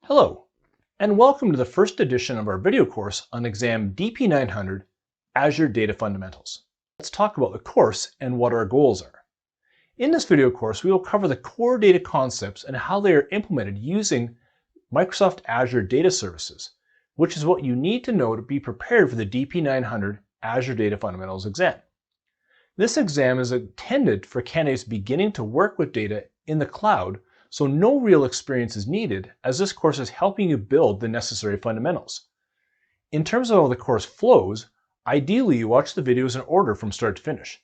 Hello, and welcome to the first edition of our video course on exam DP-900 Azure Data Fundamentals. Let's talk about the course and what our goals are. In this video course, we will cover the core data concepts and how they are implemented using Microsoft Azure Data Services, which is what you need to know to be prepared for the DP-900 Azure Data Fundamentals exam. This exam is intended for candidates beginning to work with data in the cloud, so no real experience is needed, as this course is helping you build the necessary fundamentals. In terms of how the course flows, ideally you watch the videos in order from start to finish.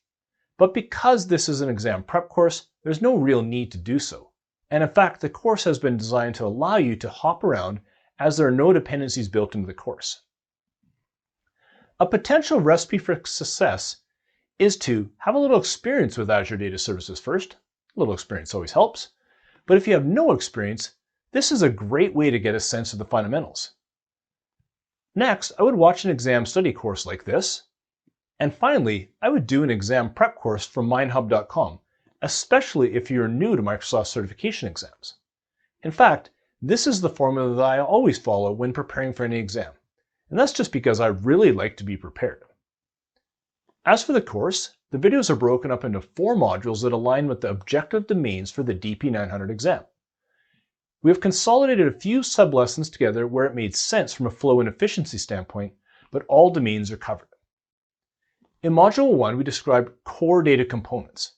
But because this is an exam prep course, there's no real need to do so. And in fact, the course has been designed to allow you to hop around as there are no dependencies built into the course. A potential recipe for success is to have a little experience with Azure Data Services first. A little experience always helps. But if you have no experience, this is a great way to get a sense of the fundamentals. Next, I would watch an exam study course like this. And finally, I would do an exam prep course from mindhub.com, especially if you're new to Microsoft certification exams. In fact, this is the formula that I always follow when preparing for any exam. And that's just because I really like to be prepared. As for the course, the videos are broken up into 4 modules that align with the objective domains for the DP-900 exam. We have consolidated a few sub-lessons together where it made sense from a flow and efficiency standpoint, but all domains are covered. In Module 1, we describe core data components.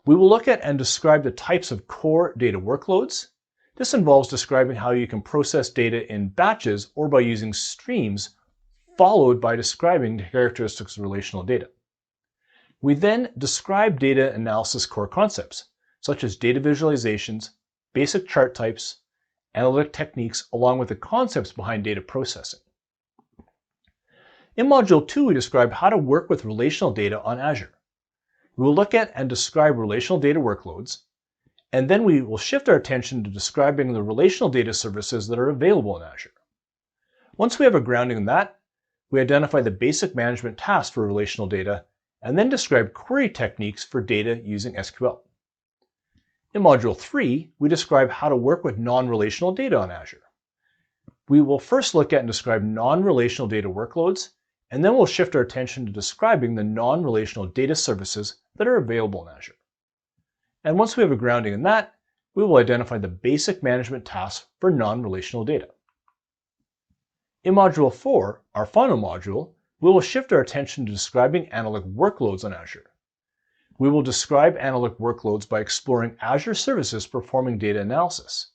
We will look at and describe the types of core data workloads. This involves describing how you can process data in batches or by using streams, followed by describing the characteristics of relational data. We then describe data analysis core concepts, such as data visualizations, basic chart types, analytic techniques, along with the concepts behind data processing. In Module 2, we describe how to work with relational data on Azure. We will look at and describe relational data workloads, and then we will shift our attention to describing the relational data services that are available in Azure. Once we have a grounding in that, we identify the basic management tasks for relational data, and then describe query techniques for data using SQL. In Module 3, we describe how to work with non-relational data on Azure. We will first look at and describe non-relational data workloads, and then we'll shift our attention to describing the non-relational data services that are available in Azure. And once we have a grounding in that, we will identify the basic management tasks for non-relational data. In Module 4, our final module, we will shift our attention to describing analytic workloads on Azure. We will describe analytic workloads by exploring Azure services performing data analysis.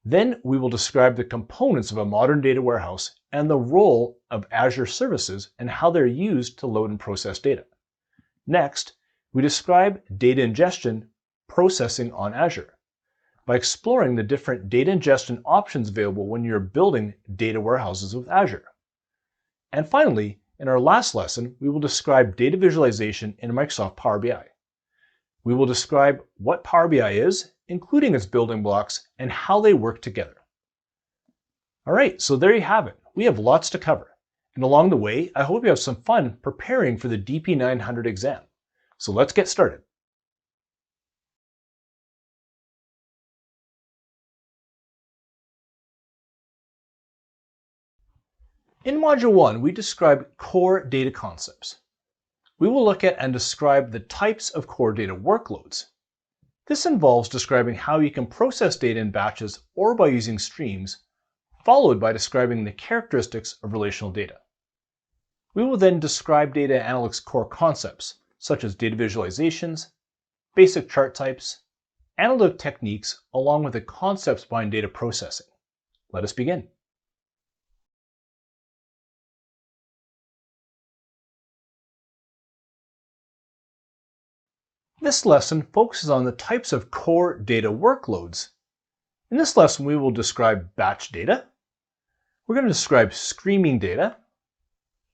Then we will describe the components of a modern data warehouse and the role of Azure services and how they're used to load and process data. Next, we describe data ingestion processing on Azure by exploring the different data ingestion options available when you're building data warehouses with Azure. And finally, in our last lesson, we will describe data visualization in Microsoft Power BI. We will describe what Power BI is, including its building blocks, and how they work together. All right, so there you have it. We have lots to cover. And along the way, I hope you have some fun preparing for the DP-900 exam. So let's get started. In Module 1, we describe core data concepts. We will look at and describe the types of core data workloads. This involves describing how you can process data in batches or by using streams, followed by describing the characteristics of relational data. We will then describe data analytics core concepts, such as data visualizations, basic chart types, analytic techniques, along with the concepts behind data processing. Let us begin. This lesson focuses on the types of core data workloads. In this lesson, we will describe batch data. We're going to describe streaming data.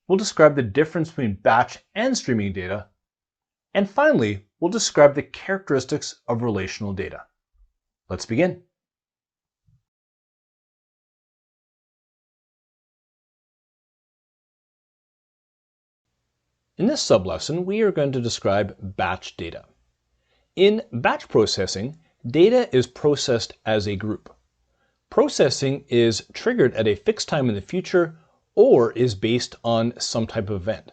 We'll describe the difference between batch and streaming data. And finally, we'll describe the characteristics of relational data. Let's begin. In this sublesson, we are going to describe batch data. In batch processing, data is processed as a group. Processing is triggered at a fixed time in the future or is based on some type of event.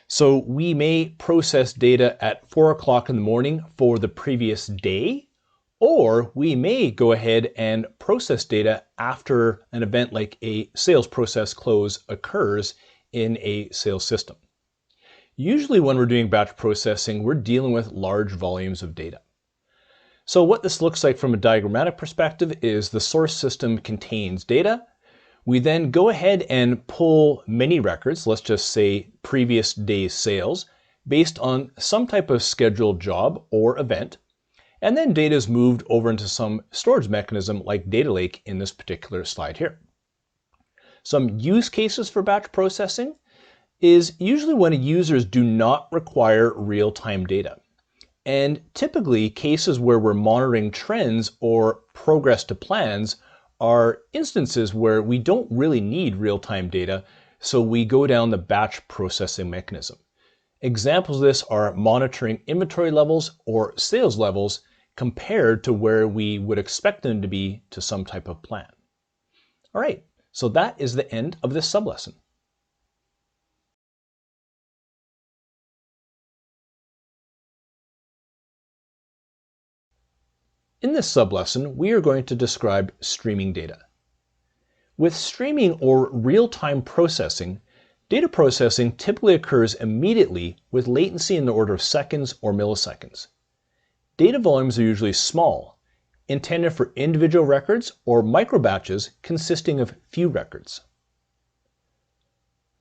So we may process data at 4 o'clock in the morning for the previous day, or we may go ahead and process data after an event like a sales process close occurs in a sales system. Usually when we're doing batch processing, we're dealing with large volumes of data. So what this looks like from a diagrammatic perspective is the source system contains data. We then go ahead and pull many records, let's just say previous day's sales, based on some type of scheduled job or event. And then data is moved over into some storage mechanism like data lake in this particular slide here. Some use cases for batch processing is usually when users do not require real-time data. And typically cases where we're monitoring trends or progress to plans are instances where we don't really need real-time data, so we go down the batch processing mechanism. Examples of this are monitoring inventory levels or sales levels compared to where we would expect them to be to some type of plan. All right, so that is the end of this sublesson. In this sublesson, we are going to describe streaming data. With streaming or real-time processing, data processing typically occurs immediately with latency in the order of seconds or milliseconds. Data volumes are usually small, intended for individual records or microbatches consisting of few records.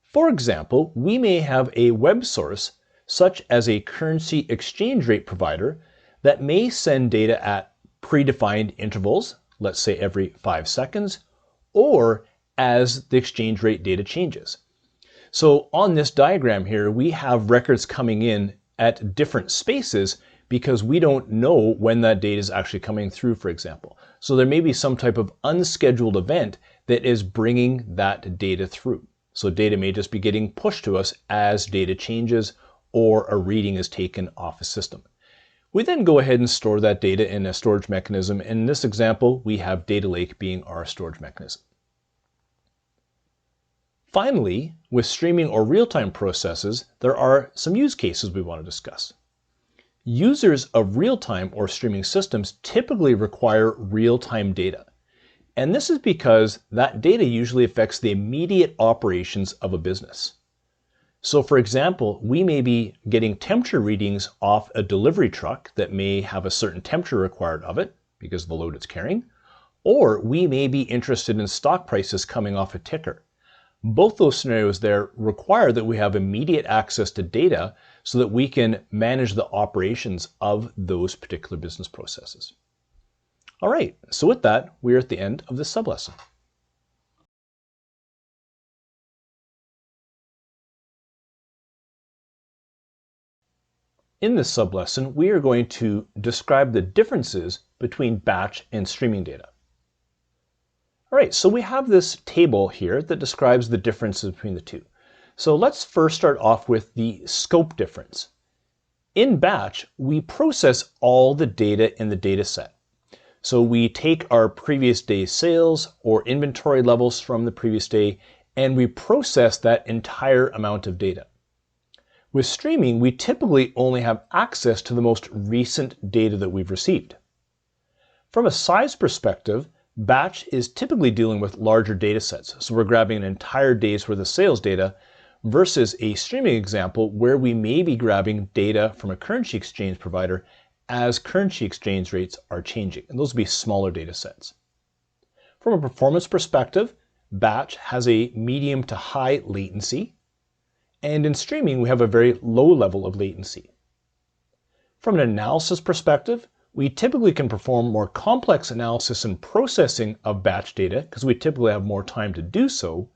For example, we may have a web source, such as a currency exchange rate provider, that may send data at predefined intervals, let's say every 5 seconds, or as the exchange rate data changes. So on this diagram here, we have records coming in at different spaces because we don't know when that data is actually coming through, for example. So there may be some type of unscheduled event that is bringing that data through. So data may just be getting pushed to us as data changes or a reading is taken off a system. We then go ahead and store that data in a storage mechanism. In this example, we have data lake being our storage mechanism. Finally, with streaming or real-time processes, there are some use cases we want to discuss. Users of real-time or streaming systems typically require real-time data. And this is because that data usually affects the immediate operations of a business. So for example, we may be getting temperature readings off a delivery truck that may have a certain temperature required of it because of the load it's carrying, or we may be interested in stock prices coming off a ticker. Both those scenarios there require that we have immediate access to data so that we can manage the operations of those particular business processes. All right, so with that, we're at the end of this sublesson. In this sublesson, we are going to describe the differences between batch and streaming data. All right, so we have this table here that describes the differences between the two. So let's first start off with the scope difference. In batch, we process all the data in the data set. So we take our previous day's sales or inventory levels from the previous day, and we process that entire amount of data. With streaming, we typically only have access to the most recent data that we've received. From a size perspective, batch is typically dealing with larger data sets. So we're grabbing an entire day's worth of sales data versus a streaming example where we may be grabbing data from a currency exchange provider as currency exchange rates are changing. And those will be smaller data sets. From a performance perspective, batch has a medium to high latency. And in streaming, we have a very low level of latency. From an analysis perspective, we typically can perform more complex analysis and processing of batch data because we typically have more time to do so.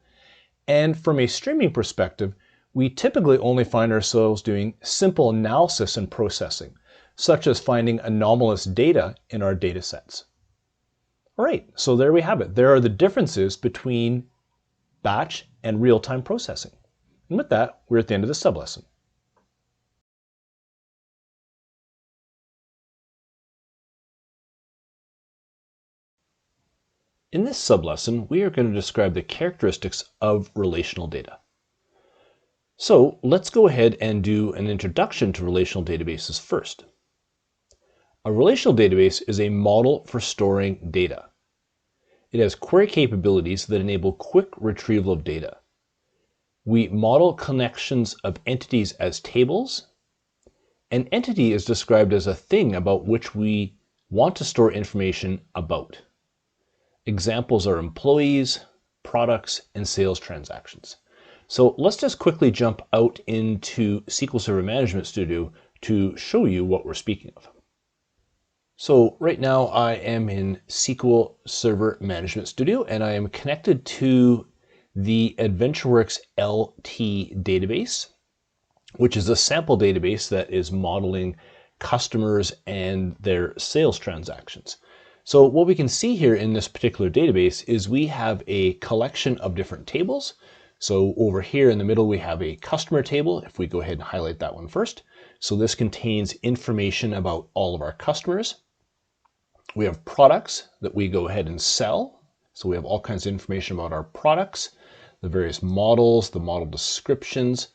And from a streaming perspective, we typically only find ourselves doing simple analysis and processing, such as finding anomalous data in our data sets. All right, so there we have it. There are the differences between batch and real-time processing. And with that, we're at the end of the sublesson. In this sublesson, we are going to describe the characteristics of relational data. So let's go ahead and do an introduction to relational databases first. A relational database is a model for storing data. It has query capabilities that enable quick retrieval of data. We model connections of entities as tables. An entity is described as a thing about which we want to store information about. Examples are employees, products, and sales transactions. So let's just quickly jump out into SQL Server Management Studio to show you what we're speaking of. So right now I am in SQL Server Management Studio and I am connected to the AdventureWorks LT database, which is a sample database that is modeling customers and their sales transactions. So what we can see here in this particular database is we have a collection of different tables. So over here in the middle, we have a customer table. If we go ahead and highlight that one first. So this contains information about all of our customers. We have products that we go ahead and sell. So we have all kinds of information about our products, the various models, the model descriptions.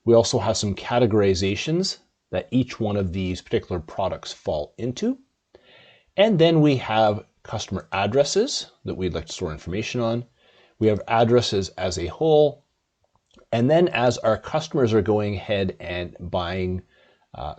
We also have some categorizations that each one of these particular products fall into. And then we have customer addresses that we'd like to store information on. We have addresses as a whole. And then as our customers are going ahead and buying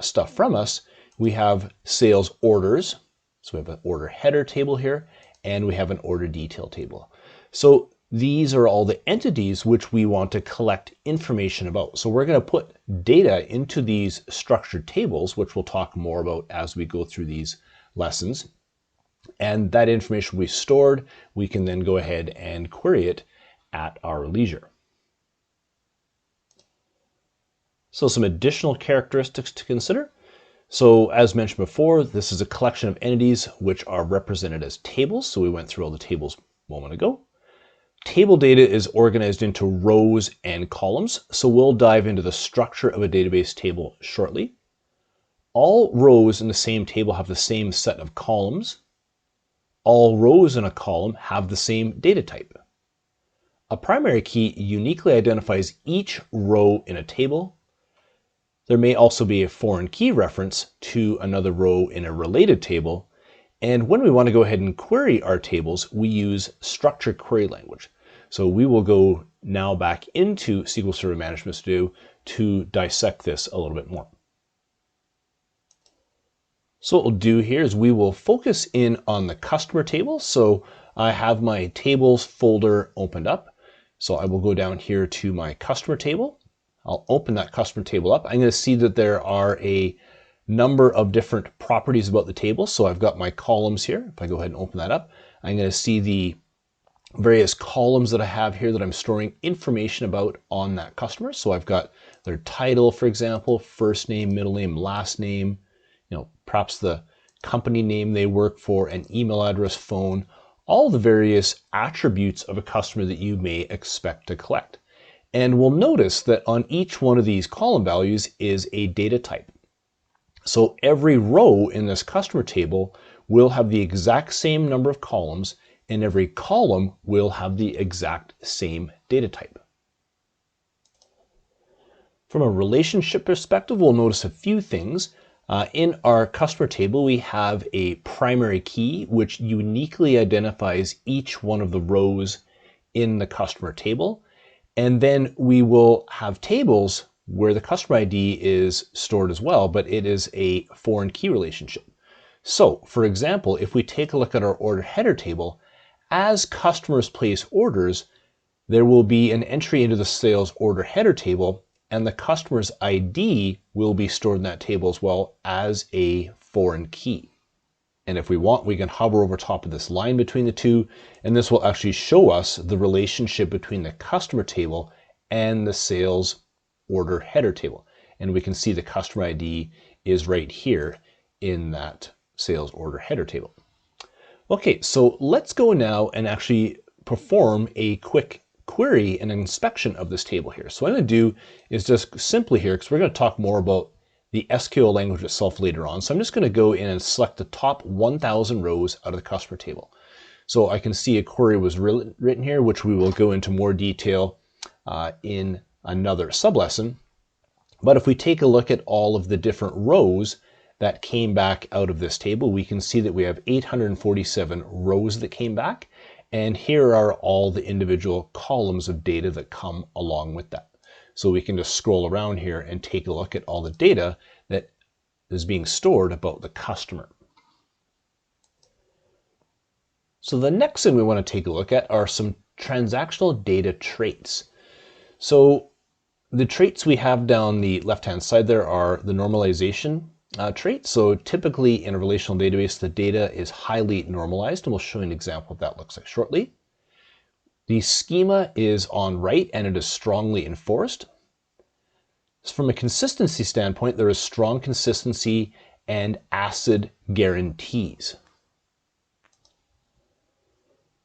stuff from us, we have sales orders. So we have an order header table here, and we have an order detail table. So these are all the entities which we want to collect information about. So we're going to put data into these structured tables, which we'll talk more about as we go through these lessons. And that information will be stored. We can then go ahead and query it at our leisure. So some additional characteristics to consider. So as mentioned before, this is a collection of entities which are represented as tables. So we went through all the tables a moment ago. Table data is organized into rows and columns. So we'll dive into the structure of a database table shortly. All rows in the same table have the same set of columns. All rows in a column have the same data type. A primary key uniquely identifies each row in a table. There may also be a foreign key reference to another row in a related table. And when we want to go ahead and query our tables, we use structured query language. So we will go now back into SQL Server Management Studio to dissect this a little bit more. So what we'll do here is we will focus in on the customer table. So I have my tables folder opened up. So I will go down here to my customer table. I'll open that customer table up. I'm going to see that there are a number of different properties about the table. So I've got my columns here. If I go ahead and open that up, I'm going to see the various columns that I have here that I'm storing information about on that customer. So I've got their title, for example, first name, middle name, last name, perhaps the company name they work for, an email address, phone, all the various attributes of a customer that you may expect to collect. And we'll notice that on each one of these column values is a data type. So every row in this customer table will have the exact same number of columns, and every column will have the exact same data type. From a relationship perspective, we'll notice a few things. In our customer table, we have a primary key which uniquely identifies each one of the rows in the customer table. And then we will have tables where the customer ID is stored as well, but it is a foreign key relationship. So for example, if we take a look at our order header table, as customers place orders, there will be an entry into the sales order header table, and the customer's ID will be stored in that table as well as a foreign key. And if we want, we can hover over top of this line between the two, and this will actually show us the relationship between the customer table and the sales order header table. And we can see the customer ID is right here in that sales order header table. Okay, so let's go now and actually perform a quick query and inspection of this table here. So what I'm going to do is just simply here, because we're going to talk more about the SQL language itself later on. So I'm just going to go in and select the top 1,000 rows out of the customer table. So I can see a query was written here, which we will go into more detail in another sublesson. But if we take a look at all of the different rows that came back out of this table, we can see that we have 847 rows that came back. And here are all the individual columns of data that come along with that. So we can just scroll around here and take a look at all the data that is being stored about the customer. So the next thing we want to take a look at are some transactional data traits. So the traits we have down the left-hand side there are the normalization traits. So typically in a relational database, the data is highly normalized, and we'll show you an example of what that looks like shortly. The schema is on write and it is strongly enforced. So from a consistency standpoint, there is strong consistency and ACID guarantees.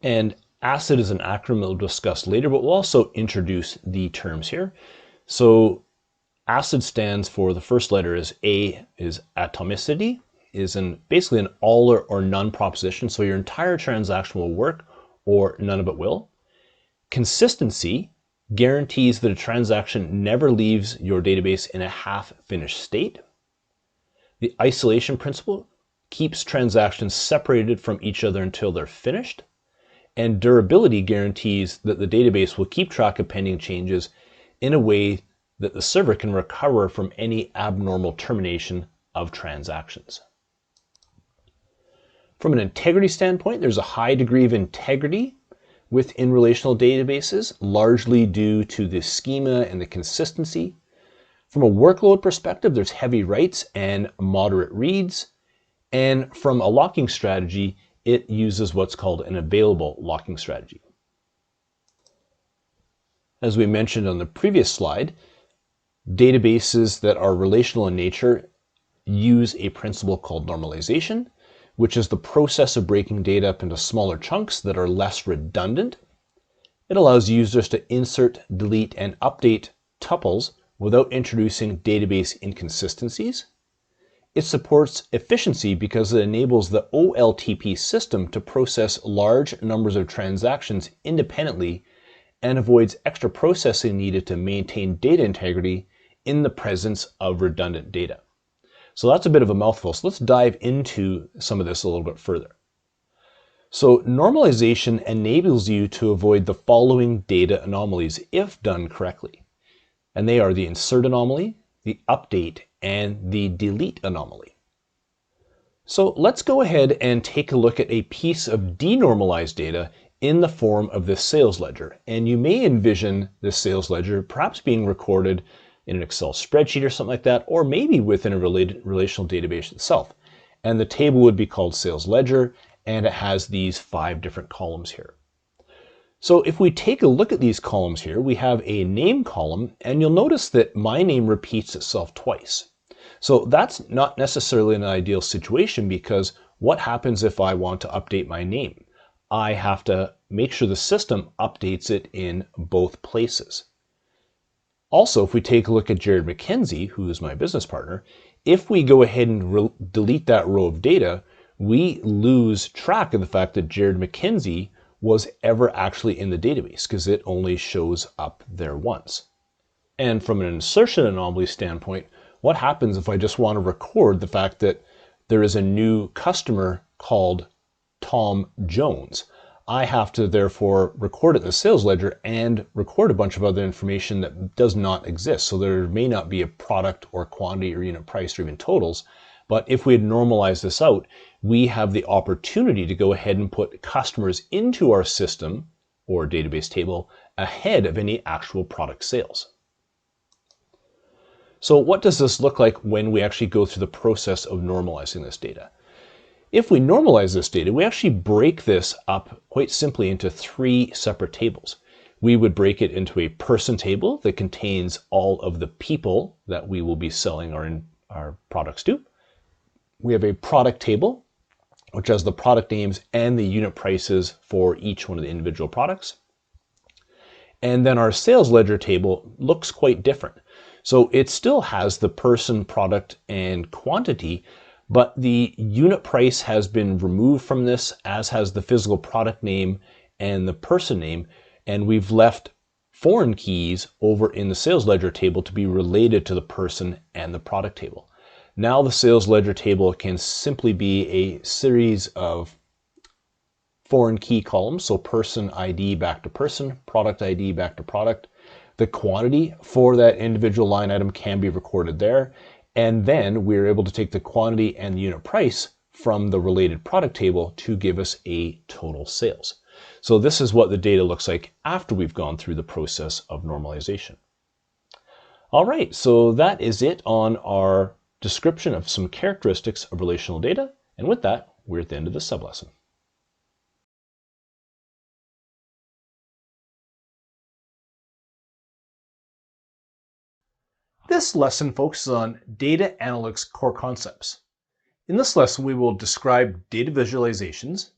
And ACID is an acronym that we'll discuss later, but we'll also introduce the terms here. So ACID stands for, the first letter is A, is atomicity, is basically an all or none proposition. So your entire transaction will work or none of it will. Consistency guarantees that a transaction never leaves your database in a half-finished state. The isolation principle keeps transactions separated from each other until they're finished. And durability guarantees that the database will keep track of pending changes in a way that the server can recover from any abnormal termination of transactions. From an integrity standpoint, there's a high degree of integrity within relational databases, largely due to the schema and the consistency. From a workload perspective, there's heavy writes and moderate reads. And from a locking strategy, it uses what's called an available locking strategy. As we mentioned on the previous slide, databases that are relational in nature use a principle called normalization, which is the process of breaking data up into smaller chunks that are less redundant. It allows users to insert, delete, and update tuples without introducing database inconsistencies. It supports efficiency because it enables the OLTP system to process large numbers of transactions independently and avoids extra processing needed to maintain data integrity in the presence of redundant data. So that's a bit of a mouthful. So let's dive into some of this a little bit further. So normalization enables you to avoid the following data anomalies if done correctly. And they are the insert anomaly, the update, and the delete anomaly. So let's go ahead and take a look at a piece of denormalized data in the form of this sales ledger. And you may envision this sales ledger perhaps being recorded in an Excel spreadsheet or something like that, or maybe within a relational database itself. And the table would be called sales ledger, and it has these 5 different columns here. So if we take a look at these columns here, we have a name column, and you'll notice that my name repeats itself twice. So that's not necessarily an ideal situation, because what happens if I want to update my name? I have to make sure the system updates it in both places. Also, if we take a look at Jared McKenzie, who is my business partner, if we go ahead and delete that row of data, we lose track of the fact that Jared McKenzie was ever actually in the database, because it only shows up there once. And from an insertion anomaly standpoint, what happens if I just want to record the fact that there is a new customer called Tom Jones? I have to therefore record it in the sales ledger and record a bunch of other information that does not exist. So there may not be a product or quantity or unit price or even totals. But if we had normalized this out, we have the opportunity to go ahead and put customers into our system or database table ahead of any actual product sales. So what does this look like when we actually go through the process of normalizing this data? If we normalize this data, we actually break this up quite simply into 3 separate tables. We would break it into a person table that contains all of the people that we will be selling our products to. We have a product table, which has the product names and the unit prices for each one of the individual products. And then our sales ledger table looks quite different. So it still has the person, product, and quantity, but the unit price has been removed from this, as has the physical product name and the person name, and we've left foreign keys over in the sales ledger table to be related to the person and the product table. Now the sales ledger table can simply be a series of foreign key columns, so person ID back to person, product ID back to product. The quantity for that individual line item can be recorded there, and then we're able to take the quantity and the unit price from the related product table to give us a total sales. So this is what the data looks like after we've gone through the process of normalization. All right, so that is it on our description of some characteristics of relational data, and with that, we're at the end of this sublesson. This lesson focuses on data analytics core concepts. In this lesson, we will describe data visualizations,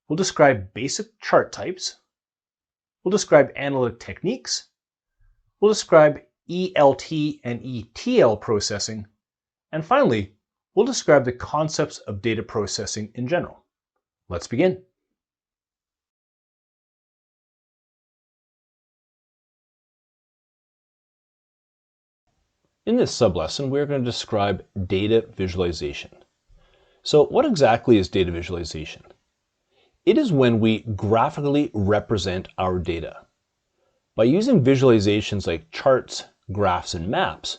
we'll describe basic chart types, we'll describe analytic techniques, we'll describe ELT and ETL processing, and finally, we'll describe the concepts of data processing in general. Let's begin. In this sublesson, we're going to describe data visualization. So what exactly is data visualization? It is when we graphically represent our data. By using visualizations like charts, graphs, and maps,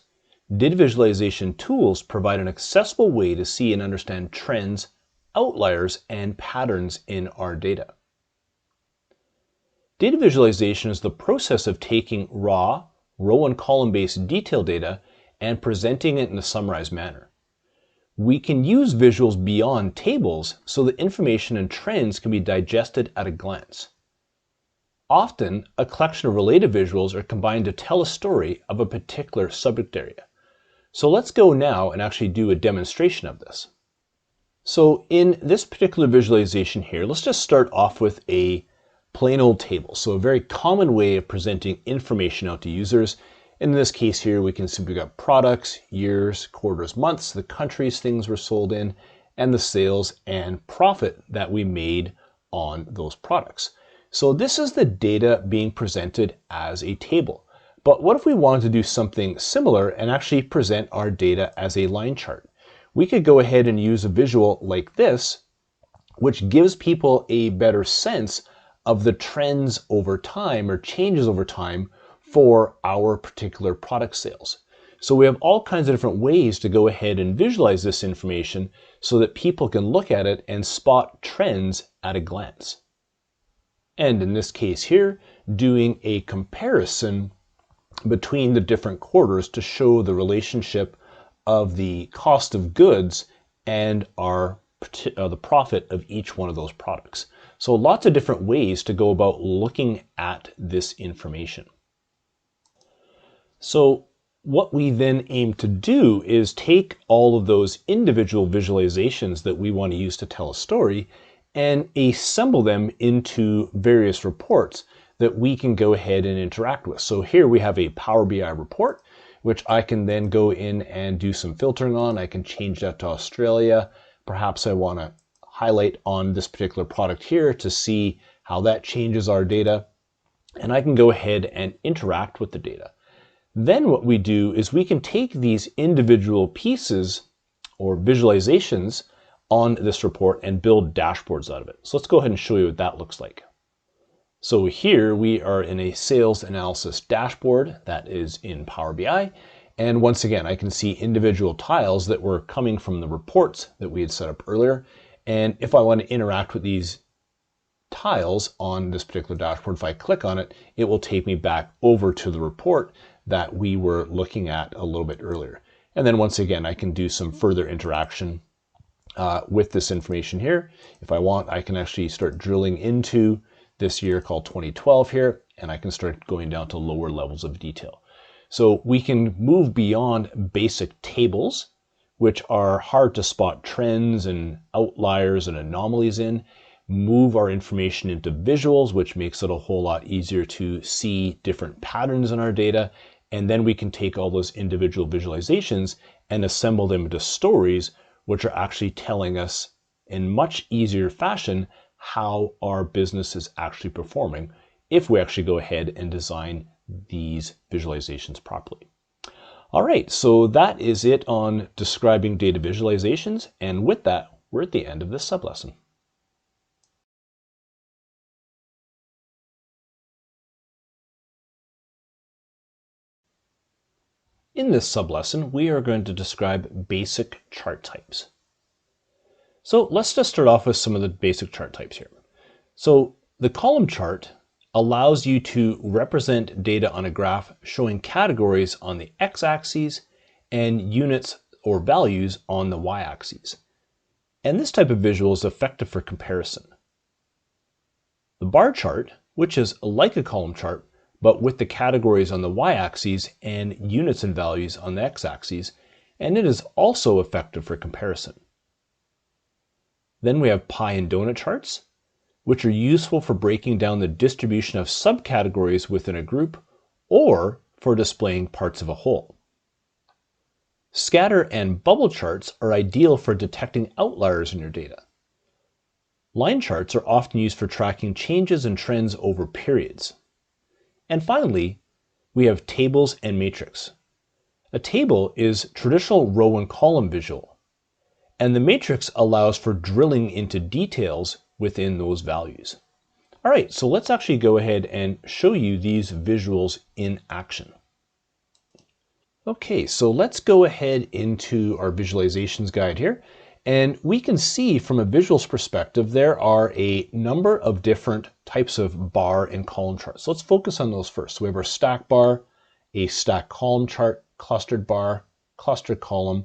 data visualization tools provide an accessible way to see and understand trends, outliers, and patterns in our data. Data visualization is the process of taking raw, row and column-based detail data and presenting it in a summarized manner. We can use visuals beyond tables so that information and trends can be digested at a glance. Often, a collection of related visuals are combined to tell a story of a particular subject area. So let's go now and actually do a demonstration of this. So in this particular visualization here, let's just start off with a plain old table. So a very common way of presenting information out to users. In this case here, we can simply got products, years, quarters, months, the countries things were sold in, and the sales and profit that we made on those products. So this is the data being presented as a table. But what if we wanted to do something similar and actually present our data as a line chart? We could go ahead and use a visual like this, which gives people a better sense of the trends over time or changes over time for our particular product sales. So we have all kinds of different ways to go ahead and visualize this information so that people can look at it and spot trends at a glance. And in this case here, doing a comparison between the different quarters to show the relationship of the cost of goods and the profit of each one of those products. So lots of different ways to go about looking at this information. So what we then aim to do is take all of those individual visualizations that we want to use to tell a story and assemble them into various reports that we can go ahead and interact with. So here we have a Power BI report, which I can then go in and do some filtering on. I can change that to Australia. Perhaps I want to highlight on this particular product here to see how that changes our data. And I can go ahead and interact with the data. Then what we do is we can take these individual pieces or visualizations on this report and build dashboards out of it. So let's go ahead and show you what that looks like. So here we are in a sales analysis dashboard that is in Power BI. And once again, I can see individual tiles that were coming from the reports that we had set up earlier. And if I want to interact with these tiles on this particular dashboard, if I click on it, it will take me back over to the report that we were looking at a little bit earlier. And then once again, I can do some further interaction with this information here. If I want, I can actually start drilling into this year called 2012 here, and I can start going down to lower levels of detail. So we can move beyond basic tables, which are hard to spot trends and outliers and anomalies in, move our information into visuals, which makes it a whole lot easier to see different patterns in our data. And then we can take all those individual visualizations and assemble them into stories which are actually telling us in much easier fashion how our business is actually performing if we actually go ahead and design these visualizations properly. All right, so that is it on describing data visualizations, and with that, we're at the end of this sublesson. In this sublesson, we are going to describe basic chart types. So let's just start off with some of the basic chart types here. So the column chart allows you to represent data on a graph showing categories on the x-axis and units or values on the y-axis. And this type of visual is effective for comparison. The bar chart, which is like a column chart, but with the categories on the y-axis and units and values on the x-axis, and it is also effective for comparison. Then we have pie and donut charts, which are useful for breaking down the distribution of subcategories within a group or for displaying parts of a whole. Scatter and bubble charts are ideal for detecting outliers in your data. Line charts are often used for tracking changes and trends over periods. And finally, we have tables and matrix. A table is traditional row and column visual, and the matrix allows for drilling into details within those values. All right, so let's actually go ahead and show you these visuals in action. Okay, so let's go ahead into our visualizations guide here, and we can see from a visuals perspective there are a number of different types of bar and column charts. So let's focus on those first. So we have our stack bar, a stack column chart, clustered bar, clustered column,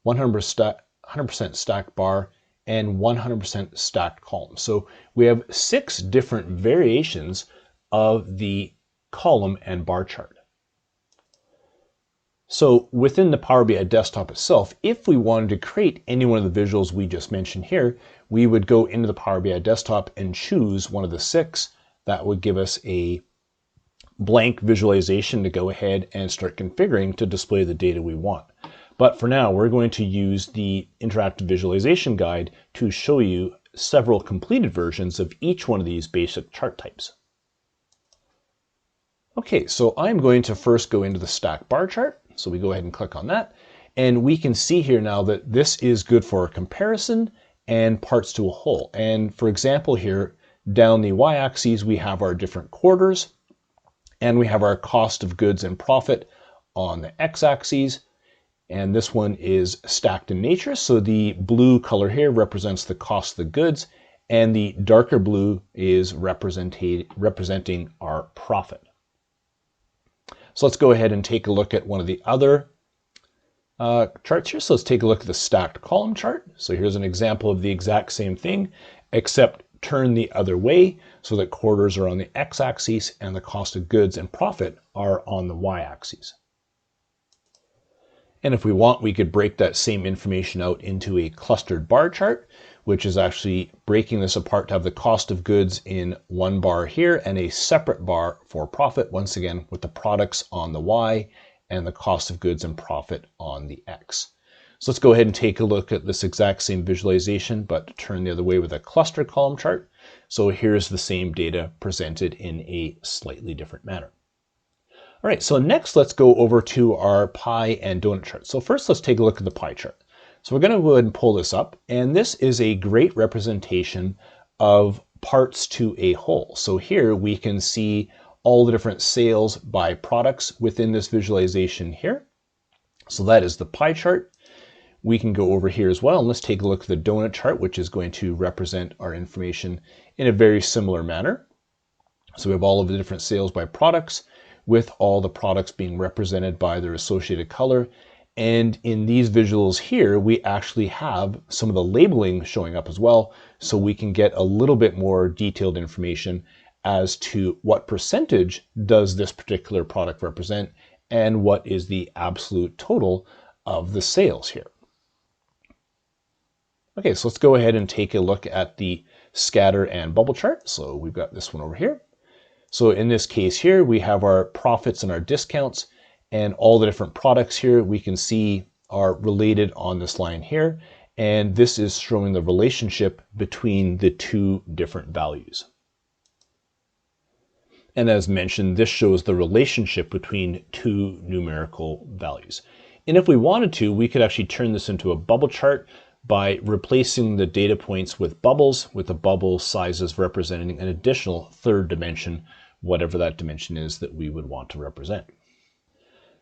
100% stacked bar, and 100% stacked column. So we have 6 different variations of the column and bar chart. So within the Power BI desktop itself, if we wanted to create any one of the visuals we just mentioned here, we would go into the Power BI desktop and choose one of the 6. That would give us a blank visualization to go ahead and start configuring to display the data we want. But for now, we're going to use the interactive visualization guide to show you several completed versions of each one of these basic chart types. Okay, so I'm going to first go into the stack bar chart. So we go ahead and click on that. And we can see here now that this is good for comparison and parts to a whole. And for example here, down the y-axis, we have our different quarters, and we have our cost of goods and profit on the x-axis. And this one is stacked in nature. So the blue color here represents the cost of the goods, and the darker blue is representing our profit. So let's go ahead and take a look at one of the other charts here. So let's take a look at the stacked column chart. So here's an example of the exact same thing, except turn the other way so that quarters are on the x-axis and the cost of goods and profit are on the y-axis. And if we want, we could break that same information out into a clustered bar chart, which is actually breaking this apart to have the cost of goods in one bar here and a separate bar for profit, once again, with the products on the Y and the cost of goods and profit on the X. So let's go ahead and take a look at this exact same visualization, but turn the other way with a cluster column chart. So here's the same data presented in a slightly different manner. All right, so next let's go over to our pie and donut chart. So first let's take a look at the pie chart. So we're going to go ahead and pull this up, and this is a great representation of parts to a whole. So here we can see all the different sales by products within this visualization here. So that is the pie chart. We can go over here as well, and let's take a look at the donut chart, which is going to represent our information in a very similar manner. So we have all of the different sales by products, with all the products being represented by their associated color. And in these visuals here, we actually have some of the labeling showing up as well, so we can get a little bit more detailed information as to what percentage does this particular product represent and what is the absolute total of the sales here. Okay, so let's go ahead and take a look at the scatter and bubble chart. So we've got this one over here. So in this case here, we have our profits and our discounts, and all the different products here we can see are related on this line here. and this is showing the relationship between the two different values. And as mentioned, this shows the relationship between two numerical values. And if we wanted to, we could actually turn this into a bubble chart by replacing the data points with bubbles, with the bubble sizes representing an additional third dimension, whatever that dimension is that we would want to represent.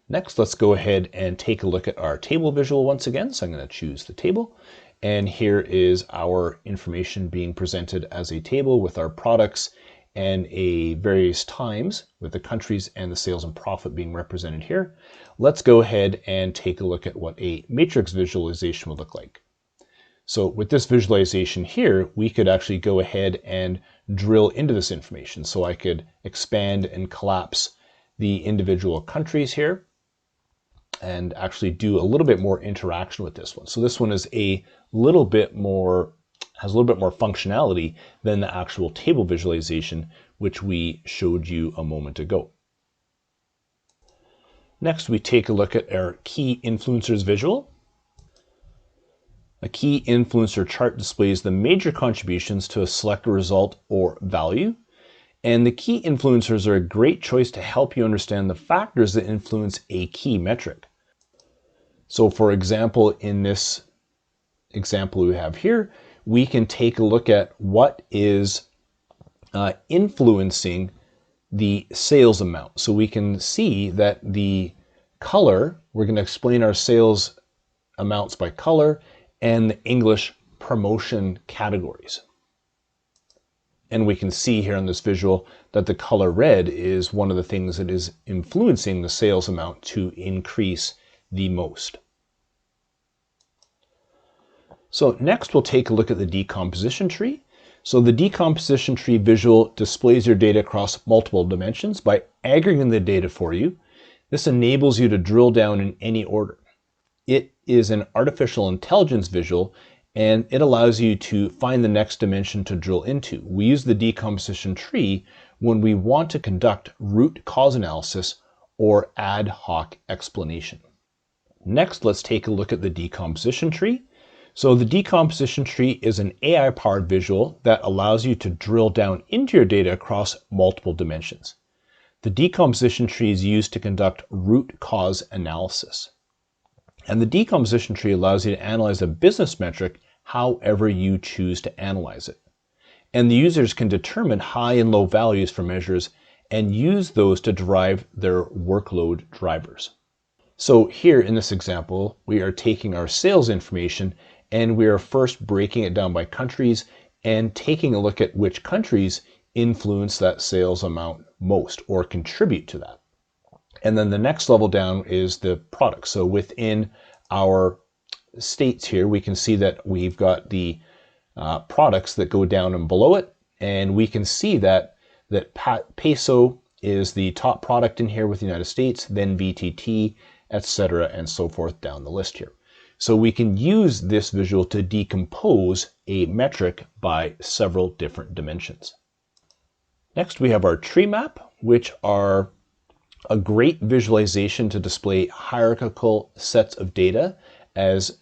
Next, let's go ahead and take a look at our table visual once again. So I'm going to choose the table. And here is our information being presented as a table with our products and a various times with the countries and the sales and profit being represented here. Let's go ahead and take a look at what a matrix visualization would look like. So with this visualization here, we could actually go ahead and drill into this information. So I could expand and collapse the individual countries here and actually do a little bit more interaction with this one. So this one is a little bit more, has a little bit more functionality than the actual table visualization, which we showed you a moment ago. Next, we take a look at our key influencers visual. A key influencer chart displays the major contributions to a selected result or value. And the key influencers are a great choice to help you understand the factors that influence a key metric. So for example, in this example we have here, we can take a look at what is influencing the sales amount. So we can see that the color, we're going to explain our sales amounts by color, and the English promotion categories. And we can see here on this visual that the color red is one of the things that is influencing the sales amount to increase the most. So next we'll take a look at the decomposition tree. So the decomposition tree visual displays your data across multiple dimensions by aggregating the data for you. This enables you to drill down in any order. It is an artificial intelligence visual, and it allows you to find the next dimension to drill into. We use the decomposition tree when we want to conduct root cause analysis or ad hoc explanation. Next, let's take a look at the decomposition tree. So the decomposition tree is an AI-powered visual that allows you to drill down into your data across multiple dimensions. The decomposition tree is used to conduct root cause analysis. And the decomposition tree allows you to analyze a business metric however you choose to analyze it. And the users can determine high and low values for measures and use those to derive their workload drivers. So here in this example, we are taking our sales information and we are first breaking it down by countries and taking a look at which countries influence that sales amount most or contribute to that. And then the next level down is the product. So within our states here, we can see that we've got the products that go down and below it. And we can see that peso is the top product in here with the United States, then VTT, etc., and so forth down the list here. So we can use this visual to decompose a metric by several different dimensions. Next, we have our tree map, which are a great visualization to display hierarchical sets of data as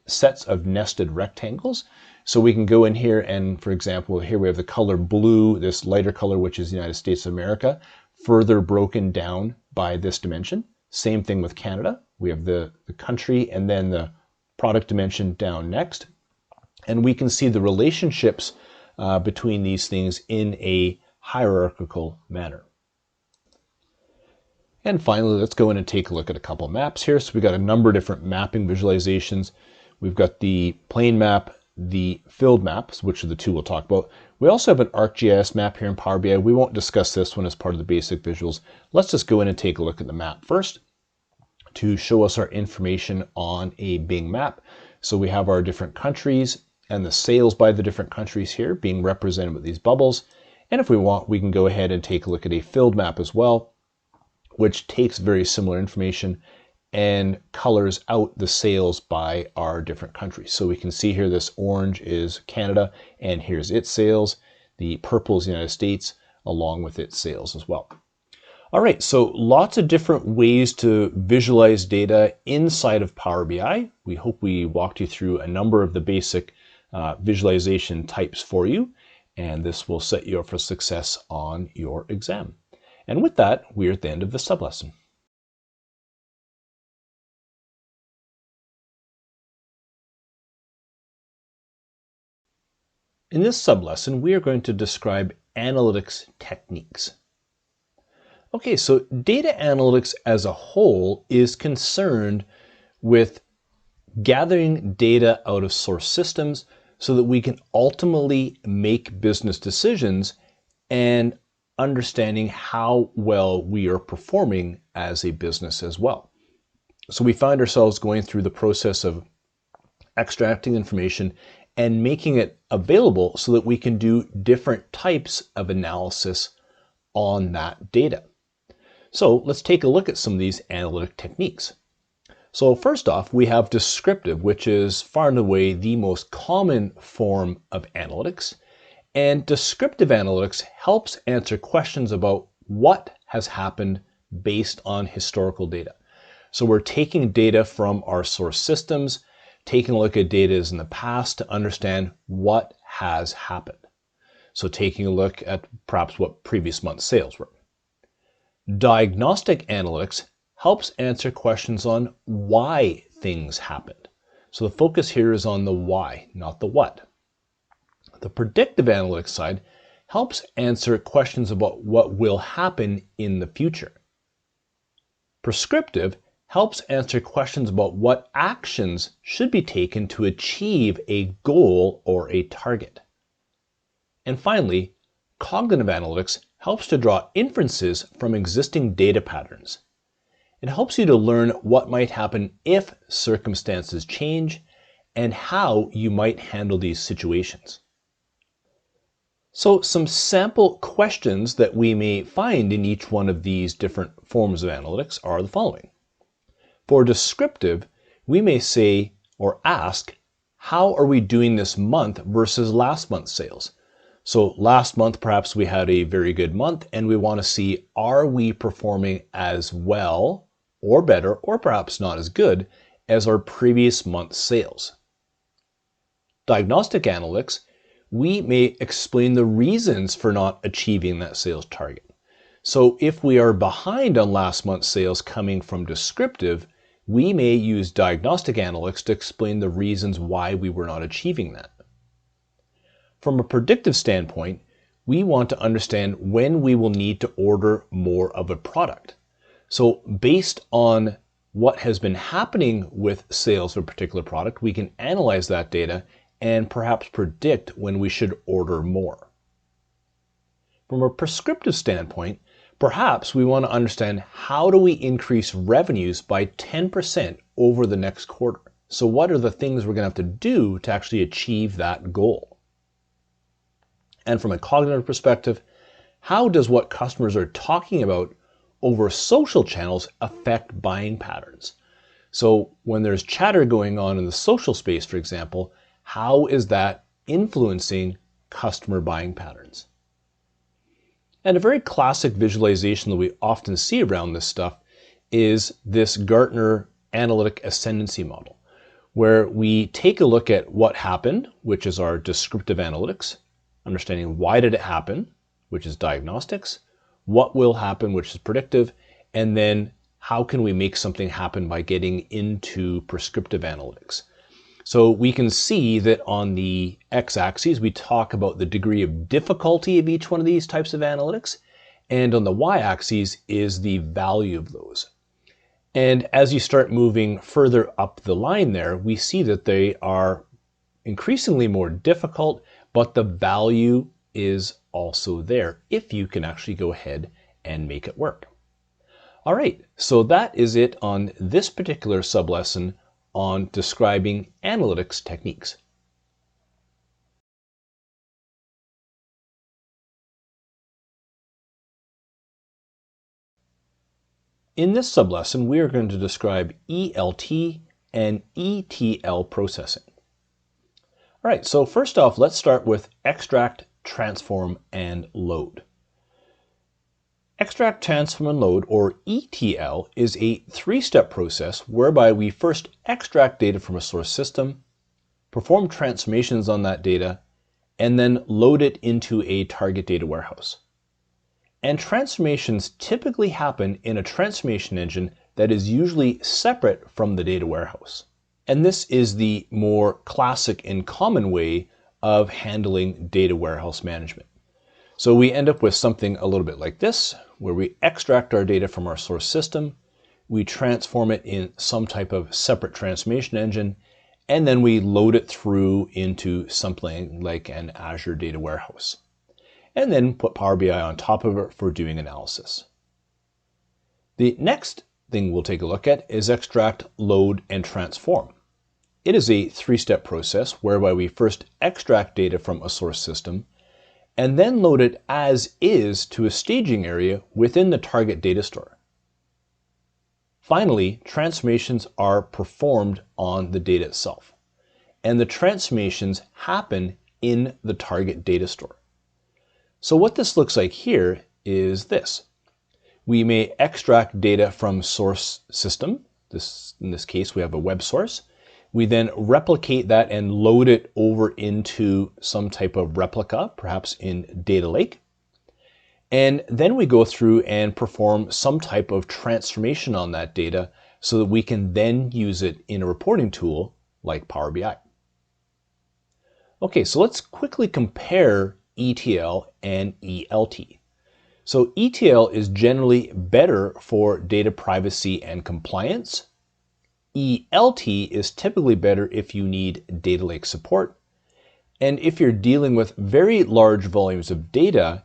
sets of nested rectangles. So we can go in here and, for example, here we have the color blue, this lighter color, which is the United States of America, further broken down by this dimension. Same thing with Canada. We have the country and then the product dimension down next. And we can see the relationships between these things in a hierarchical manner. And finally, let's go in and take a look at a couple maps here. So we've got a number of different mapping visualizations. We've got the plane map, the filled maps, which are the two we'll talk about. We also have an ArcGIS map here in Power BI. We won't discuss this one as part of the basic visuals. Let's just go in and take a look at the map first to show us our information on a Bing map. So we have our different countries and the sales by the different countries here being represented with these bubbles. And if we want, we can go ahead and take a look at a filled map as well, which takes very similar information and colors out the sales by our different countries. So we can see here this orange is Canada and here's its sales. The purple is the United States along with its sales as well. All right, so lots of different ways to visualize data inside of Power BI. We hope we walked you through a number of the basic visualization types for you, and this will set you up for success on your exam. And with that, we're at the end of the sublesson. In this sublesson, we are going to describe analytics techniques. Okay, so data analytics as a whole is concerned with gathering data out of source systems so that we can ultimately make business decisions and understanding how well we are performing as a business as well. So we find ourselves going through the process of extracting information and making it available so that we can do different types of analysis on that data. So let's take a look at some of these analytic techniques. So first off, we have descriptive, which is far and away the most common form of analytics. And descriptive analytics helps answer questions about what has happened based on historical data. So we're taking data from our source systems, taking a look at data in the past to understand what has happened. So taking a look at perhaps what previous month's sales were. Diagnostic analytics helps answer questions on why things happened. So the focus here is on the why, not the what. The predictive analytics side helps answer questions about what will happen in the future. Prescriptive helps answer questions about what actions should be taken to achieve a goal or a target. And finally, cognitive analytics helps to draw inferences from existing data patterns. It helps you to learn what might happen if circumstances change and how you might handle these situations. So some sample questions that we may find in each one of these different forms of analytics are the following. For descriptive, we may say or ask, how are we doing this month versus last month's sales? So last month, perhaps we had a very good month and we want to see, are we performing as well or better, or perhaps not as good as our previous month's sales? Diagnostic analytics, we may explain the reasons for not achieving that sales target. So if we are behind on last month's sales coming from descriptive, we may use diagnostic analytics to explain the reasons why we were not achieving that. From a predictive standpoint, we want to understand when we will need to order more of a product. So based on what has been happening with sales of a particular product, we can analyze that data and perhaps predict when we should order more. From a prescriptive standpoint, perhaps we want to understand how do we increase revenues by 10% over the next quarter. So what are the things we're going to have to do to actually achieve that goal? And from a cognitive perspective, how does what customers are talking about over social channels affect buying patterns? So when there's chatter going on in the social space, for example, how is that influencing customer buying patterns? And a very classic visualization that we often see around this stuff is this Gartner analytic ascendancy model, where we take a look at what happened, which is our descriptive analytics, understanding why did it happen, which is diagnostics, what will happen, which is predictive, and then how can we make something happen by getting into prescriptive analytics. So we can see that on the x-axis, we talk about the degree of difficulty of each one of these types of analytics, and on the y-axis is the value of those. And as you start moving further up the line there, we see that they are increasingly more difficult, but the value is also there if you can actually go ahead and make it work. All right, so that is it on this particular sublesson on describing analytics techniques. In this sublesson, we are going to describe ELT and ETL processing. All right, so first off, let's start with extract, transform, and load. Extract, transform, and load, or ETL, is a three-step process whereby we first extract data from a source system, perform transformations on that data, and then load it into a target data warehouse. And transformations typically happen in a transformation engine that is usually separate from the data warehouse. And this is the more classic and common way of handling data warehouse management. So we end up with something a little bit like this, where we extract our data from our source system, we transform it in some type of separate transformation engine, and then we load it through into something like an Azure data warehouse. And then put Power BI on top of it for doing analysis. The next thing we'll take a look at is extract, load, and transform. It is a three-step process whereby we first extract data from a source system and then load it as is to a staging area within the target data store. Finally, transformations are performed on the data itself, and the transformations happen in the target data store. So what this looks like here is this. We may extract data from source system. In this case, we have a web source. We then replicate that and load it over into some type of replica, perhaps in Data Lake. And then we go through and perform some type of transformation on that data so that we can then use it in a reporting tool like Power BI. Okay, so let's quickly compare ETL and ELT. So ETL is generally better for data privacy and compliance. ELT is typically better if you need data lake support. And if you're dealing with very large volumes of data,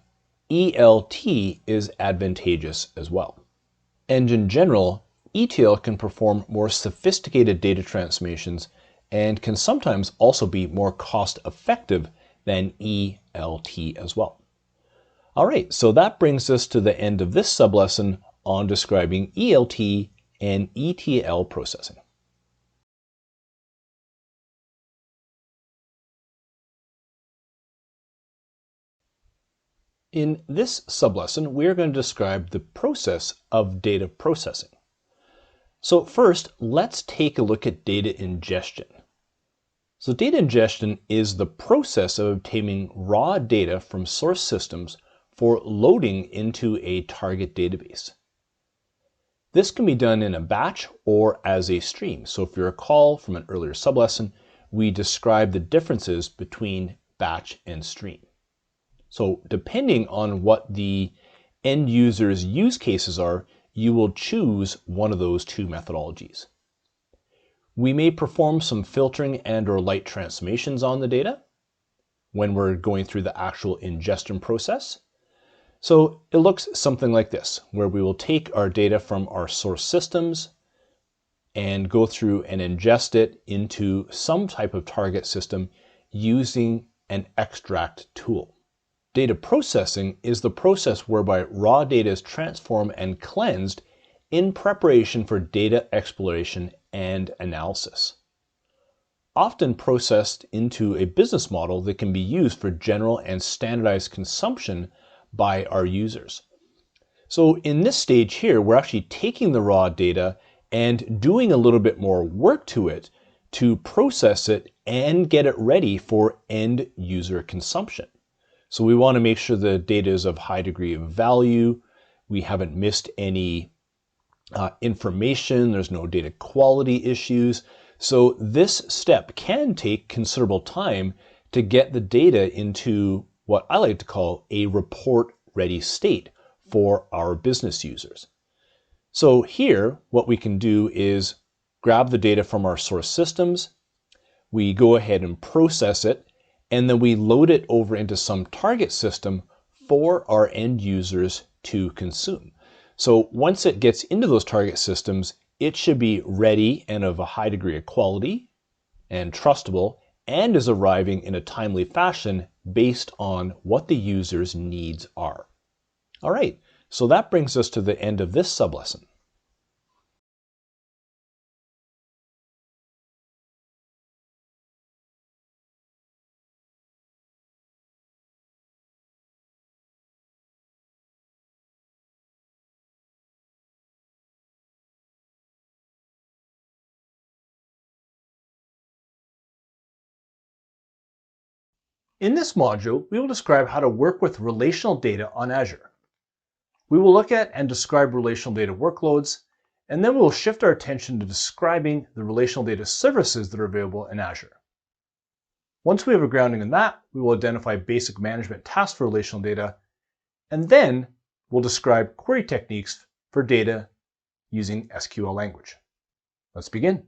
ELT is advantageous as well. And in general, ETL can perform more sophisticated data transformations and can sometimes also be more cost effective than ELT as well. All right, so that brings us to the end of this sublesson on describing ELT and ETL processing. In this sublesson, we are going to describe the process of data processing. So first, let's take a look at data ingestion. So data ingestion is the process of obtaining raw data from source systems for loading into a target database. This can be done in a batch or as a stream. So if you recall from an earlier sublesson, we described the differences between batch and stream. So depending on what the end user's use cases are, you will choose one of those two methodologies. We may perform some filtering and or light transformations on the data when we're going through the actual ingestion process. So it looks something like this, where we will take our data from our source systems and go through and ingest it into some type of target system using an extract tool. Data processing is the process whereby raw data is transformed and cleansed in preparation for data exploration and analysis. Often processed into a business model that can be used for general and standardized consumption by our users. So in this stage here, we're actually taking the raw data and doing a little bit more work to it to process it and get it ready for end user consumption. So we want to make sure the data is of high degree of value. We haven't missed any information. There's no data quality issues. So this step can take considerable time to get the data into what I like to call a report-ready state for our business users. So here, what we can do is grab the data from our source systems, we go ahead and process it, and then we load it over into some target system for our end users to consume. So once it gets into those target systems, it should be ready and of a high degree of quality and trustable, and is arriving in a timely fashion based on what the user's needs are. All right, so that brings us to the end of this sublesson. In this module, we will describe how to work with relational data on Azure. We will look at and describe relational data workloads, and then we will shift our attention to describing the relational data services that are available in Azure. Once we have a grounding in that, we will identify basic management tasks for relational data, and then we'll describe query techniques for data using SQL language. Let's begin.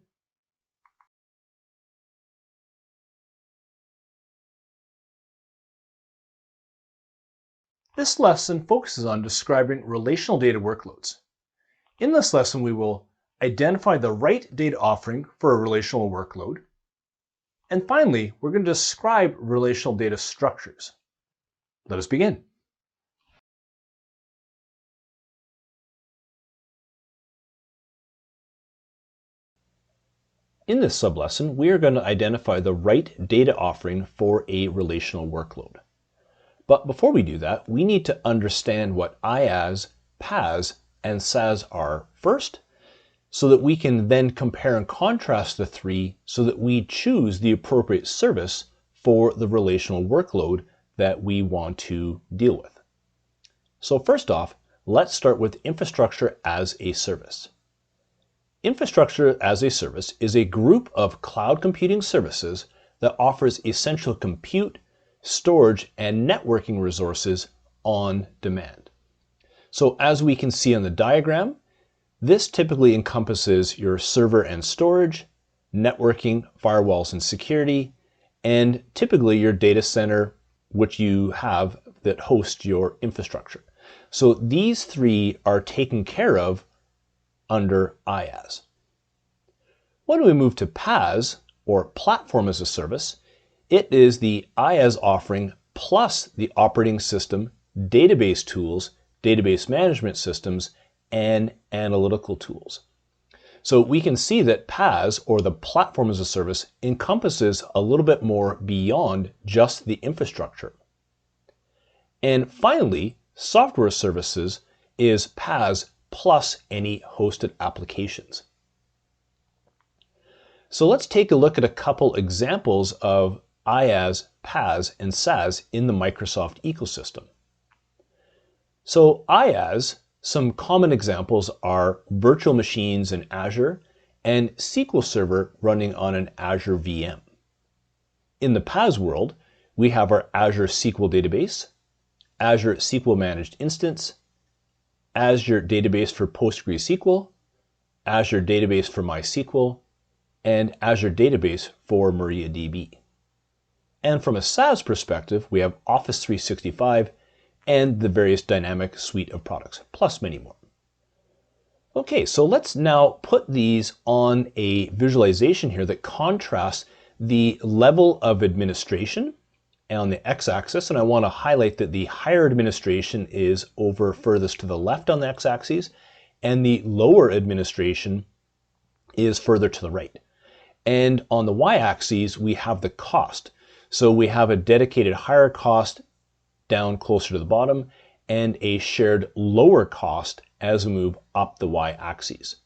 This lesson focuses on describing relational data workloads. In this lesson, we will identify the right data offering for a relational workload. And finally, we're going to describe relational data structures. Let us begin. In this sublesson, we are going to identify the right data offering for a relational workload. But before we do that, we need to understand what IaaS, PaaS, and SaaS are first, so that we can then compare and contrast the three so that we choose the appropriate service for the relational workload that we want to deal with. So first off, let's start with infrastructure as a service. Infrastructure as a service is a group of cloud computing services that offers essential compute, storage, and networking resources on demand. So as we can see on the diagram, this typically encompasses your server and storage, networking, firewalls and security, and typically your data center, which you have that hosts your infrastructure. So these three are taken care of under IaaS. When we move to PaaS, or Platform as a Service, it is the IaaS offering plus the operating system, database tools, database management systems, and analytical tools. So we can see that PaaS, or the Platform as a Service, encompasses a little bit more beyond just the infrastructure. And finally, Software Services is PaaS plus any hosted applications. So let's take a look at a couple examples of IaaS, PaaS, and SaaS in the Microsoft ecosystem. So IaaS, some common examples are virtual machines in Azure and SQL Server running on an Azure VM. In the PaaS world, we have our Azure SQL Database, Azure SQL Managed Instance, Azure Database for PostgreSQL, Azure Database for MySQL, and Azure Database for MariaDB. And from a SaaS perspective, we have Office 365 and the various dynamic suite of products, plus many more. Okay, so let's now put these on a visualization here that contrasts the level of administration on the x-axis, and I want to highlight that the higher administration is over furthest to the left on the x-axis, and the lower administration is further to the right. And on the y-axis, we have the cost. So we have a dedicated higher cost down closer to the bottom, and a shared lower cost as we move up the y-axis.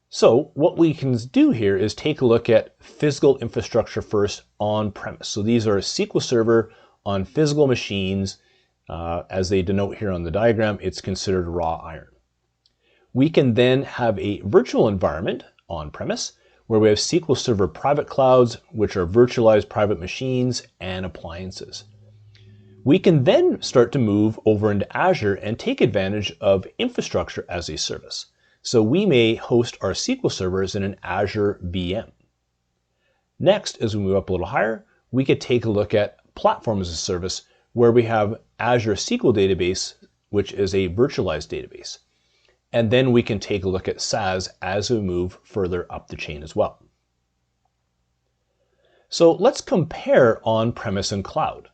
So what we can do here is take a look at physical infrastructure first on-premise. So these are SQL Server on physical machines. As they denote here on the diagram, it's considered raw iron. We can then have a virtual environment on-premise where we have SQL Server private clouds, which are virtualized private machines and appliances. We can then start to move over into Azure and take advantage of infrastructure as a service. So we may host our SQL servers in an Azure VM. Next, as we move up a little higher, we could take a look at Platform as a Service, where we have Azure SQL Database, which is a virtualized database. And then we can take a look at SaaS as we move further up the chain as well. So let's compare on-premise and cloud.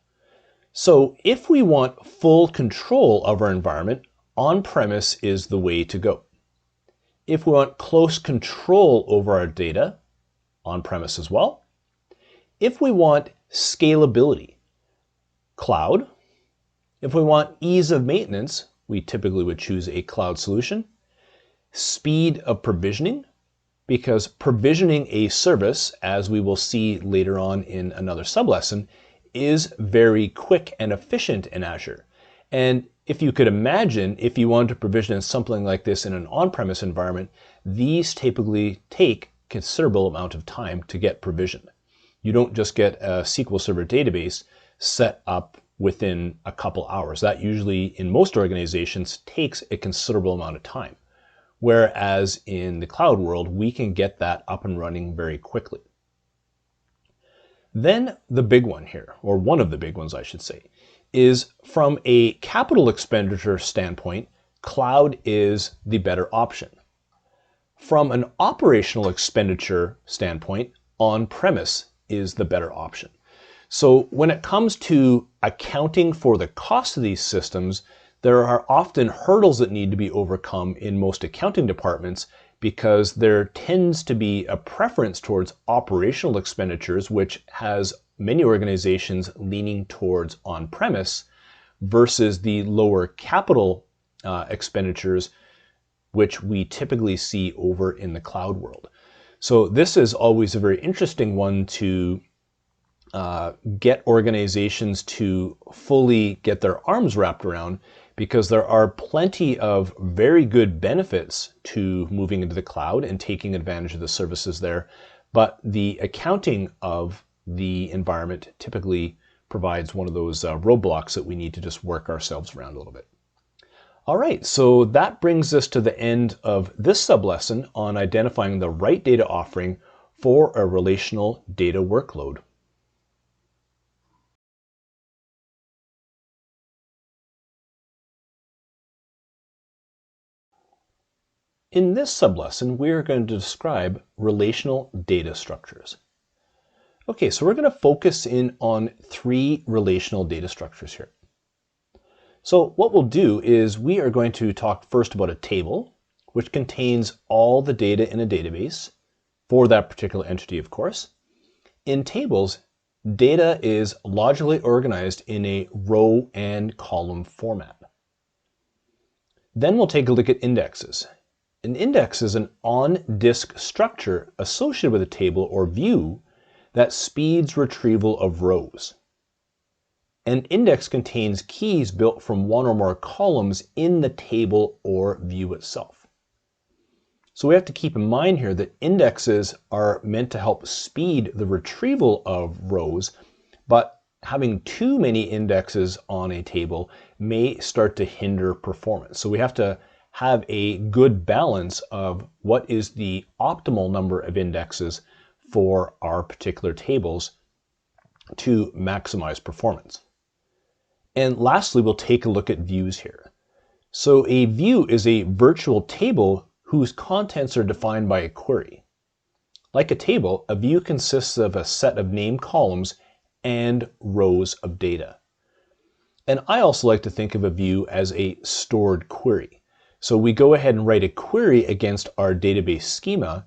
So if we want full control of our environment, on-premise is the way to go. If we want close control over our data, on-premise as well. If we want scalability, cloud. If we want ease of maintenance, we typically would choose a cloud solution. Speed of provisioning, because provisioning a service, as we will see later on in another sublesson, is very quick and efficient in Azure. And if you could imagine, if you wanted to provision something like this in an on-premise environment, these typically take considerable amount of time to get provisioned. You don't just get a SQL Server database set up within a couple hours. That usually, in most organizations, takes a considerable amount of time. Whereas in the cloud world, we can get that up and running very quickly. Then the big one here, or one of the big ones I should say, is from a capital expenditure standpoint, cloud is the better option. From an operational expenditure standpoint, on-premise is the better option. So when it comes to accounting for the cost of these systems, there are often hurdles that need to be overcome in most accounting departments because there tends to be a preference towards operational expenditures, which has many organizations leaning towards on-premise versus the lower capital expenditures, which we typically see over in the cloud world. So this is always a very interesting one to get organizations to fully get their arms wrapped around, because there are plenty of very good benefits to moving into the cloud and taking advantage of the services there. But the accounting of the environment typically provides one of those roadblocks that we need to just work ourselves around a little bit. All right, so that brings us to the end of this sub-lesson on identifying the right data offering for a relational data workload. In this sub-lesson, we are going to describe relational data structures. Okay, so we're going to focus in on 3 relational data structures here. So what we'll do is we are going to talk first about a table, which contains all the data in a database for that particular entity, of course. In tables, data is logically organized in a row and column format. Then we'll take a look at indexes. An index is an on-disk structure associated with a table or view that speeds retrieval of rows. An index contains keys built from one or more columns in the table or view itself. So we have to keep in mind here that indexes are meant to help speed the retrieval of rows, but having too many indexes on a table may start to hinder performance. So we have to have a good balance of what is the optimal number of indexes for our particular tables to maximize performance. And lastly, we'll take a look at views here. So a view is a virtual table whose contents are defined by a query. Like a table, a view consists of a set of named columns and rows of data. And I also like to think of a view as a stored query. So we go ahead and write a query against our database schema,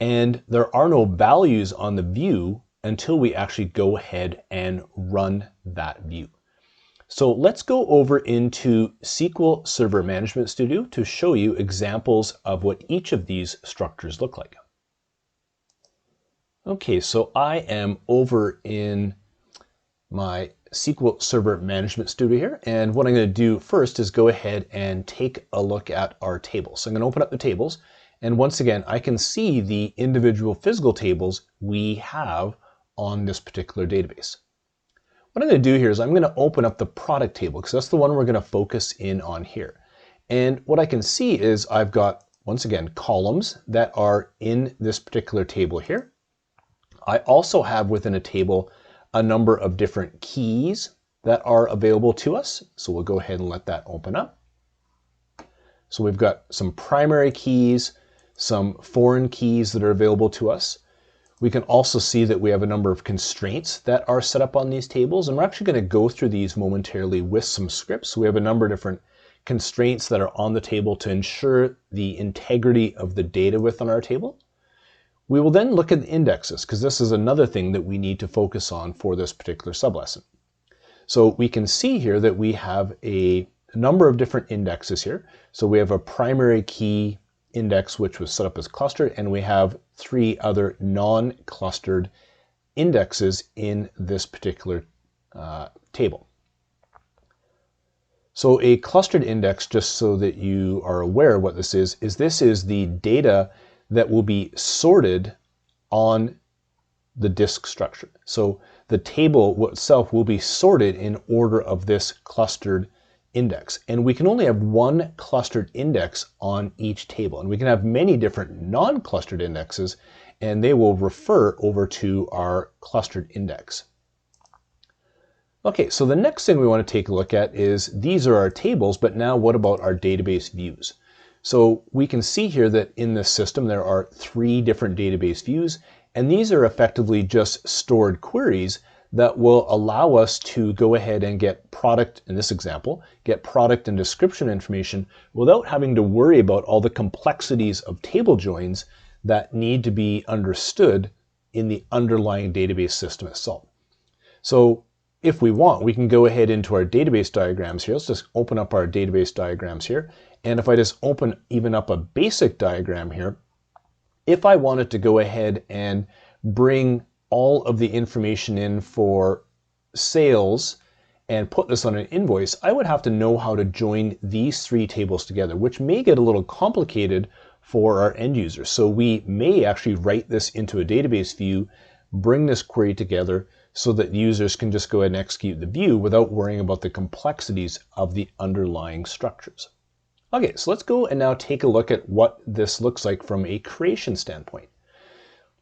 and there are no values on the view until we actually go ahead and run that view. So let's go over into SQL Server Management Studio to show you examples of what each of these structures look like. Okay, so I am over in my SQL Server Management Studio here, and what I'm going to do first is go ahead and take a look at our tables. So I'm going to open up the tables, and once again I can see the individual physical tables we have on this particular database. What I'm going to do here is I'm going to open up the product table, because that's the one we're going to focus in on here. And what I can see is I've got, once again, columns that are in this particular table here. I also have within a table a number of different keys that are available to us. So we'll go ahead and let that open up. So we've got some primary keys, some foreign keys that are available to us. We can also see that we have a number of constraints that are set up on these tables, and we're actually going to go through these momentarily with some scripts. So we have a number of different constraints that are on the table to ensure the integrity of the data within our table. We will then look at the indexes, because this is another thing that we need to focus on for this particular sublesson. So we can see here that we have a number of different indexes here. So we have a primary key index which was set up as clustered, and we have 3 other non-clustered indexes in this particular table. So a clustered index, just so that you are aware what this is this is the data that will be sorted on the disk structure. So the table itself will be sorted in order of this clustered index. And we can only have one clustered index on each table. And we can have many different non-clustered indexes, and they will refer over to our clustered index. Okay, so the next thing we want to take a look at is these are our tables, but now what about our database views? So we can see here that in this system there are 3 different database views, and these are effectively just stored queries that will allow us to go ahead and get product, in this example, get product and description information without having to worry about all the complexities of table joins that need to be understood in the underlying database system itself. So if we want, we can go ahead into our database diagrams here. Let's just open up our database diagrams here. And if I just open even up a basic diagram here, if I wanted to go ahead and bring all of the information in for sales and put this on an invoice, I would have to know how to join these 3 tables together, which may get a little complicated for our end users. So we may actually write this into a database view, bring this query together so that users can just go ahead and execute the view without worrying about the complexities of the underlying structures. Okay, so let's go and now take a look at what this looks like from a creation standpoint.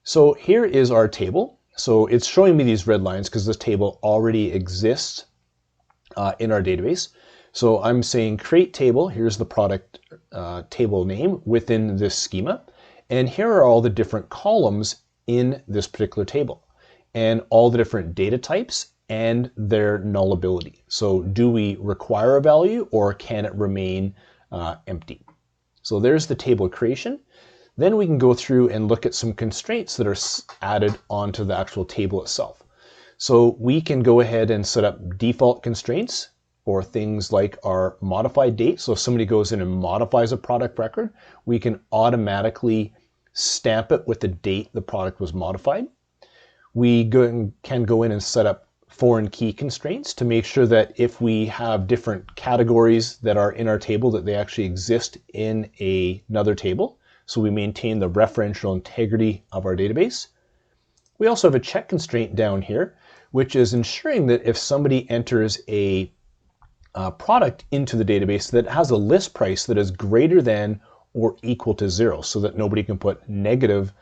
So here is our table. So it's showing me these red lines because this table already exists in our database. So I'm saying create table. Here's the product table name within this schema. And here are all the different columns in this particular table, and all the different data types and their nullability. So do we require a value, or can it remain empty? So there's the table creation. Then we can go through and look at some constraints that are added onto the actual table itself. So we can go ahead and set up default constraints for things like our modified date. So if somebody goes in and modifies a product record, we can automatically stamp it with the date the product was modified. We can go in and set up foreign key constraints to make sure that if we have different categories that are in our table, that they actually exist in another table. So we maintain the referential integrity of our database. We also have a check constraint down here, which is ensuring that if somebody enters a product into the database, that has a list price that is greater than or equal to 0, so that nobody can put negative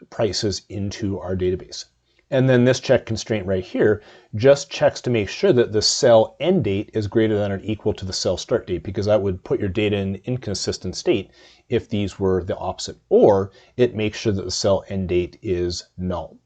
prices into our database. And then this check constraint right here just checks to make sure that the cell end date is greater than or equal to the cell start date, because that would put your data in an inconsistent state if these were the opposite, or it makes sure that the cell end date is null.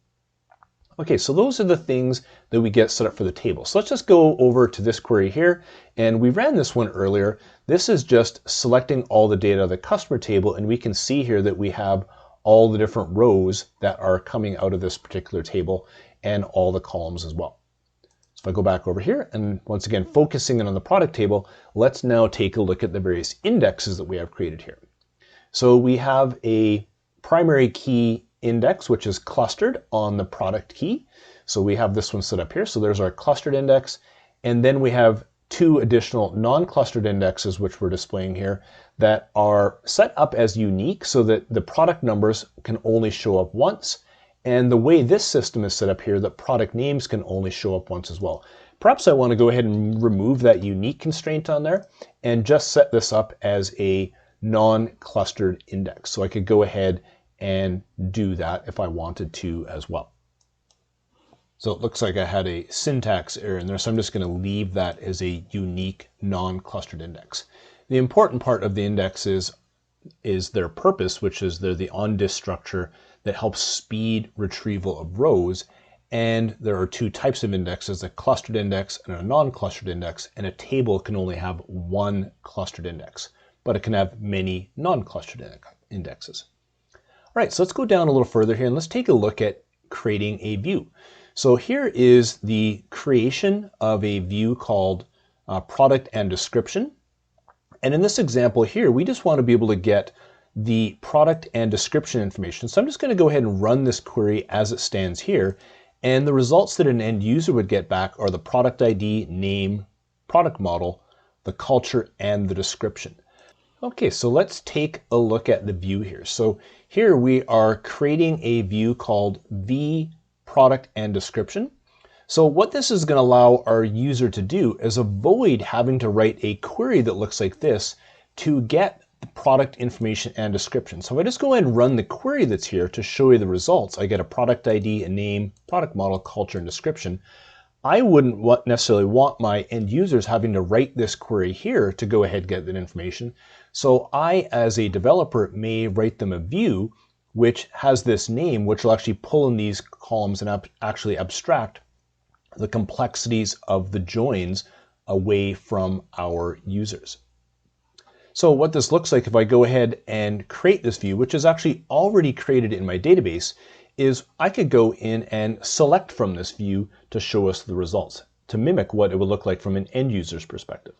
Okay, so those are the things that we get set up for the table. So let's just go over to this query here, and we ran this one earlier. This is just selecting all the data of the customer table, and we can see here that we have all the different rows that are coming out of this particular table and all the columns as well. So if I go back over here and once again focusing in on the product table, let's now take a look at the various indexes that we have created here. So we have a primary key index which is clustered on the product key. So we have this one set up here. So there's our clustered index, and then we have 2 additional non-clustered indexes which we're displaying here that are set up as unique so that the product numbers can only show up once. And the way this system is set up here, that product names can only show up once as well. Perhaps I want to go ahead and remove that unique constraint on there and just set this up as a non-clustered index. So I could go ahead and do that if I wanted to as well. So it looks like I had a syntax error in there, so I'm just going to leave that as a unique non-clustered index. The important part of the index is their purpose, which is they're the on-disk structure that helps speed retrieval of rows. And there are 2 types of indexes, a clustered index and a non-clustered index, and a table can only have 1 clustered index, but it can have many non-clustered indexes. All right, so let's go down a little further here and let's take a look at creating a view. So here is the creation of a view called product and description. And in this example here, we just want to be able to get the product and description information. So I'm just going to go ahead and run this query as it stands here. And the results that an end user would get back are the product ID, name, product model, the culture, and the description. Okay, so let's take a look at the view here. So here we are creating a view called V product and description. So what this is going to allow our user to do is avoid having to write a query that looks like this to get the product information and description. So if I just go ahead and run the query that's here to show you the results, I get a product ID, a name, product model, culture, and description. I wouldn't necessarily want my end users having to write this query here to go ahead and get that information. So I, as a developer, may write them a view which has this name, which will actually pull in these columns and actually abstract the complexities of the joins away from our users. So what this looks like if I go ahead and create this view, which is actually already created in my database, is I could go in and select from this view to show us the results, to mimic what it would look like from an end user's perspective.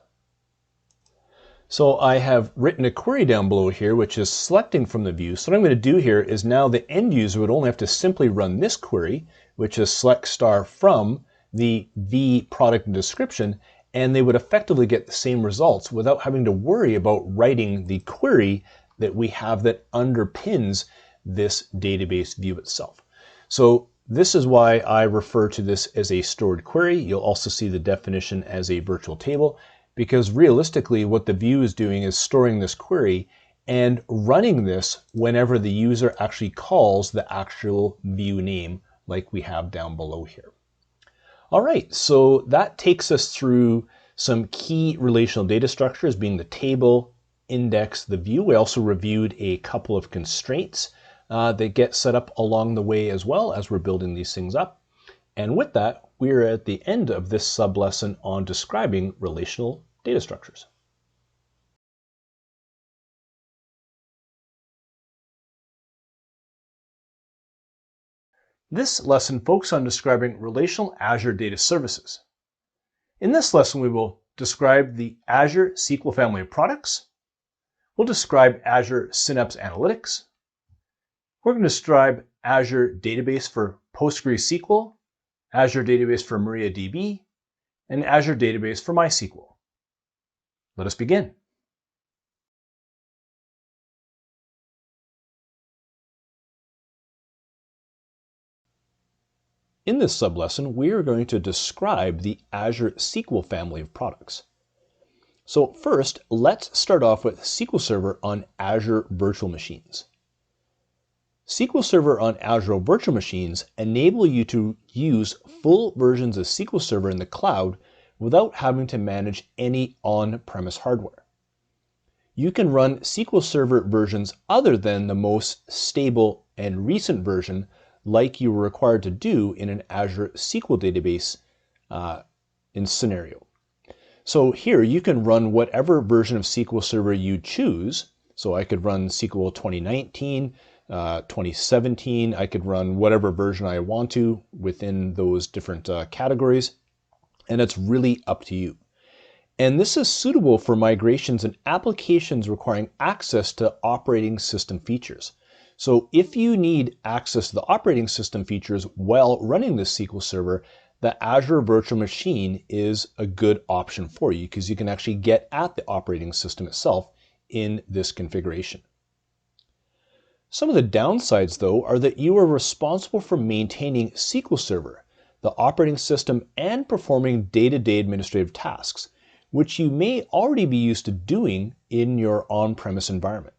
So I have written a query down below here, which is selecting from the view. So what I'm going to do here is now the end user would only have to simply run this query, which is select star from the V product and description, and they would effectively get the same results without having to worry about writing the query that we have that underpins this database view itself. So this is why I refer to this as a stored query. You'll also see the definition as a virtual table, because realistically what the view is doing is storing this query and running this whenever the user actually calls the actual view name like we have down below here. All right, so that takes us through some key relational data structures, being the table, index, the view. We also reviewed a couple of constraints that get set up along the way as well as we're building these things up. And with that, we're at the end of this sub-lesson on describing relational data structures. This lesson focuses on describing relational Azure data services. In this lesson, we will describe the Azure SQL family of products. We'll describe Azure Synapse Analytics. We're going to describe Azure Database for PostgreSQL, Azure Database for MariaDB, and Azure Database for MySQL. Let us begin. In this sublesson, we are going to describe the Azure SQL family of products. So first, let's start off with SQL Server on Azure Virtual Machines. SQL Server on Azure Virtual Machines enable you to use full versions of SQL Server in the cloud without having to manage any on-premise hardware. You can run SQL Server versions other than the most stable and recent version like you were required to do in an Azure SQL database in scenario. So here you can run whatever version of SQL Server you choose. So I could run SQL 2019, 2017, I could run whatever version I want to within those different categories, and it's really up to you. And this is suitable for migrations and applications requiring access to operating system features. So if you need access to the operating system features while running this SQL Server, the Azure Virtual Machine is a good option for you because you can actually get at the operating system itself in this configuration. Some of the downsides, though, are that you are responsible for maintaining SQL Server, the operating system, and performing day-to-day administrative tasks, which you may already be used to doing in your on-premise environment.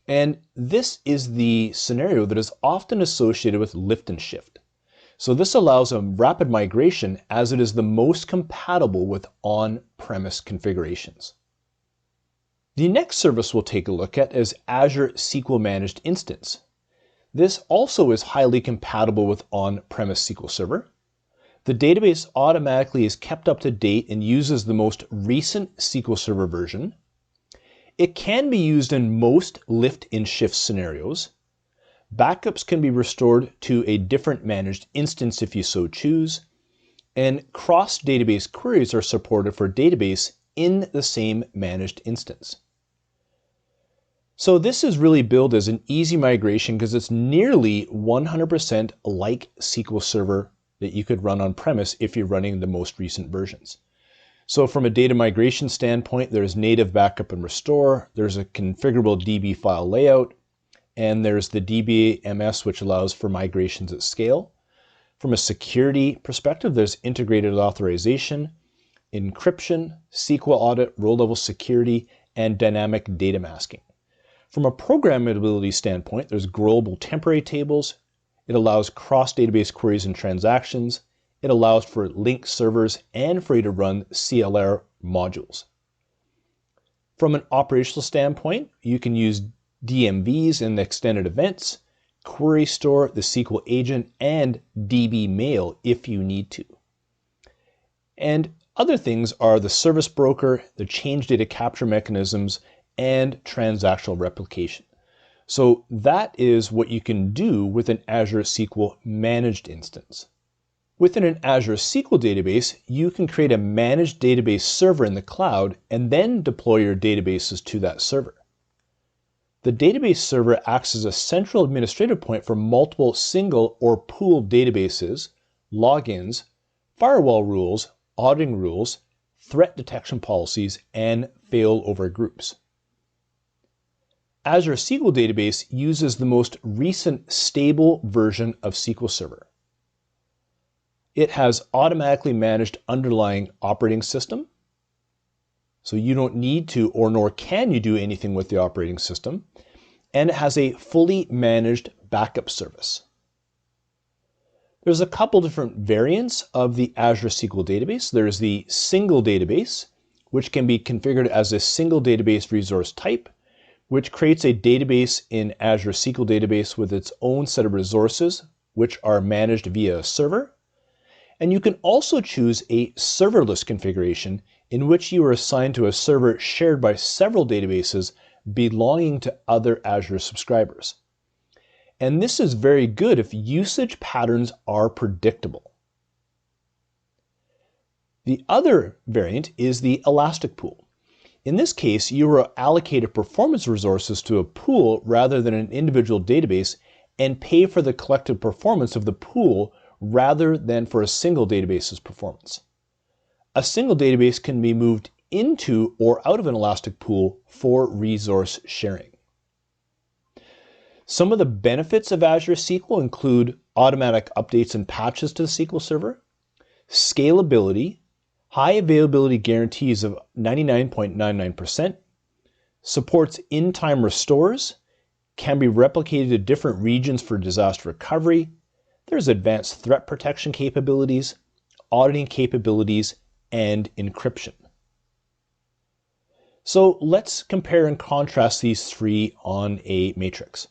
And this is the scenario that is often associated with lift and shift. So this allows a rapid migration as it is the most compatible with on-premise configurations. The next service we'll take a look at is Azure SQL Managed Instance. This also is highly compatible with on-premise SQL Server. The database automatically is kept up to date and uses the most recent SQL Server version. It can be used in most lift and shift scenarios. Backups can be restored to a different managed instance if you so choose. And cross-database queries are supported for database in the same managed instance. So this is really billed as an easy migration because it's nearly 100% like SQL Server that you could run on premise if you're running the most recent versions. So from a data migration standpoint, there's native backup and restore, there's a configurable DB file layout, and there's the DBMS, which allows for migrations at scale. From a security perspective, there's integrated authorization, encryption, SQL audit, row-level security, and dynamic data masking. From a programmability standpoint, there's global temporary tables. It allows cross-database queries and transactions. It allows for linked servers and for you to run CLR modules. From an operational standpoint, you can use DMVs and extended events, query store, the SQL agent, and DB mail if you need to. And other things are the service broker, the change data capture mechanisms, and transactional replication. So that is what you can do with an Azure SQL managed instance. Within an Azure SQL database, you can create a managed database server in the cloud and then deploy your databases to that server. The database server acts as a central administrative point for multiple single or pooled databases, logins, firewall rules, auditing rules, threat detection policies, and failover groups. Azure SQL Database uses the most recent stable version of SQL Server. It has automatically managed underlying operating system, so you don't need to or nor can you do anything with the operating system, and it has a fully managed backup service. There's a couple different variants of the Azure SQL Database. There's the single database, which can be configured as a single database resource type, which creates a database in Azure SQL Database with its own set of resources, which are managed via a server. And you can also choose a serverless configuration in which you are assigned to a server shared by several databases belonging to other Azure subscribers. And this is very good if usage patterns are predictable. The other variant is the elastic pool. In this case, you are allocated performance resources to a pool rather than an individual database and pay for the collective performance of the pool rather than for a single database's performance. A single database can be moved into or out of an elastic pool for resource sharing. Some of the benefits of Azure SQL include automatic updates and patches to the SQL Server, scalability, high availability guarantees of 99.99%, supports in-time restores, can be replicated to different regions for disaster recovery, there's advanced threat protection capabilities, auditing capabilities, and encryption. So let's compare and contrast these three on a matrix.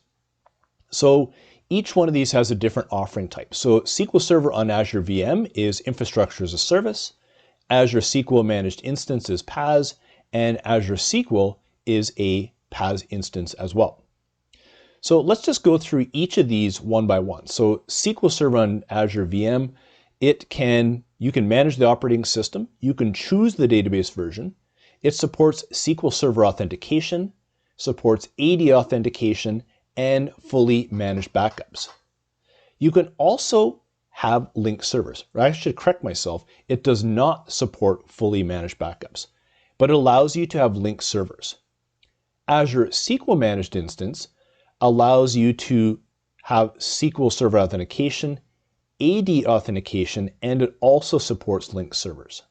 So each one of these has a different offering type. So SQL Server on Azure VM is infrastructure as a service, Azure SQL Managed Instance is PaaS, and Azure SQL is a PaaS instance as well. So let's just go through each of these one by one. So SQL Server on Azure VM, you can manage the operating system, you can choose the database version, it supports SQL Server authentication, supports AD authentication, and fully managed backups. You can also have linked servers. I should correct myself. It does not support fully managed backups, but it allows you to have linked servers. Azure SQL Managed Instance allows you to have SQL Server authentication, AD authentication, and it also supports linked servers.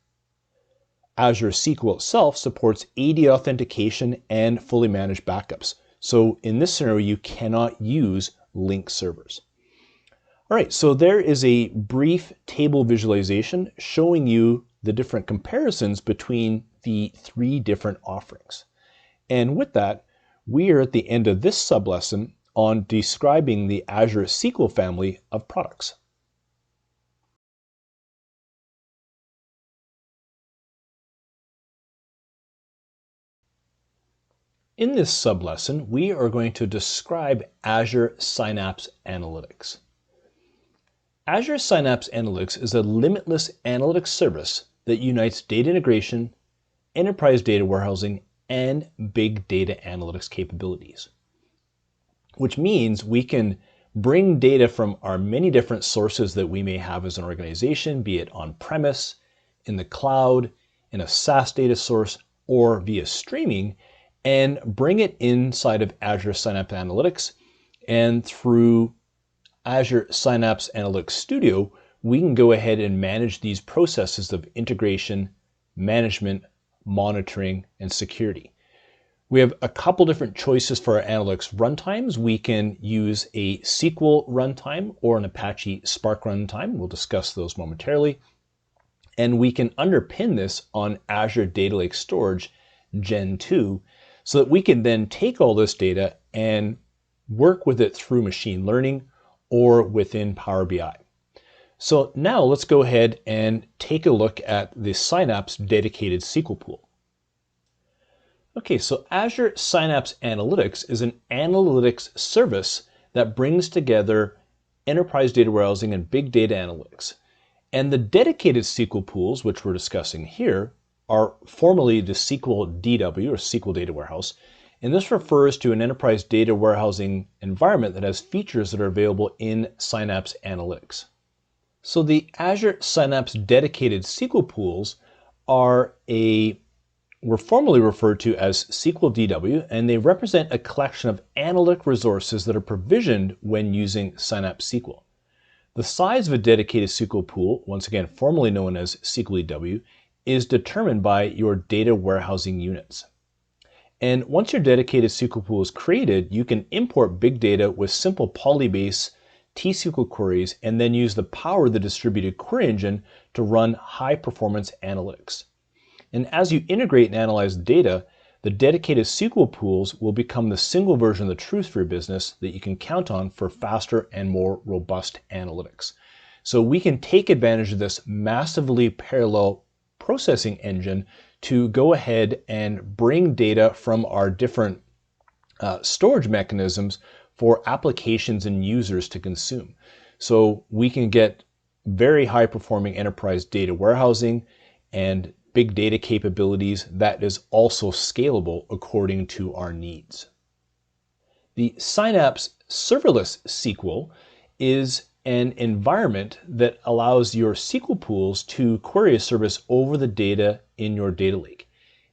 Azure SQL itself supports AD authentication and fully managed backups. So in this scenario, you cannot use linked servers. All right, so there is a brief table visualization showing you the different comparisons between the three different offerings. And with that, we are at the end of this sublesson on describing the Azure SQL family of products. In this sublesson, we are going to describe Azure Synapse Analytics. Azure Synapse Analytics is a limitless analytics service that unites data integration, enterprise data warehousing, and big data analytics capabilities, which means we can bring data from our many different sources that we may have as an organization, be it on-premise, in the cloud, in a SaaS data source, or via streaming, and bring it inside of Azure Synapse Analytics. And through Azure Synapse Analytics Studio, we can go ahead and manage these processes of integration, management, monitoring, and security. We have a couple different choices for our analytics runtimes. We can use a SQL runtime or an Apache Spark runtime. We'll discuss those momentarily. And we can underpin this on Azure Data Lake Storage Gen 2 so that we can then take all this data and work with it through machine learning or within Power BI. So now let's go ahead and take a look at the Synapse dedicated SQL pool. Okay, so Azure Synapse Analytics is an analytics service that brings together enterprise data warehousing and big data analytics. And the dedicated SQL pools, which we're discussing here, are formerly the SQL DW or SQL Data Warehouse. And this refers to an enterprise data warehousing environment that has features that are available in Synapse Analytics. So the Azure Synapse dedicated SQL pools were formerly referred to as SQL DW, and they represent a collection of analytic resources that are provisioned when using Synapse SQL. The size of a dedicated SQL pool, once again formerly known as SQL DW, is determined by your data warehousing units. And once your dedicated SQL pool is created, you can import big data with simple Polybase T-SQL queries and then use the power of the distributed query engine to run high-performance analytics. And as you integrate and analyze data, the dedicated SQL pools will become the single version of the truth for your business that you can count on for faster and more robust analytics. So we can take advantage of this massively parallel processing engine to go ahead and bring data from our different storage mechanisms for applications and users to consume. So we can get very high performing enterprise data warehousing and big data capabilities that is also scalable according to our needs. The Synapse Serverless SQL is an environment that allows your SQL pools to query a service over the data in your data lake.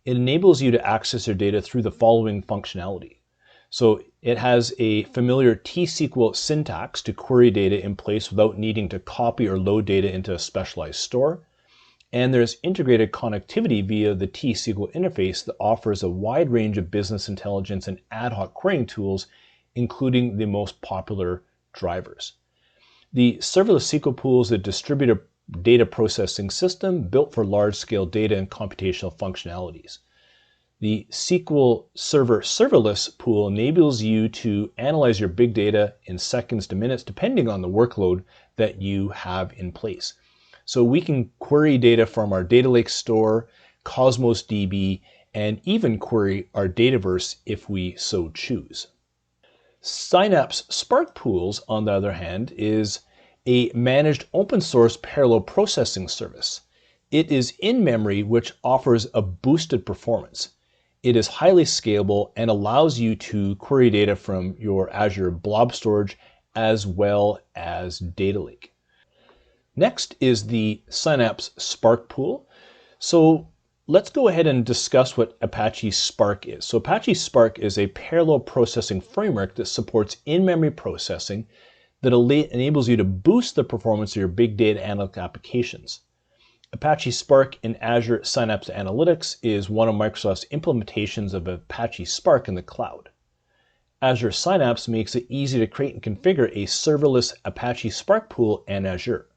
It enables you to access your data through the following functionality. So it has a familiar T-SQL syntax to query data in place without needing to copy or load data into a specialized store. And there's integrated connectivity via the T-SQL interface that offers a wide range of business intelligence and ad hoc querying tools, including the most popular drivers. The serverless SQL pool is a distributed data processing system built for large-scale data and computational functionalities. The SQL Server Serverless pool enables you to analyze your big data in seconds to minutes, depending on the workload that you have in place. So we can query data from our data lake store, Cosmos DB, and even query our Dataverse if we so choose. Synapse Spark Pools, on the other hand, is a managed open source parallel processing service. It is in memory, which offers a boosted performance. It is highly scalable and allows you to query data from your Azure Blob storage as well as data lake. Next is the Synapse Spark pool. So let's go ahead and discuss what Apache Spark is. So Apache Spark is a parallel processing framework that supports in-memory processing that enables you to boost the performance of your big data analytic applications. Apache Spark in Azure Synapse Analytics is one of Microsoft's implementations of Apache Spark in the cloud. Azure Synapse makes it easy to create and configure a serverless Apache Spark pool in Azure.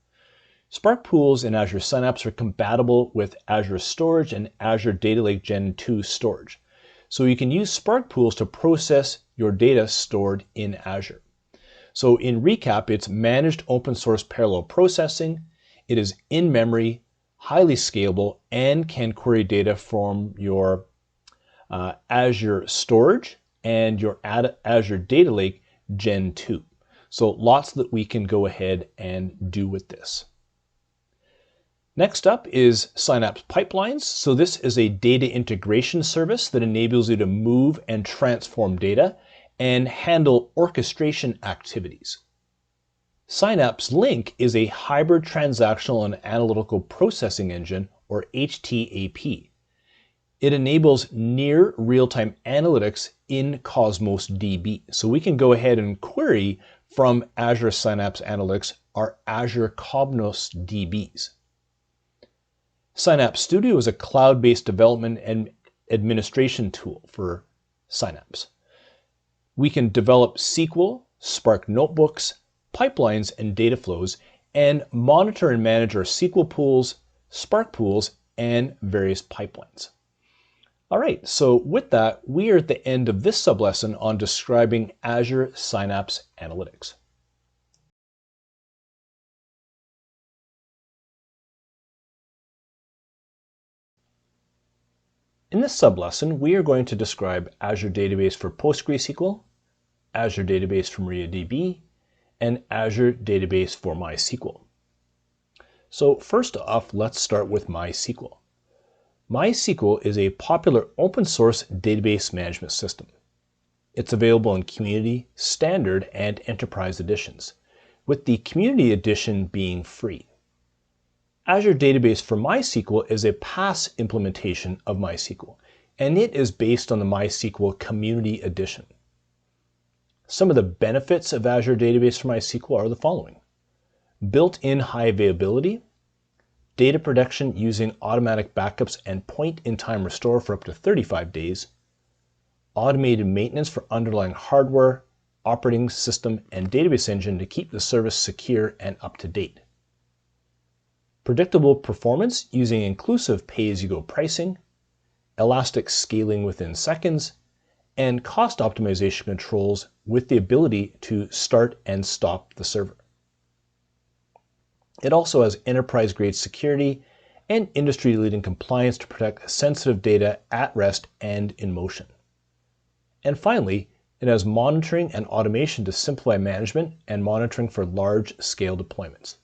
Spark pools in Azure Synapse are compatible with Azure Storage and Azure Data Lake Gen 2 storage. So you can use Spark pools to process your data stored in Azure. So in recap, it's managed open source parallel processing. It is in memory, highly scalable, and can query data from your Azure Storage and your Azure Data Lake Gen 2. So lots that we can go ahead and do with this. Next up is Synapse Pipelines. So this is a data integration service that enables you to move and transform data and handle orchestration activities. Synapse Link is a hybrid transactional and analytical processing engine, or HTAP. It enables near real-time analytics in Cosmos DB. So we can go ahead and query from Azure Synapse Analytics our Azure Cosmos DBs. Synapse Studio is a cloud-based development and administration tool for Synapse. We can develop SQL, Spark notebooks, pipelines, and data flows, and monitor and manage our SQL pools, Spark pools, and various pipelines. All right, so with that, we are at the end of this sublesson on describing Azure Synapse Analytics. In this sublesson, we are going to describe Azure Database for PostgreSQL, Azure Database for MariaDB, and Azure Database for MySQL. So first off, let's start with MySQL. MySQL is a popular open source database management system. It's available in Community, Standard, and Enterprise editions, with the Community edition being free. Azure Database for MySQL is a PaaS implementation of MySQL, and it is based on the MySQL Community Edition. Some of the benefits of Azure Database for MySQL are the following: built-in high availability, data protection using automatic backups and point-in-time restore for up to 35 days, automated maintenance for underlying hardware, operating system, and database engine to keep the service secure and up to date. Predictable performance using inclusive pay-as-you-go pricing, elastic scaling within seconds, and cost optimization controls with the ability to start and stop the server. It also has enterprise-grade security and industry-leading compliance to protect sensitive data at rest and in motion. And finally, it has monitoring and automation to simplify management and monitoring for large-scale deployments.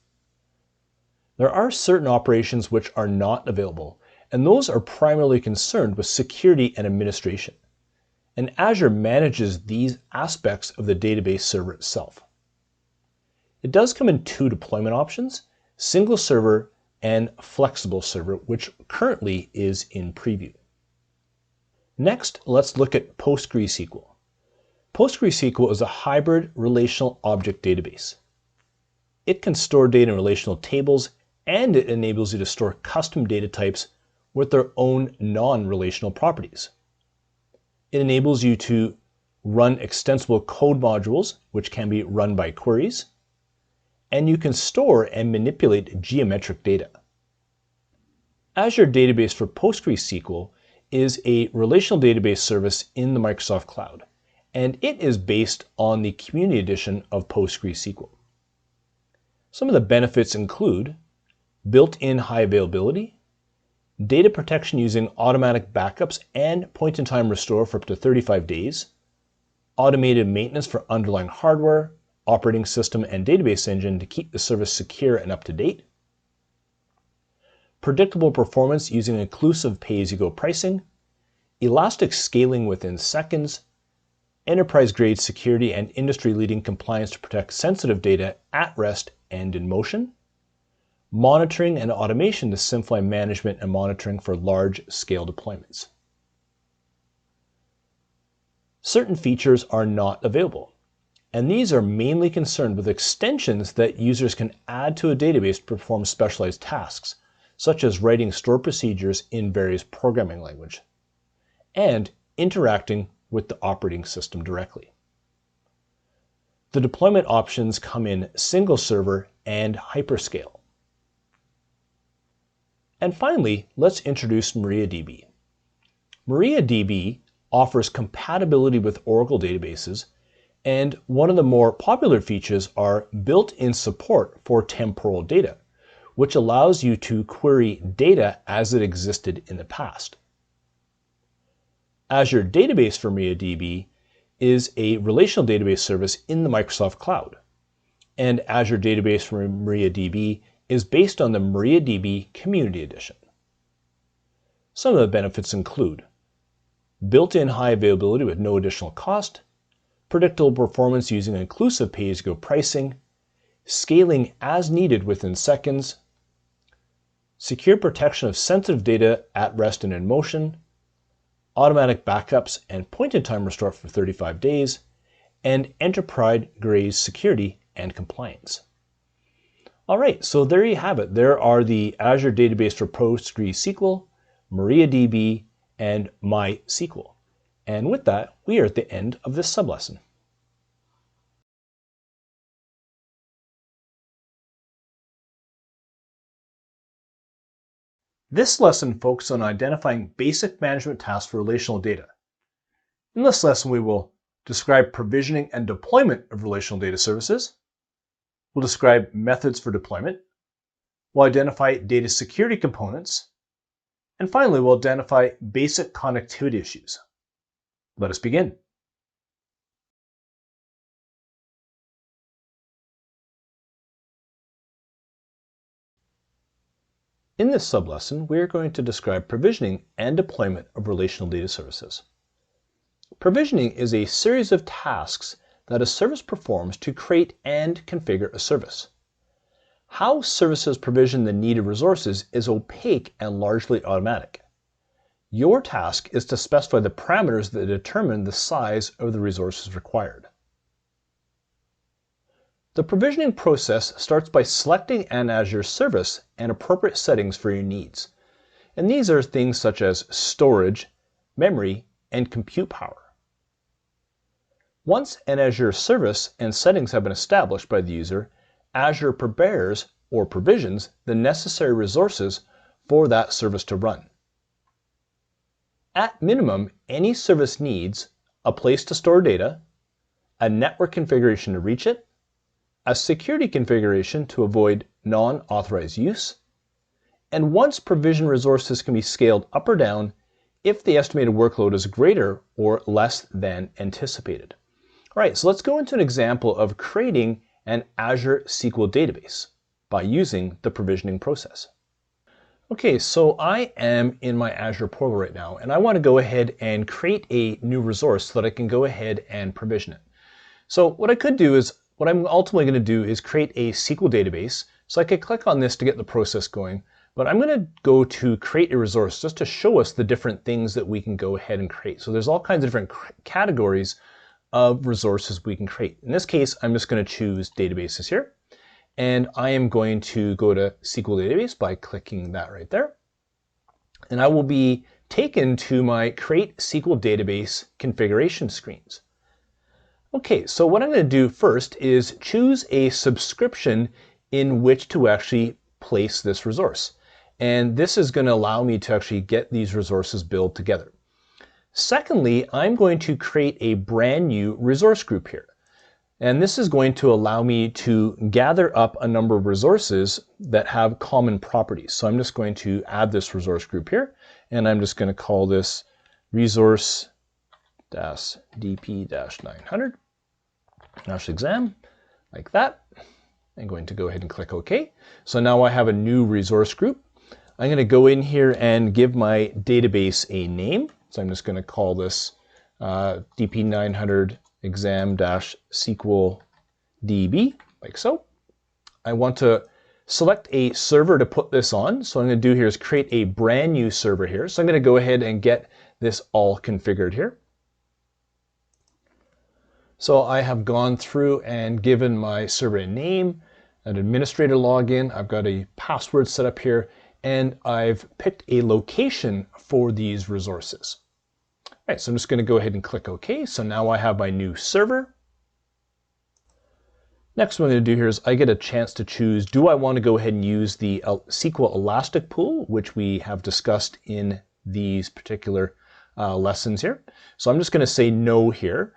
There are certain operations which are not available, and those are primarily concerned with security and administration. And Azure manages these aspects of the database server itself. It does come in two deployment options: single server and flexible server, which currently is in preview. Next, let's look at PostgreSQL. PostgreSQL is a hybrid relational object database. It can store data in relational tables, and it enables you to store custom data types with their own non-relational properties. It enables you to run extensible code modules, which can be run by queries, and you can store and manipulate geometric data. Azure Database for PostgreSQL is a relational database service in the Microsoft Cloud, and it is based on the Community Edition of PostgreSQL. Some of the benefits include built-in high availability, data protection using automatic backups and point-in-time restore for up to 35 days, automated maintenance for underlying hardware, operating system, and database engine to keep the service secure and up to date, predictable performance using inclusive pay-as-you-go pricing, elastic scaling within seconds, enterprise-grade security and industry-leading compliance to protect sensitive data at rest and in motion, monitoring and automation to simplify management and monitoring for large-scale deployments. Certain features are not available, and these are mainly concerned with extensions that users can add to a database to perform specialized tasks, such as writing stored procedures in various programming language, and interacting with the operating system directly. The deployment options come in single server and hyperscale. And finally, let's introduce MariaDB. MariaDB offers compatibility with Oracle databases, and one of the more popular features are built-in support for temporal data, which allows you to query data as it existed in the past. Azure Database for MariaDB is a relational database service in the Microsoft Cloud, and Azure Database for MariaDB is based on the MariaDB Community Edition. Some of the benefits include built-in high availability with no additional cost, predictable performance using inclusive pay-as-you-go pricing, scaling as needed within seconds, secure protection of sensitive data at rest and in motion, automatic backups and point-in-time restore for 35 days, and enterprise-grade security and compliance. All right, so there you have it. There are the Azure database for PostgreSQL, MariaDB, and MySQL. And with that, we are at the end of this sublesson. This lesson focuses on identifying basic management tasks for relational data. In this lesson, we will describe provisioning and deployment of relational data services. We'll describe methods for deployment. We'll identify data security components. And finally, we'll identify basic connectivity issues. Let us begin. In this sublesson, we are going to describe provisioning and deployment of relational data services. Provisioning is a series of tasks that a service performs to create and configure a service. How services provision the needed resources is opaque and largely automatic. Your task is to specify the parameters that determine the size of the resources required. The provisioning process starts by selecting an Azure service and appropriate settings for your needs. And these are things such as storage, memory, and compute power. Once an Azure service and settings have been established by the user, Azure prepares or provisions the necessary resources for that service to run. At minimum, any service needs a place to store data, a network configuration to reach it, a security configuration to avoid non-authorized use, and once provision resources can be scaled up or down if the estimated workload is greater or less than anticipated. All right, so let's go into an example of creating an Azure SQL database by using the provisioning process. Okay, so I am in my Azure portal right now, and I want to go ahead and create a new resource so that I can go ahead and provision it. So what I could do is, what I'm ultimately going to do is create a SQL database. So I could click on this to get the process going, but I'm going to go to create a resource just to show us the different things that we can go ahead and create. So there's all kinds of different categories of resources we can create. In this case, I'm just going to choose databases here. And I am going to go to SQL database by clicking that right there. And I will be taken to my Create SQL Database configuration screens. Okay, so what I'm going to do first is choose a subscription in which to actually place this resource. And this is going to allow me to actually get these resources built together. Secondly, I'm going to create a brand new resource group here. And this is going to allow me to gather up a number of resources that have common properties. So I'm just going to add this resource group here, and I'm just going to call this resource-dp-900 exam, like that. I'm going to go ahead and click OK. So now I have a new resource group. I'm going to go in here and give my database a name. So I'm just going to call this DP-900 exam-SQL DB, like so. I want to select a server to put this on. So what I'm going to do here is create a brand new server here. So I'm going to go ahead and get this all configured here. So I have gone through and given my server a name, an administrator login. I've got a password set up here, and I've picked a location for these resources. All right, so I'm just going to go ahead and click OK. So now I have my new server. Next, what I'm going to do here is I get a chance to choose, do I want to go ahead and use the SQL Elastic Pool, which we have discussed in these particular lessons here. So I'm just going to say no here.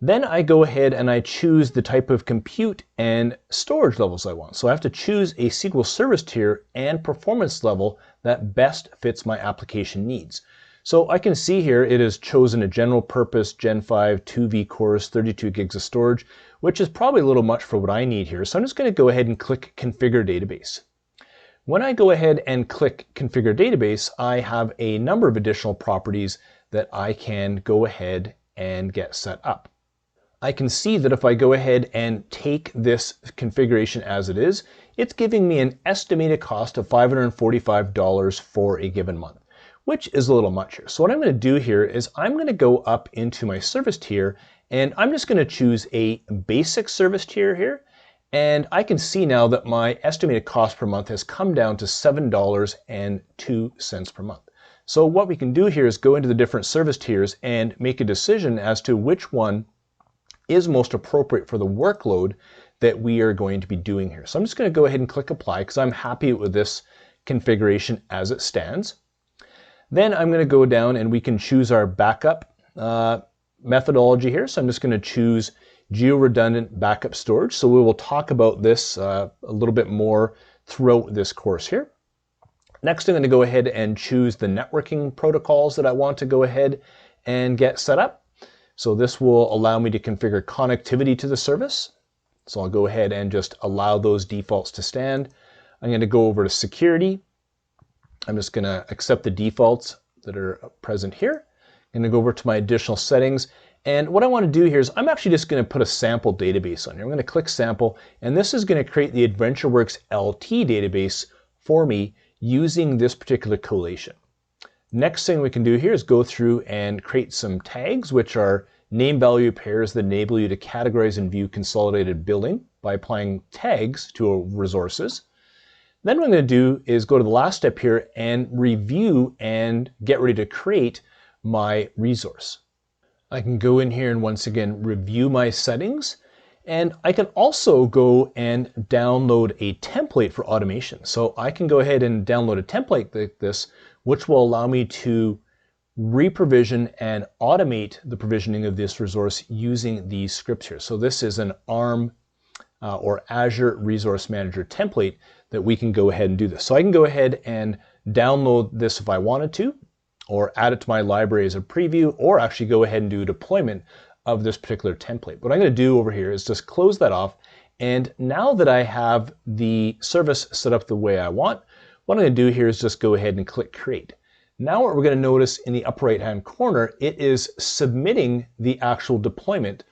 Then I go ahead and I choose the type of compute and storage levels I want. So I have to choose a SQL service tier and performance level that best fits my application needs. So I can see here it has chosen a general purpose Gen 5 2V cores, 32 gigs of storage, which is probably a little much for what I need here. So I'm just going to go ahead and click Configure Database. When I go ahead and click Configure Database, I have a number of additional properties that I can go ahead and get set up. I can see that if I go ahead and take this configuration as it is, it's giving me an estimated cost of $545 for a given month, which is a little much here. So what I'm going to do here is I'm going to go up into my service tier, and I'm just going to choose a basic service tier here. And I can see now that my estimated cost per month has come down to $7.02 per month. So what we can do here is go into the different service tiers and make a decision as to which one is most appropriate for the workload that we are going to be doing here. So I'm just going to go ahead and click apply because I'm happy with this configuration as it stands. Then I'm going to go down and we can choose our backup methodology here. So I'm just going to choose geo-redundant backup storage. So we will talk about this a little bit more throughout this course here. Next, I'm going to go ahead and choose the networking protocols that I want to go ahead and get set up. So this will allow me to configure connectivity to the service. So I'll go ahead and just allow those defaults to stand. I'm going to go over to security. I'm just going to accept the defaults that are present here. I'm going to go over to my additional settings. And what I want to do here is I'm actually just going to put a sample database on here. I'm going to click sample, and this is going to create the AdventureWorks LT database for me using this particular collation. Next thing we can do here is go through and create some tags, which are name value pairs that enable you to categorize and view consolidated billing by applying tags to resources. Then what I'm going to do is go to the last step here and review and get ready to create my resource. I can go in here and once again review my settings, and I can also go and download a template for automation. So I can go ahead and download a template like this, which will allow me to re-provision and automate the provisioning of this resource using these scripts here. So this is an ARM or Azure Resource Manager template that we can go ahead and do this. So I can go ahead and download this if I wanted to, or add it to my library as a preview, or actually go ahead and do a deployment of this particular template. What I'm going to do over here is just close that off. And now that I have the service set up the way I want, what I'm going to do here is just go ahead and click create. Now what we're going to notice in the upper right hand corner, it is submitting the actual deployment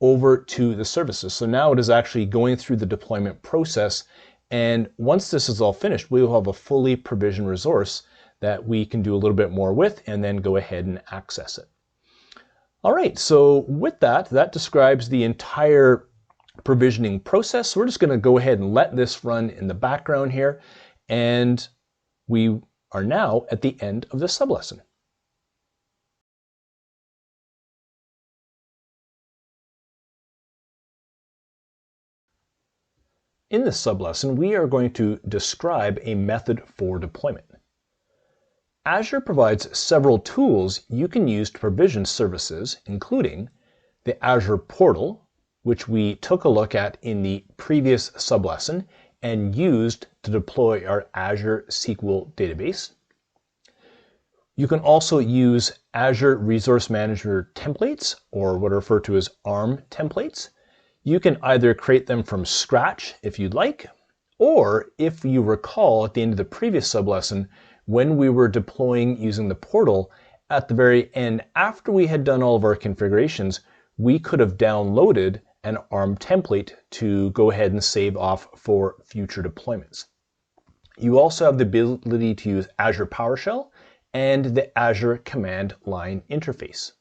over to the services. So now it is actually going through the deployment process. And once this is all finished, we will have a fully provisioned resource that we can do a little bit more with and then go ahead and access it. All right, so with that, that describes the entire provisioning process. So we're just going to go ahead and let this run in the background here. And we are now at the end of this sublesson. In this sublesson, we are going to describe a method for deployment. Azure provides several tools you can use to provision services, including the Azure portal, which we took a look at in the previous sublesson and used to deploy our Azure SQL database. You can also use Azure Resource Manager templates, or what are referred to as ARM templates. You can either create them from scratch if you'd like, or if you recall at the end of the previous sublesson, when we were deploying using the portal, at the very end, after we had done all of our configurations, we could have downloaded an ARM template to go ahead and save off for future deployments. You also have the ability to use Azure PowerShell and the Azure command line interface.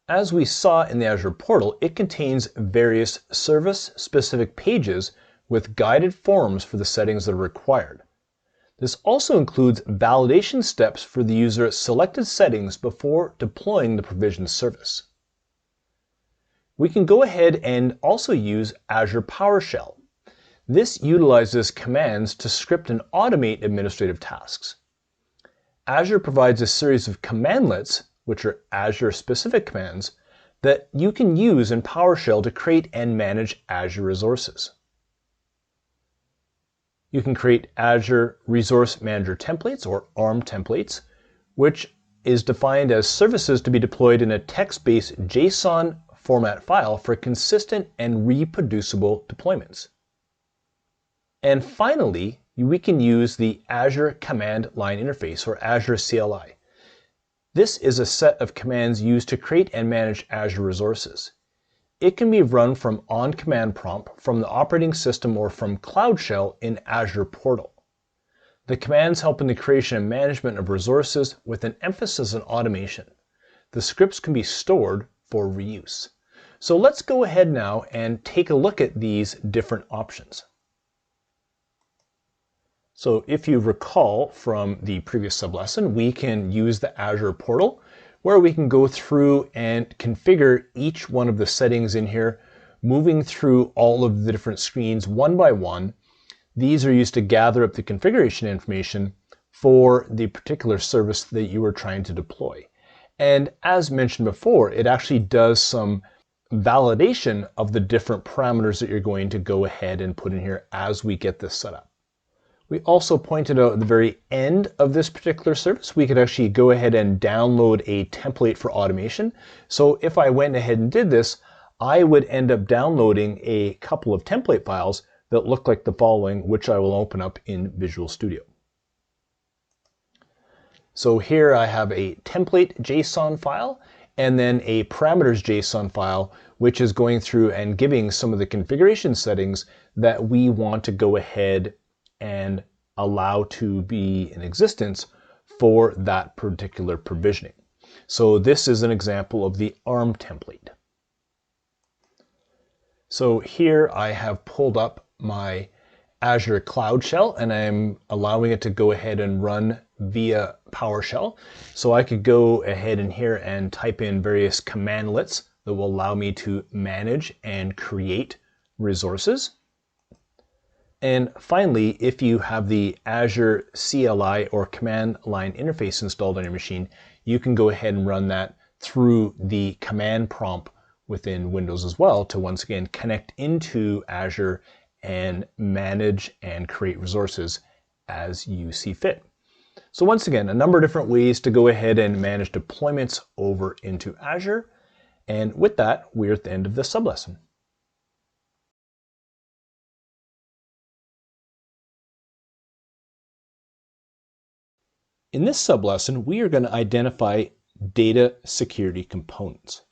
As we saw in the Azure portal, it contains various service-specific pages with guided forms for the settings that are required. This also includes validation steps for the user selected settings before deploying the provisioned service. We can go ahead and also use Azure PowerShell. This utilizes commands to script and automate administrative tasks. Azure provides a series of commandlets, which are Azure-specific commands, that you can use in PowerShell to create and manage Azure resources. You can create Azure Resource Manager templates, or ARM templates, which is defined as services to be deployed in a text-based JSON format file for consistent and reproducible deployments. And finally, we can use the Azure Command Line Interface, or Azure CLI. This is a set of commands used to create and manage Azure resources. It can be run from on-command prompt, from the operating system, or from Cloud Shell in Azure Portal. The commands help in the creation and management of resources with an emphasis on automation. The scripts can be stored for reuse. So let's go ahead now and take a look at these different options. So if you recall from the previous sublesson, we can use the Azure portal where we can go through and configure each one of the settings in here, moving through all of the different screens one by one. These are used to gather up the configuration information for the particular service that you are trying to deploy. And as mentioned before, it actually does some validation of the different parameters that you're going to go ahead and put in here as we get this set up. We also pointed out at the very end of this particular service, we could actually go ahead and download a template for automation. So if I went ahead and did this, I would end up downloading a couple of template files that look like the following, which I will open up in Visual Studio. So here I have a template JSON file and then a parameters JSON file, which is going through and giving some of the configuration settings that we want to go ahead and allow to be in existence for that particular provisioning. So this is an example of the ARM template. So here I have pulled up my Azure Cloud Shell and I'm allowing it to go ahead and run via PowerShell. So I could go ahead in here and type in various commandlets that will allow me to manage and create resources. And finally, if you have the Azure CLI or Command Line Interface installed on your machine, you can go ahead and run that through the command prompt within Windows as well to once again connect into Azure and manage and create resources as you see fit. So once again, a number of different ways to go ahead and manage deployments over into Azure. And with that, we're at the end of this sublesson. In this sublesson, we are going to identify data security components.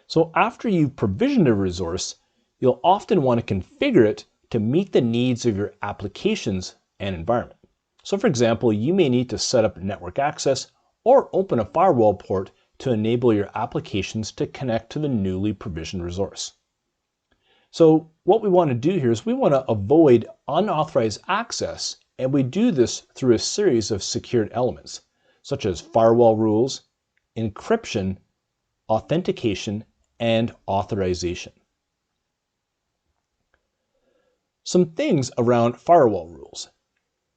So after you've provisioned a resource, you'll often want to configure it to meet the needs of your applications and environment. So for example, you may need to set up network access or open a firewall port to enable your applications to connect to the newly provisioned resource. So what we want to do here is we want to avoid unauthorized access, and we do this through a series of secured elements, such as firewall rules, encryption, authentication, and authorization. Some things around firewall rules.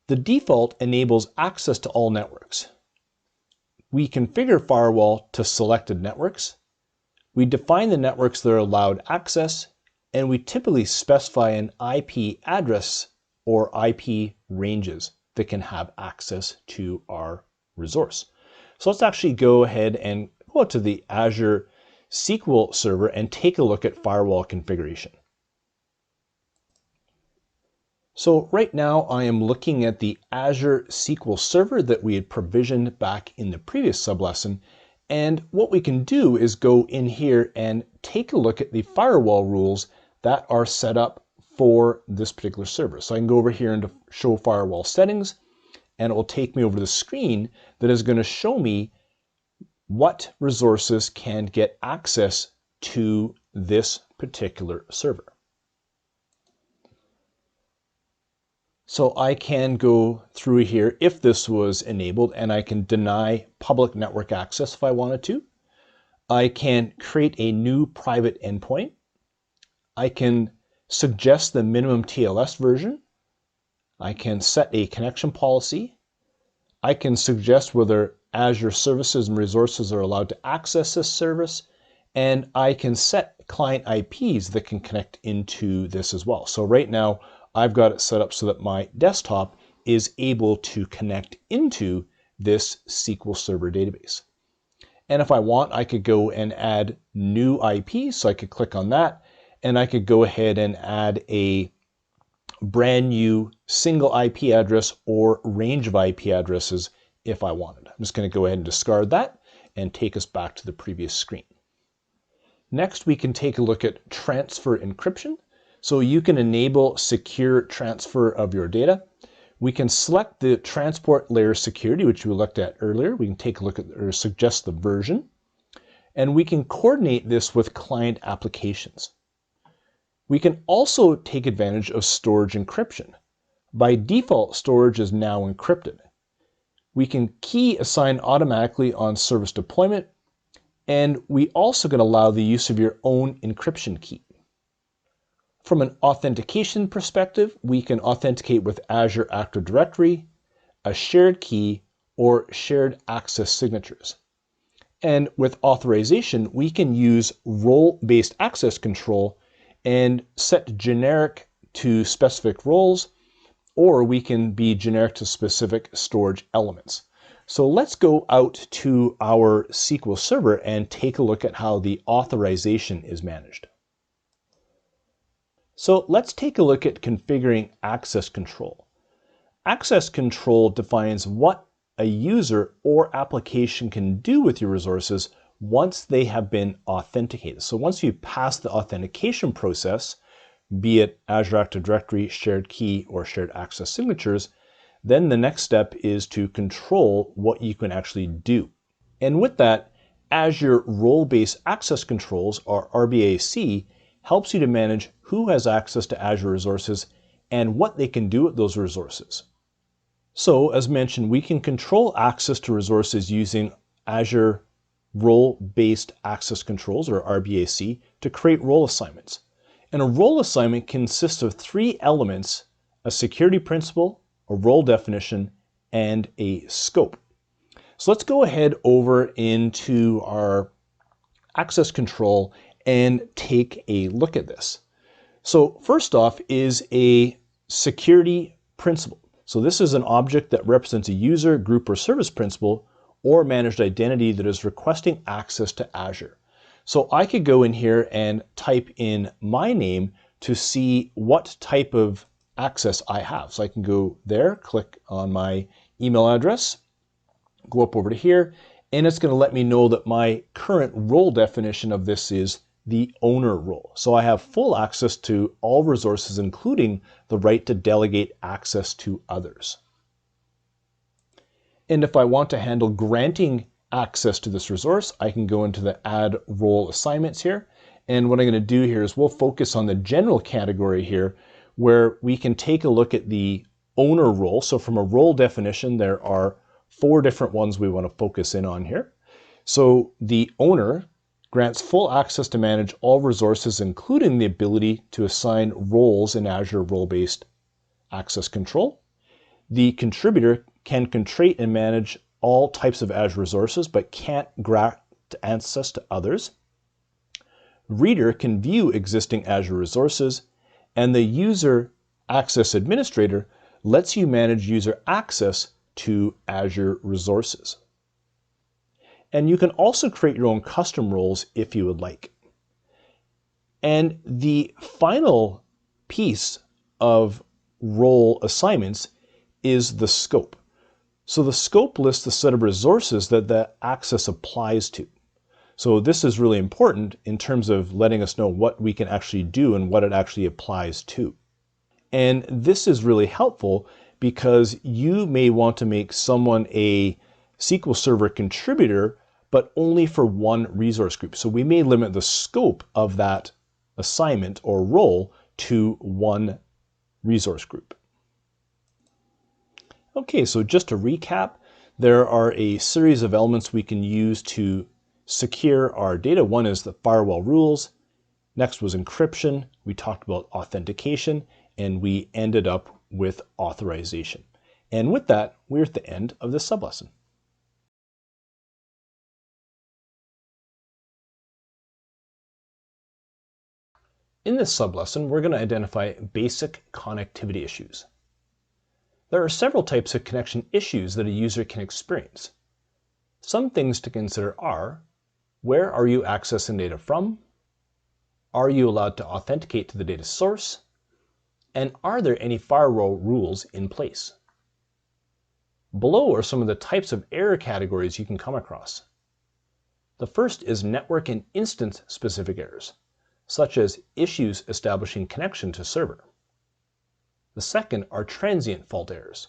The default enables access to all networks. We configure firewall to selected networks. We define the networks that are allowed access, and we typically specify an IP address or IP ranges that can have access to our resource. So let's actually go ahead and go to the Azure SQL server and take a look at firewall configuration. So right now I am looking at the Azure SQL server that we had provisioned back in the previous sublesson. And what we can do is go in here and take a look at the firewall rules that are set up for this particular server. So I can go over here and show firewall settings, and it will take me over to the screen that is going to show me what resources can get access to this particular server. So I can go through here if this was enabled, and I can deny public network access if I wanted to. I can create a new private endpoint. I can suggest the minimum TLS version. I can set a connection policy. I can suggest whether Azure services and resources are allowed to access this service. And I can set client IPs that can connect into this as well. So right now, I've got it set up so that my desktop is able to connect into this SQL Server database. And if I want, I could go and add new IPs. So I could click on that, and I could go ahead and add a brand new single IP address or range of IP addresses if I wanted. I'm just going to go ahead and discard that and take us back to the previous screen. Next, we can take a look at transfer encryption. So you can enable secure transfer of your data. We can select the transport layer security, which we looked at earlier. We can take a look at or suggest the version. And we can coordinate this with client applications. We can also take advantage of storage encryption. By default, storage is now encrypted. We can key assign automatically on service deployment, and we also can allow the use of your own encryption key. From an authentication perspective, we can authenticate with Azure Active Directory, a shared key, or shared access signatures. And with authorization, we can use role-based access control and set generic to specific roles, or we can be generic to specific storage elements. So let's go out to our SQL Server and take a look at how the authorization is managed. So let's take a look at configuring access control. Access control defines what a user or application can do with your resources once they have been authenticated. So once you pass the authentication process, be it Azure Active Directory, shared key, or shared access signatures, then the next step is to control what you can actually do. And with that, Azure Role-Based Access Controls, or RBAC, helps you to manage who has access to Azure resources and what they can do with those resources. So, as mentioned, we can control access to resources using Azure Role-Based Access Controls, or RBAC, to create role assignments. And a role assignment consists of three elements: a security principal, a role definition, and a scope. So let's go ahead over into our access control and take a look at this. So first off is a security principal. So this is an object that represents a user, group, or service principal or managed identity that is requesting access to Azure. So I could go in here and type in my name to see what type of access I have. So I can go there, click on my email address, go up over to here, and it's going to let me know that my current role definition of this is the owner role. So I have full access to all resources, including the right to delegate access to others. And if I want to handle granting access to this resource, I can go into the Add Role Assignments here. And what I'm going to do here is we'll focus on the general category here, where we can take a look at the owner role. So from a role definition, there are 4 different ones we want to focus in on here. So the owner grants full access to manage all resources, including the ability to assign roles in Azure Role-Based Access Control. The contributor can create and manage all types of Azure resources, but can't grant access to others. Reader can view existing Azure resources, and the user access administrator lets you manage user access to Azure resources. And you can also create your own custom roles if you would like. And the final piece of role assignments is the scope. So the scope lists the set of resources that the access applies to. So this is really important in terms of letting us know what we can actually do and what it actually applies to. And this is really helpful because you may want to make someone a SQL Server contributor, but only for one resource group. So we may limit the scope of that assignment or role to one resource group. Okay, so just to recap, there are a series of elements we can use to secure our data. One is the firewall rules. Next was encryption. We talked about authentication, and we ended up with authorization. And with that, we're at the end of this sublesson. In this sublesson, we're going to identify basic connectivity issues. There are several types of connection issues that a user can experience. Some things to consider are: where are you accessing data from? Are you allowed to authenticate to the data source? And are there any firewall rules in place? Below are some of the types of error categories you can come across. The first is network and instance specific errors, such as issues establishing connection to server. The second are transient fault errors,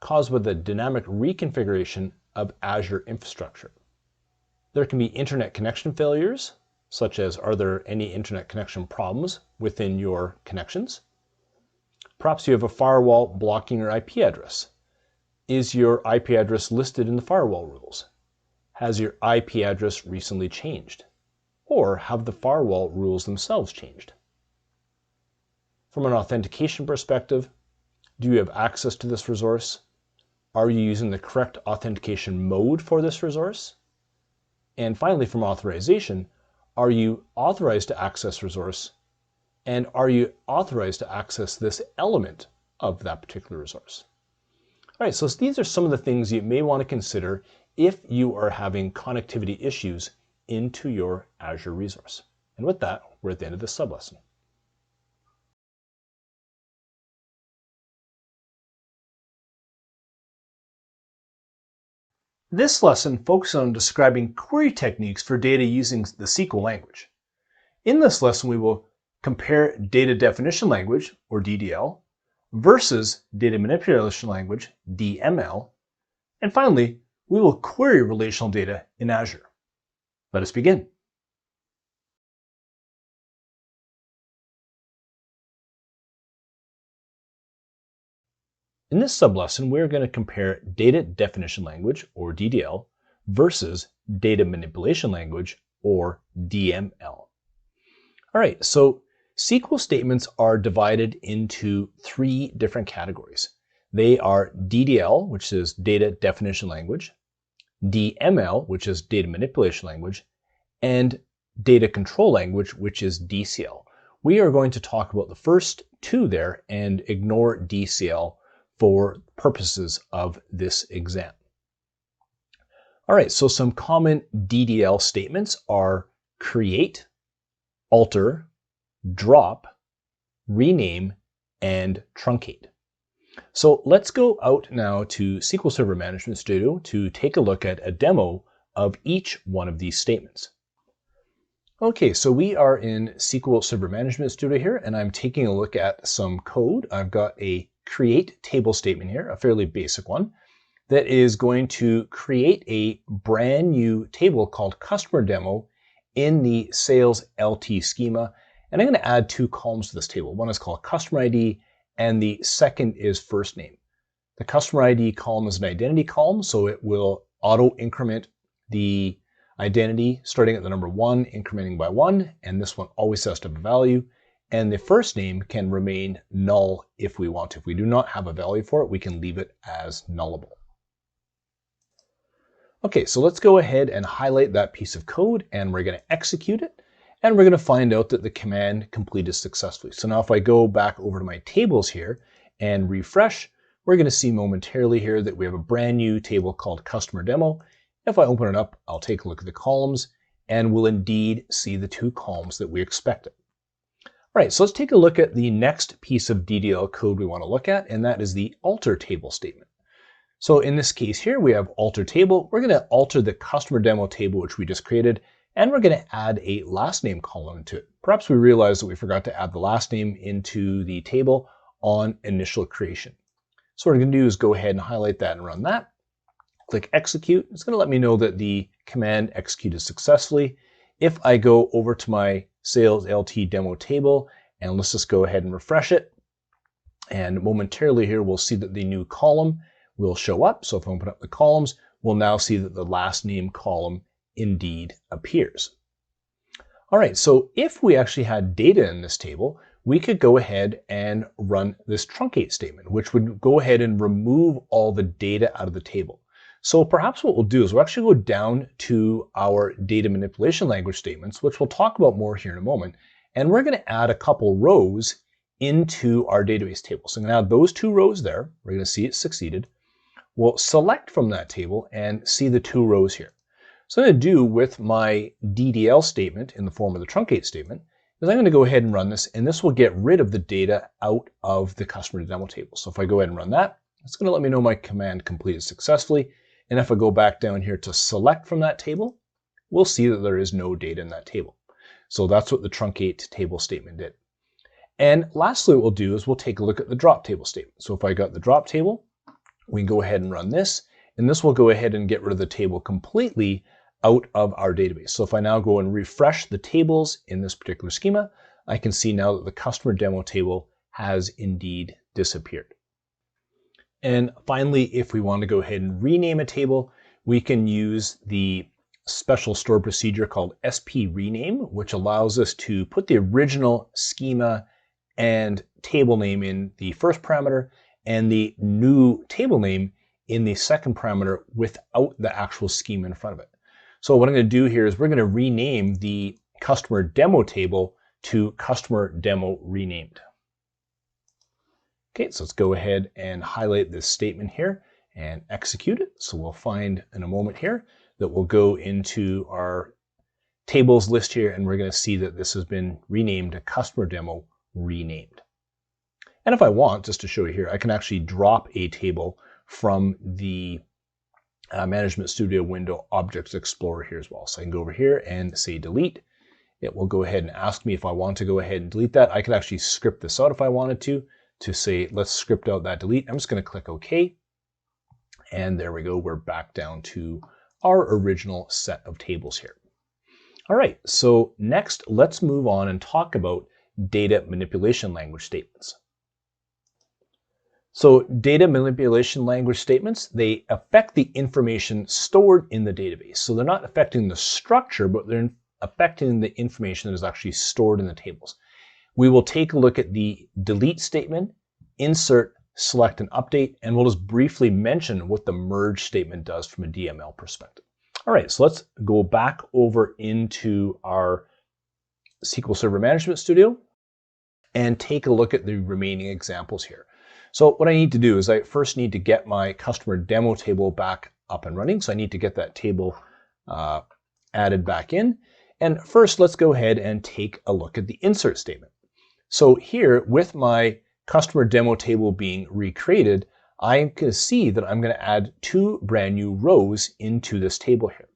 caused by the dynamic reconfiguration of Azure infrastructure. There can be internet connection failures, such as are there any internet connection problems within your connections? Perhaps you have a firewall blocking your IP address. Is your IP address listed in the firewall rules? Has your IP address recently changed? Or have the firewall rules themselves changed? From an authentication perspective, do you have access to this resource? Are you using the correct authentication mode for this resource? And finally, from authorization, are you authorized to access resource? And are you authorized to access this element of that particular resource? All right, so these are some of the things you may want to consider if you are having connectivity issues into your Azure resource. And with that, we're at the end of this sub-lesson. This lesson focuses on describing query techniques for data using the SQL language. In this lesson, we will compare data definition language, or DDL, versus data manipulation language, DML, and finally, we will query relational data in Azure. Let us begin. In this sub-lesson, we're going to compare data definition language, or DDL, versus data manipulation language, or DML. All right, so SQL statements are divided into three different categories. They are DDL, which is data definition language, DML, which is data manipulation language, and data control language, which is DCL. We are going to talk about the first two there and ignore DCL for purposes of this exam. All right, so some common DDL statements are create, alter, drop, rename, and truncate. So let's go out now to SQL Server Management Studio to take a look at a demo of each one of these statements. Okay, so we are in SQL Server Management Studio here, and I'm taking a look at some code. I've got a create table statement here, a fairly basic one, that is going to create a brand new table called customer demo in the sales LT schema. And I'm going to add two columns to this table. One is called customer ID, and the second is first name. The customer ID column is an identity column, so it will auto increment the identity starting at the number 1, incrementing by 1, and this one always has to have a value. And the first name can remain null if we want to. If we do not have a value for it, we can leave it as nullable. Okay, so let's go ahead and highlight that piece of code, and we're going to execute it, and we're going to find out that the command completed successfully. So now if I go back over to my tables here and refresh, we're going to see momentarily here that we have a brand new table called customer demo. If I open it up, I'll take a look at the columns, and we'll indeed see the two columns that we expected. All right, so let's take a look at the next piece of DDL code we want to look at, and that is the alter table statement. So in this case here, we have alter table. We're going to alter the customer demo table, which we just created, and we're going to add a last name column to it. Perhaps we realized that we forgot to add the last name into the table on initial creation. So what we're going to do is go ahead and highlight that and run that. Click execute. It's going to let me know that the command executed successfully. If I go over to my sales LT demo table, and let's just go ahead and refresh it, and momentarily here we'll see that the new column will show up. So if I open up the columns, we'll now see that the last name column indeed appears. All right, so if we actually had data in this table, we could go ahead and run this truncate statement, which would go ahead and remove all the data out of the table. So perhaps what we'll do is we'll actually go down to our data manipulation language statements, which we'll talk about more here in a moment, and we're going to add a couple rows into our database table. So I'm going to add those two rows there. We're going to see it succeeded. We'll select from that table and see the two rows here. So what I'm going to do with my DDL statement in the form of the truncate statement is I'm going to go ahead and run this, and this will get rid of the data out of the customer demo table. So if I go ahead and run that, it's going to let me know my command completed successfully. And if I go back down here to select from that table, we'll see that there is no data in that table. So that's what the truncate table statement did. And lastly, what we'll do is we'll take a look at the drop table statement. So if I got the drop table, we can go ahead and run this, and this will go ahead and get rid of the table completely out of our database. So if I now go and refresh the tables in this particular schema, I can see now that the customer demo table has indeed disappeared. And finally, if we want to go ahead and rename a table, we can use the special stored procedure called SP rename, which allows us to put the original schema and table name in the first parameter and the new table name in the second parameter without the actual schema in front of it. So what I'm going to do here is we're going to rename the customer demo table to customer demo renamed. Okay, so let's go ahead and highlight this statement here and execute it. So we'll find in a moment here that we'll go into our tables list here, and we're going to see that this has been renamed to customer demo renamed. And if I want, just to show you here, I can actually drop a table from the Management Studio window Objects Explorer here as well. So I can go over here and say delete. It will go ahead and ask me if I want to go ahead and delete that. I could actually script this out if I wanted to say, let's script out that delete. I'm just going to click OK. And there we go. We're back down to our original set of tables here. All right, so next, let's move on and talk about data manipulation language statements. So data manipulation language statements, they affect the information stored in the database. So they're not affecting the structure, but they're affecting the information that is actually stored in the tables. We will take a look at the delete statement, insert, select, and update, and we'll just briefly mention what the merge statement does from a DML perspective. All right, so let's go back over into our SQL Server Management Studio and take a look at the remaining examples here. So what I need to do is I first need to get my customer demo table back up and running. So I need to get that table added back in. And first, let's go ahead and take a look at the insert statement. So here, with my customer demo table being recreated, I can see that I'm going to add 2 brand new rows into this table here.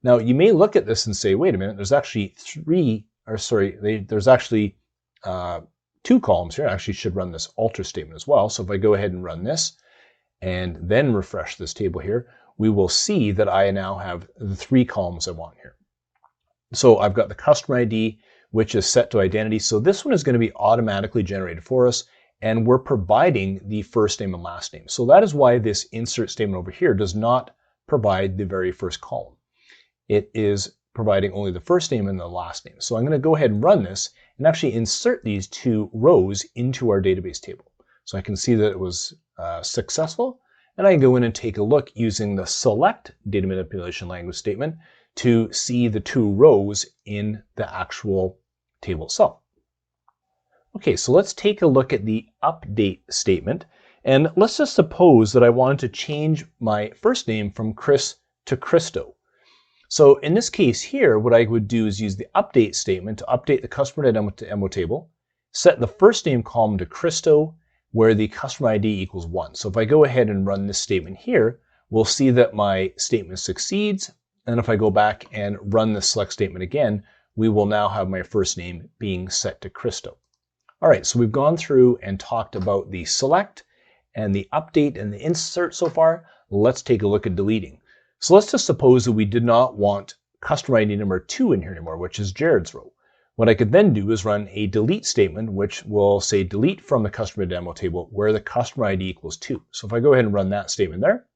Now, you may look at this and say, wait a minute, there's actually there's actually 2 columns here. I actually should run this alter statement as well. So if I go ahead and run this and then refresh this table here, we will see that I now have the 3 columns I want here. So I've got the customer ID, which is set to identity. So this one is going to be automatically generated for us, and we're providing the first name and last name. So that is why this insert statement over here does not provide the very first column. It is providing only the first name and the last name. So I'm going to go ahead and run this and actually insert these 2 rows into our database table. So I can see that it was successful, and I can go in and take a look using the select data manipulation language statement to see the 2 rows in the actual table itself. Okay, so let's take a look at the update statement, and let's just suppose that I wanted to change my first name from Chris to Christo. So in this case here, what I would do is use the update statement to update the customer demo table, set the first name column to Christo, where the customer ID equals 1. So if I go ahead and run this statement here, we'll see that my statement succeeds. And if I go back and run the select statement again, we will now have my first name being set to Christo. All right, so we've gone through and talked about the select and the update and the insert so far. Let's take a look at deleting. So let's just suppose that we did not want customer ID number 2 in here anymore, which is Jared's row. What I could then do is run a delete statement, which will say delete from the customer demo table where the customer ID equals 2. So if I go ahead and run that statement there,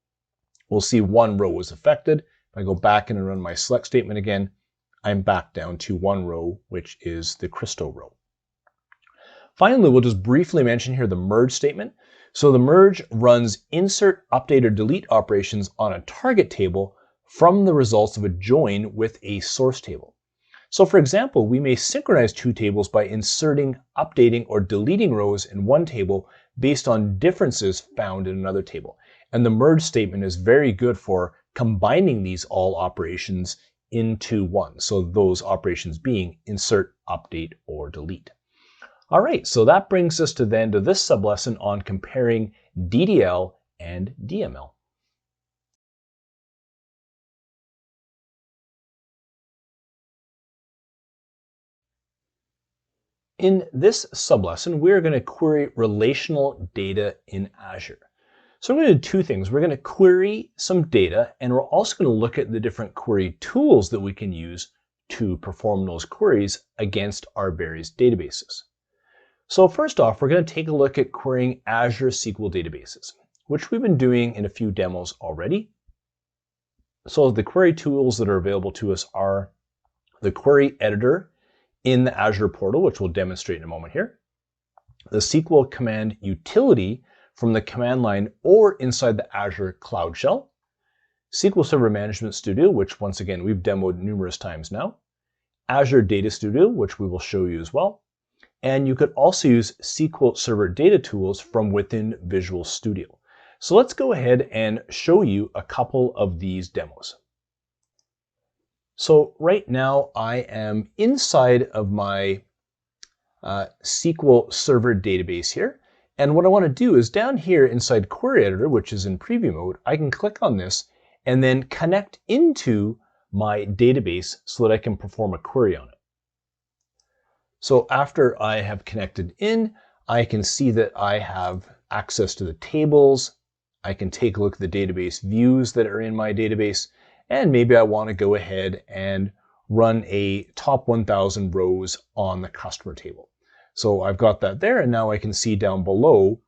we'll see 1 row was affected. If I go back in and run my select statement again, I'm back down to 1 row, which is the Christo row. Finally, we'll just briefly mention here the merge statement. So the merge runs insert, update, or delete operations on a target table from the results of a join with a source table. So for example, we may synchronize 2 tables by inserting, updating, or deleting rows in one table based on differences found in another table. And the merge statement is very good for combining these all operations into one. So those operations being insert, update, or delete. All right, so that brings us to the end of this sublesson on comparing DDL and DML. In this sublesson, we're going to query relational data in Azure. So we're going to do two things. We're going to query some data, and we're also going to look at the different query tools that we can use to perform those queries against our various databases. So first off, we're going to take a look at querying Azure SQL databases, which we've been doing in a few demos already. So the query tools that are available to us are the query editor in the Azure portal, which we'll demonstrate in a moment here, the SQL command utility from the command line or inside the Azure Cloud Shell, SQL Server Management Studio, which once again we've demoed numerous times now, Azure Data Studio, which we will show you as well, and you could also use SQL Server Data Tools from within Visual Studio. So let's go ahead and show you a couple of these demos. So right now I am inside of my SQL Server database here. And what I want to do is down here inside Query Editor, which is in preview mode, I can click on this and then connect into my database so that I can perform a query on it. So after I have connected in, I can see that I have access to the tables. I can take a look at the database views that are in my database, and maybe I want to go ahead and run a top 1000 rows on the customer table. So I've got that there, and now I can see down below,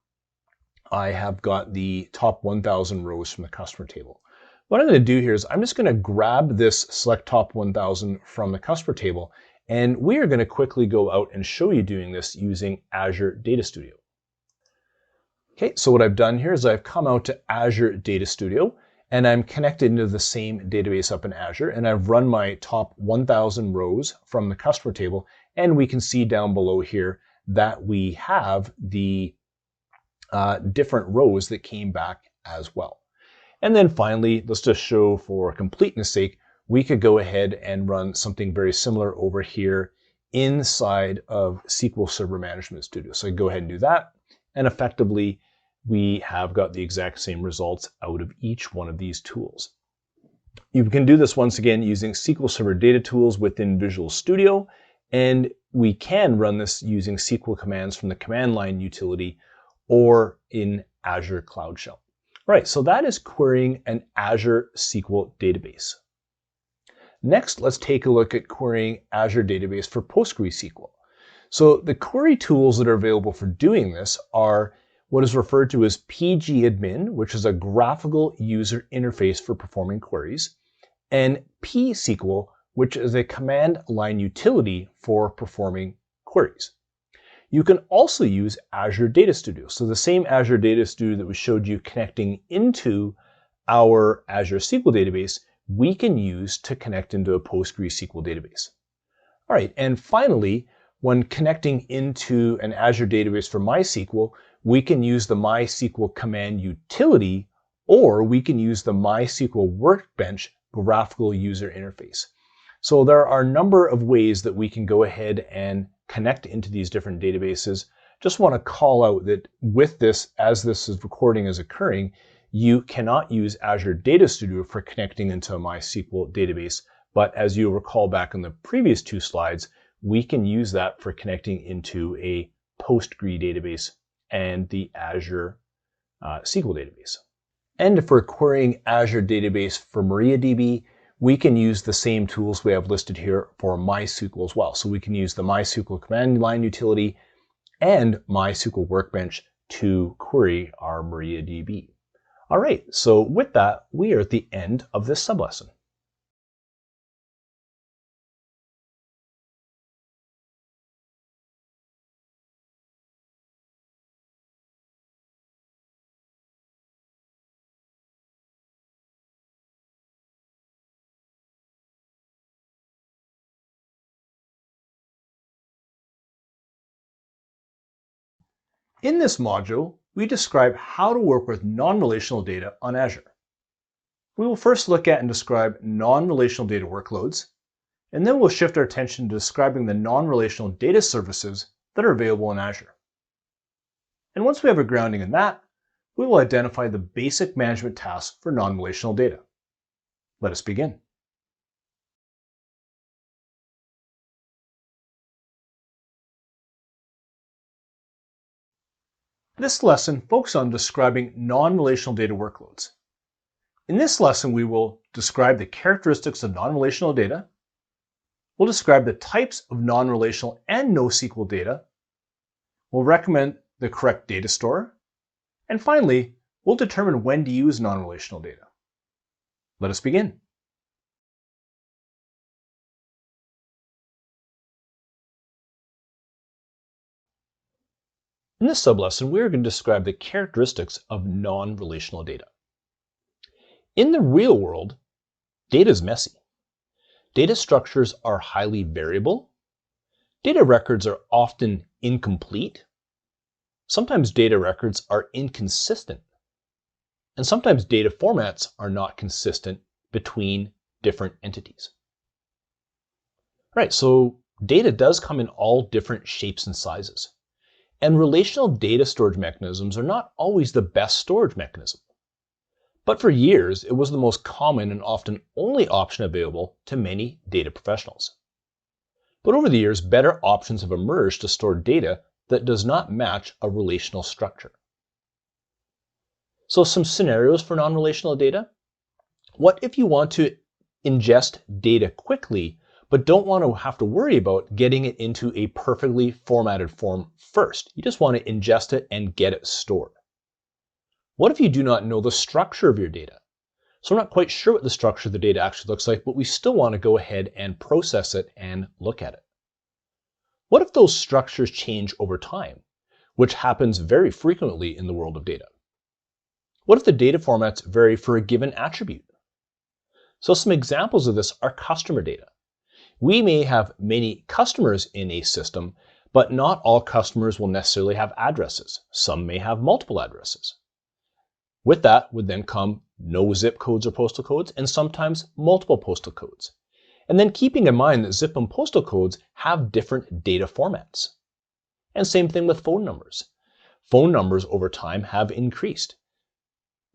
I have got the top 1000 rows from the customer table. What I'm going to do here is I'm just going to grab this select top 1000 from the customer table, and we are going to quickly go out and show you doing this using Azure Data Studio. Okay, so what I've done here is I've come out to Azure Data Studio, and I'm connected into the same database up in Azure, and I've run my top 1000 rows from the customer table, and we can see down below here that we have the different rows that came back as well. And then finally, let's just show for completeness sake, we could go ahead and run something very similar over here inside of SQL Server Management Studio. So I go ahead and do that, and effectively, we have got the exact same results out of each one of these tools. You can do this once again using SQL Server Data Tools within Visual Studio, and we can run this using SQL commands from the command line utility or in Azure Cloud Shell. All right, so that is querying an Azure SQL database. Next, let's take a look at querying Azure database for PostgreSQL. So the query tools that are available for doing this are what is referred to as pgadmin, which is a graphical user interface for performing queries, and pSQL, which is a command line utility for performing queries. You can also use Azure Data Studio. So the same Azure Data Studio that we showed you connecting into our Azure SQL database, we can use to connect into a PostgreSQL database. All right, and finally, when connecting into an Azure database for MySQL, we can use the MySQL command utility, or we can use the MySQL Workbench graphical user interface. So there are a number of ways that we can go ahead and connect into these different databases. Just want to call out that with this, as this recording is occurring, you cannot use Azure Data Studio for connecting into a MySQL database. But as you recall back in the previous two slides, we can use that for connecting into a Postgre database and the Azure SQL database. And if we're querying Azure database for MariaDB, we can use the same tools we have listed here for MySQL as well. So we can use the MySQL command line utility and MySQL Workbench to query our MariaDB. All right, so with that, we are at the end of this sublesson. In this module, we describe how to work with non-relational data on Azure. We will first look at and describe non-relational data workloads, and then we'll shift our attention to describing the non-relational data services that are available in Azure. And once we have a grounding in that, we will identify the basic management tasks for non-relational data. Let us begin. This lesson focuses on describing non-relational data workloads. In this lesson, we will describe the characteristics of non-relational data. We'll describe the types of non-relational and NoSQL data. We'll recommend the correct data store. And finally, we'll determine when to use non-relational data. Let us begin. In this sublesson, we are going to describe the characteristics of non-relational data. In the real world, data is messy. Data structures are highly variable. Data records are often incomplete. Sometimes data records are inconsistent. And sometimes data formats are not consistent between different entities. Right, so data does come in all different shapes and sizes. And relational data storage mechanisms are not always the best storage mechanism. But for years, it was the most common and often only option available to many data professionals. But over the years, better options have emerged to store data that does not match a relational structure. So some scenarios for non-relational data. What if you want to ingest data quickly, but don't want to have to worry about getting it into a perfectly formatted form first? You just want to ingest it and get it stored. What if you do not know the structure of your data? So we're not quite sure what the structure of the data actually looks like, but we still want to go ahead and process it and look at it. What if those structures change over time, which happens very frequently in the world of data? What if the data formats vary for a given attribute? So some examples of this are customer data. We may have many customers in a system, but not all customers will necessarily have addresses. Some may have multiple addresses. With that would then come no zip codes or postal codes, and sometimes multiple postal codes. And then keeping in mind that zip and postal codes have different data formats. And same thing with phone numbers. Phone numbers over time have increased.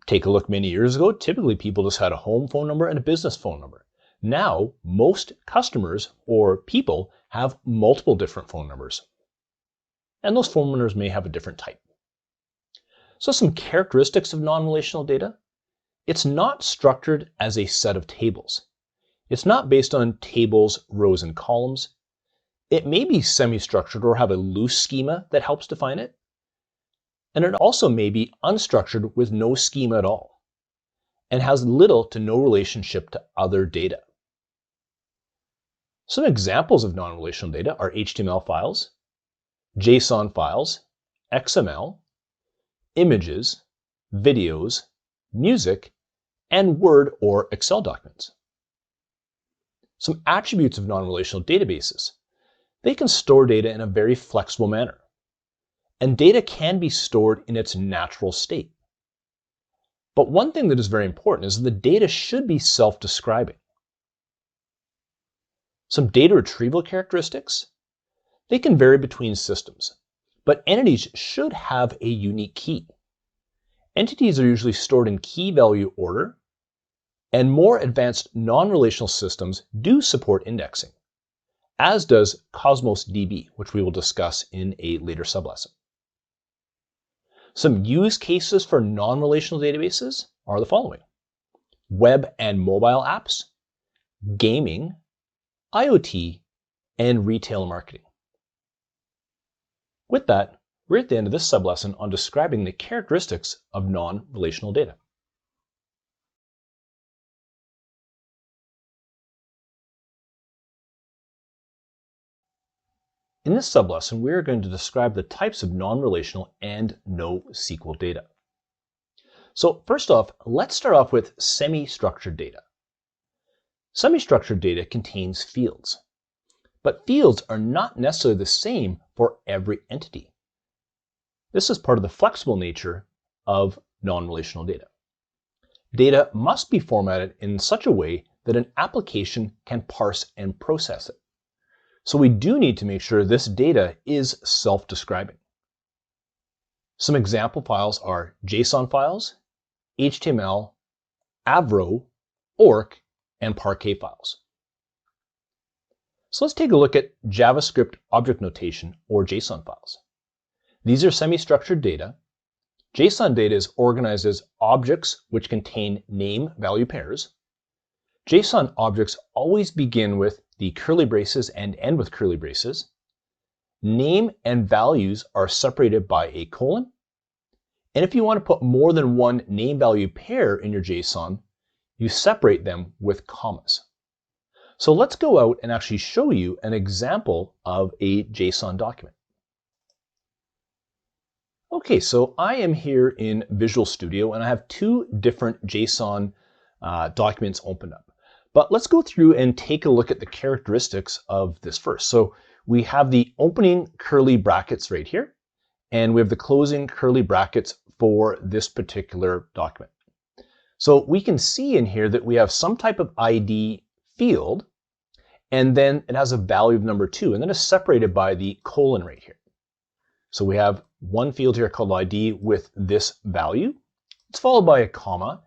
Take a look many years ago, typically people just had a home phone number and a business phone number. Now, most customers or people have multiple different phone numbers. And those phone numbers may have a different type. So some characteristics of non-relational data. It's not structured as a set of tables. It's not based on tables, rows, and columns. It may be semi-structured or have a loose schema that helps define it. And it also may be unstructured with no schema at all and has little to no relationship to other data. Some examples of non-relational data are HTML files, JSON files, XML, images, videos, music, and Word or Excel documents. Some attributes of non-relational databases. They can store data in a very flexible manner, and data can be stored in its natural state. But one thing that is very important is that the data should be self-describing. Some data retrieval characteristics. They can vary between systems, but entities should have a unique key. Entities are usually stored in key value order, and more advanced non-relational systems do support indexing, as does Cosmos DB, which we will discuss in a later sublesson. Some use cases for non-relational databases are the following: web and mobile apps, gaming, IoT, and retail marketing. With that, we're at the end of this sublesson on describing the characteristics of non-relational data. In this sublesson, we are going to describe the types of non-relational and NoSQL data. So first off, let's start off with semi-structured data. Semi-structured data contains fields, but fields are not necessarily the same for every entity. This is part of the flexible nature of non-relational data. data must be formatted in such a way that an application can parse and process it. So we do need to make sure this data is self-describing. Some example files are JSON files, HTML, Avro, ORC, and Parquet files. So let's take a look at JavaScript object notation, or JSON files. These are semi-structured data. JSON data is organized as objects which contain name-value pairs. JSON objects always begin with the curly braces and end with curly braces. Name and values are separated by a colon. And if you want to put more than one name-value pair in your JSON, you separate them with commas. So let's go out and actually show you an example of a JSON document. Okay, so I am here in Visual Studio and I have two different JSON documents opened up. But let's go through and take a look at the characteristics of this first. So we have the opening curly brackets right here, and we have the closing curly brackets for this particular document. So we can see in here that we have some type of ID field, and then it has a value of number 2, and then it's separated by the colon right here. So we have one field here called ID with this value. It's followed by a comma,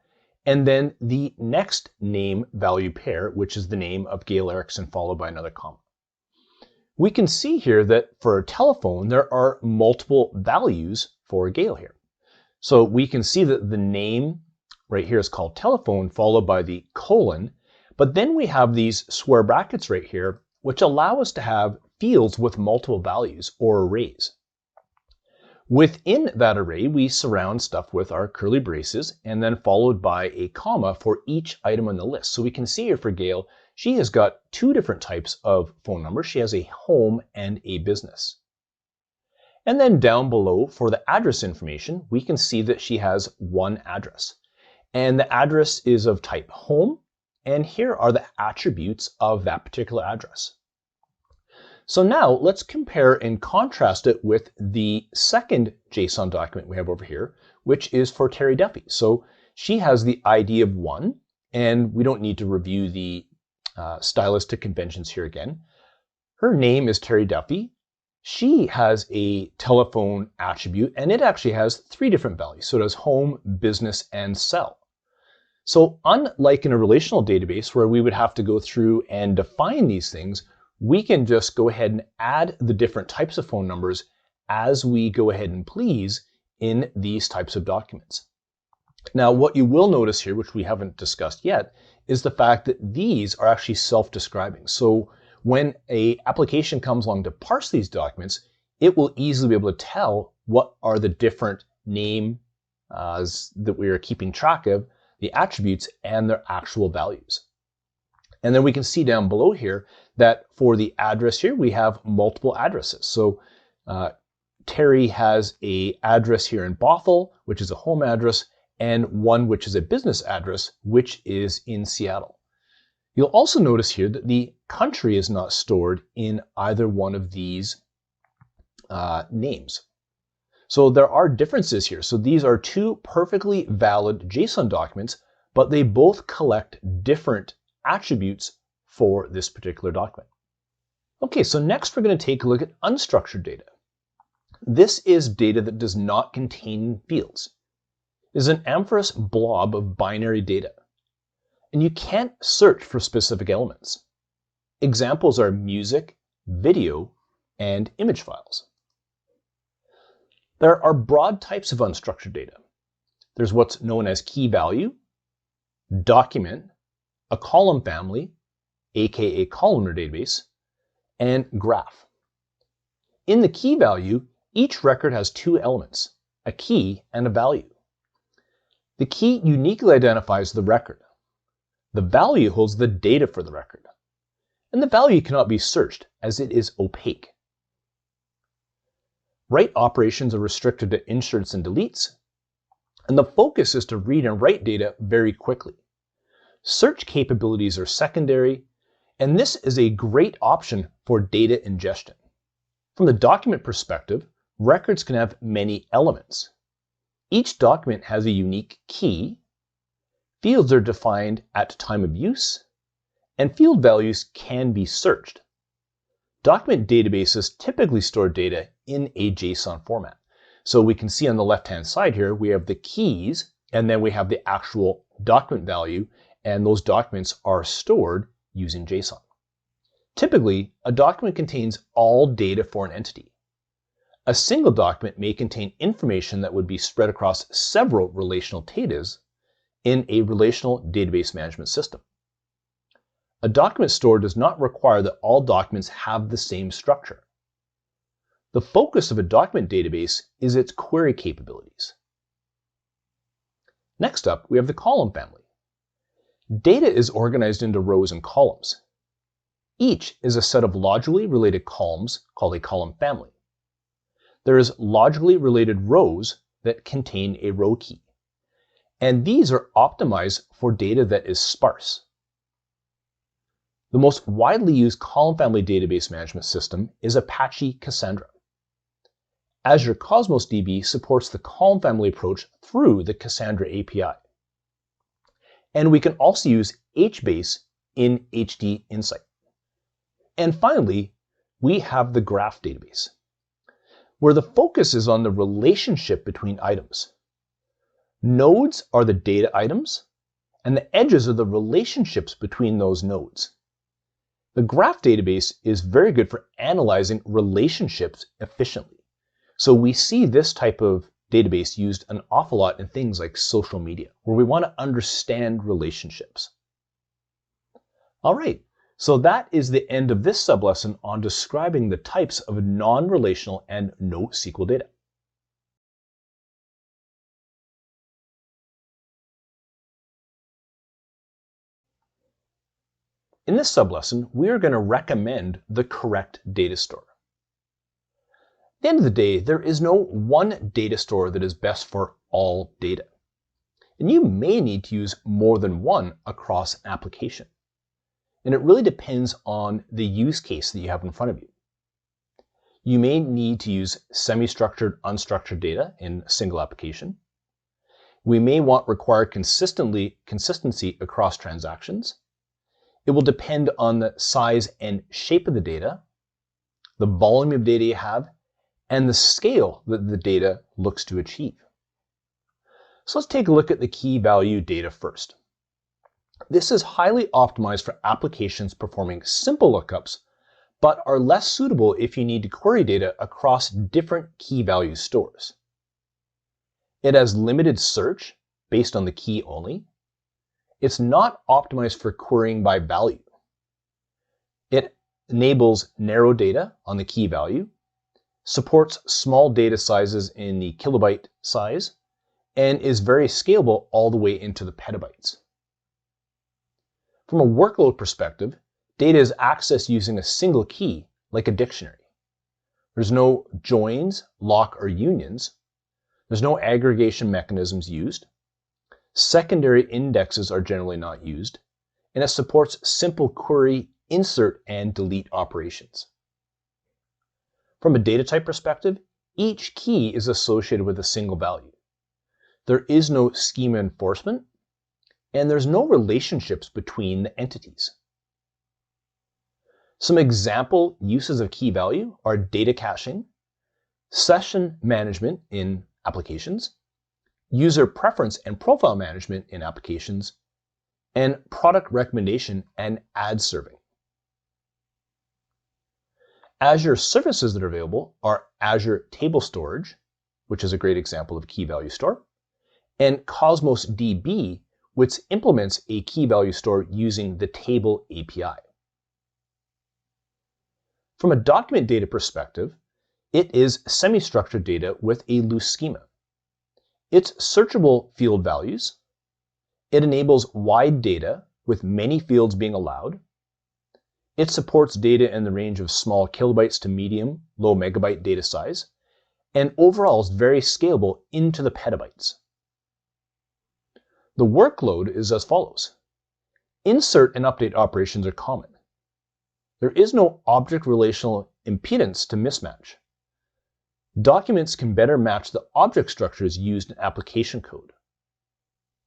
and then the next name value pair, which is the name of Gail Erickson, followed by another comma. We can see here that for a telephone, there are multiple values for Gail here. So we can see that the name right here is called telephone, followed by the colon, but then we have these square brackets right here, which allow us to have fields with multiple values, or arrays. Within that array, we surround stuff with our curly braces and then followed by a comma for each item on the list. So we can see here for Gail, she has got two different types of phone numbers. She has a home and a business. And then down below for the address information, we can see that she has one address. And the address is of type home, and here are the attributes of that particular address. So now let's compare and contrast it with the second JSON document we have over here, which is for Terry Duffy. So she has the ID of 1, and we don't need to review the stylistic conventions here again. Her name is Terry Duffy. She has a telephone attribute, and it actually has 3 different values. So it has home, business, and cell. So unlike in a relational database where we would have to go through and define these things, we can just go ahead and add the different types of phone numbers as we go ahead and please in these types of documents. Now, what you will notice here, which we haven't discussed yet, is the fact that these are actually self-describing. So when an application comes along to parse these documents, it will easily be able to tell what are the different names that we are keeping track of, the attributes, and their actual values. And then we can see down below here that for the address here, we have multiple addresses. So Terry has an address here in Bothell, which is a home address, and one which is a business address, which is in Seattle. You'll also notice here that the country is not stored in either one of these names. So there are differences here. So these are two perfectly valid JSON documents, but they both collect different attributes for this particular document. Okay, so next we're going to take a look at unstructured data. This is data that does not contain fields. It is an amorphous blob of binary data, and you can't search for specific elements. Examples are music, video, and image files. There are broad types of unstructured data. There's what's known as key value, document, a column family, aka columnar database, and graph. In the key value, each record has 2 elements, a key and a value. The key uniquely identifies the record. The value holds the data for the record. And the value cannot be searched as it is opaque. Write operations are restricted to inserts and deletes, and the focus is to read and write data very quickly. Search capabilities are secondary, and this is a great option for data ingestion. From the document perspective, records can have many elements. Each document has a unique key, Fields are defined at time of use, and field values can be searched. Document databases typically store data in a JSON format. So we can see on the left-hand side here, we have the keys, and then we have the actual document value, and those documents are stored using JSON. Typically, a document contains all data for an entity. A single document may contain information that would be spread across several relational data in a relational database management system. A document store does not require that all documents have the same structure. The focus of a document database is its query capabilities. Next up, we have the column family. Data is organized into rows and columns. Each is a set of logically related columns called a column family. There is logically related rows that contain a row key, and these are optimized for data that is sparse. The most widely used column family database management system is Apache Cassandra. Azure Cosmos DB supports the column family approach through the Cassandra API. And we can also use HBase in HD Insight. And finally, we have the graph database, where the focus is on the relationship between items. Nodes are the data items, and the edges are the relationships between those nodes. The graph database is very good for analyzing relationships efficiently. So we see this type of database used an awful lot in things like social media, where we want to understand relationships. All right, so that is the end of this sublesson on describing the types of non-relational and NoSQL data. In this sublesson, we are going to recommend the correct data store. At the end of the day, there is no one data store that is best for all data. And you may need to use more than one across an application. And it really depends on the use case that you have in front of you. You may need to use semi-structured, unstructured data in a single application. We may require consistency across transactions. It will depend on the size and shape of the data, the volume of data you have, and the scale that the data looks to achieve. So let's take a look at the key value data first. This is highly optimized for applications performing simple lookups, but are less suitable if you need to query data across different key value stores. It has limited search based on the key only. It's not optimized for querying by value. It enables narrow data on the key value, supports small data sizes in the kilobyte size, and is very scalable all the way into the petabytes. From a workload perspective, data is accessed using a single key, like a dictionary. There's no joins, lock, or unions. There's no aggregation mechanisms used. Secondary indexes are generally not used, and it supports simple query, insert, and delete operations. From a data type perspective, each key is associated with a single value. There is no schema enforcement, and there's no relationships between the entities. Some example uses of key value are data caching, session management in applications, user preference and profile management in applications, and product recommendation and ad serving. Azure services that are available are Azure Table Storage, which is a great example of key value store, and Cosmos DB, which implements a key value store using the Table API. From a document data perspective, it is semi-structured data with a loose schema. It's searchable field values. It enables wide data with many fields being allowed. It supports data in the range of small kilobytes to medium, low megabyte data size, and overall is very scalable into the petabytes. The workload is as follows. Insert and update operations are common. There is no object relational impedance to mismatch. Documents can better match the object structures used in application code.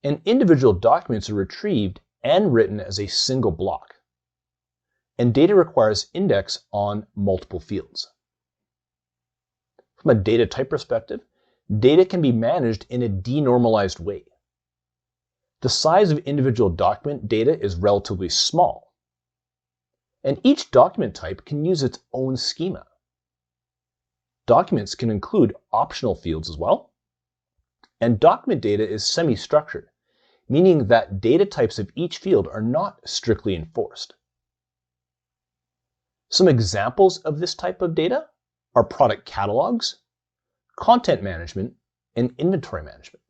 and individual documents are retrieved and written as a single block. And data requires index on multiple fields. From a data type perspective, data can be managed in a denormalized way. The size of individual document data is relatively small, and each document type can use its own schema. Documents can include optional fields as well, and document data is semi-structured, meaning that data types of each field are not strictly enforced. Some examples of this type of data are product catalogs, content management, and inventory management.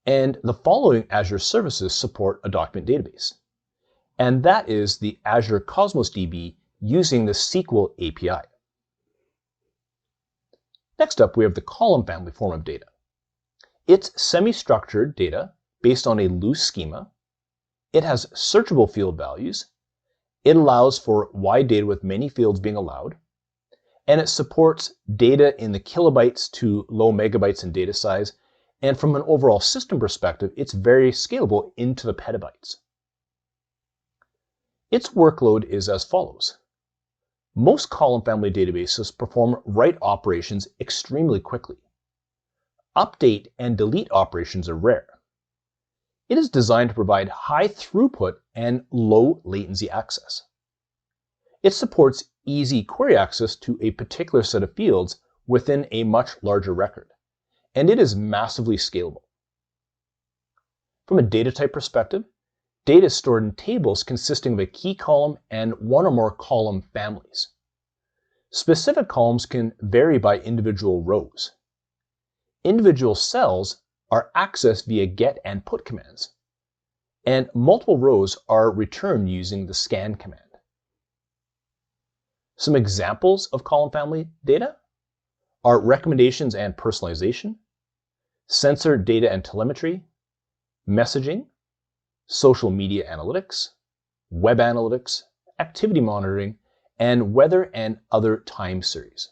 And the following Azure services support a document database, and that is the Azure Cosmos DB using the SQL API. Next up, we have the column family form of data. It's semi-structured data based on a loose schema. It has searchable field values. It allows for wide data with many fields being allowed. And it supports data in the kilobytes to low megabytes in data size. And from an overall system perspective, it's very scalable into the petabytes. Its workload is as follows. Most column family databases perform write operations extremely quickly. Update and delete operations are rare. It is designed to provide high throughput and low latency access. It supports easy query access to a particular set of fields within a much larger record, and it is massively scalable. From a data type perspective, data is stored in tables consisting of a key column and one or more column families. Specific columns can vary by individual rows. Individual cells are accessed via get and put commands, and multiple rows are returned using the scan command. Some examples of column family data are recommendations and personalization, sensor data and telemetry, messaging, social media analytics, web analytics, activity monitoring, and weather and other time series.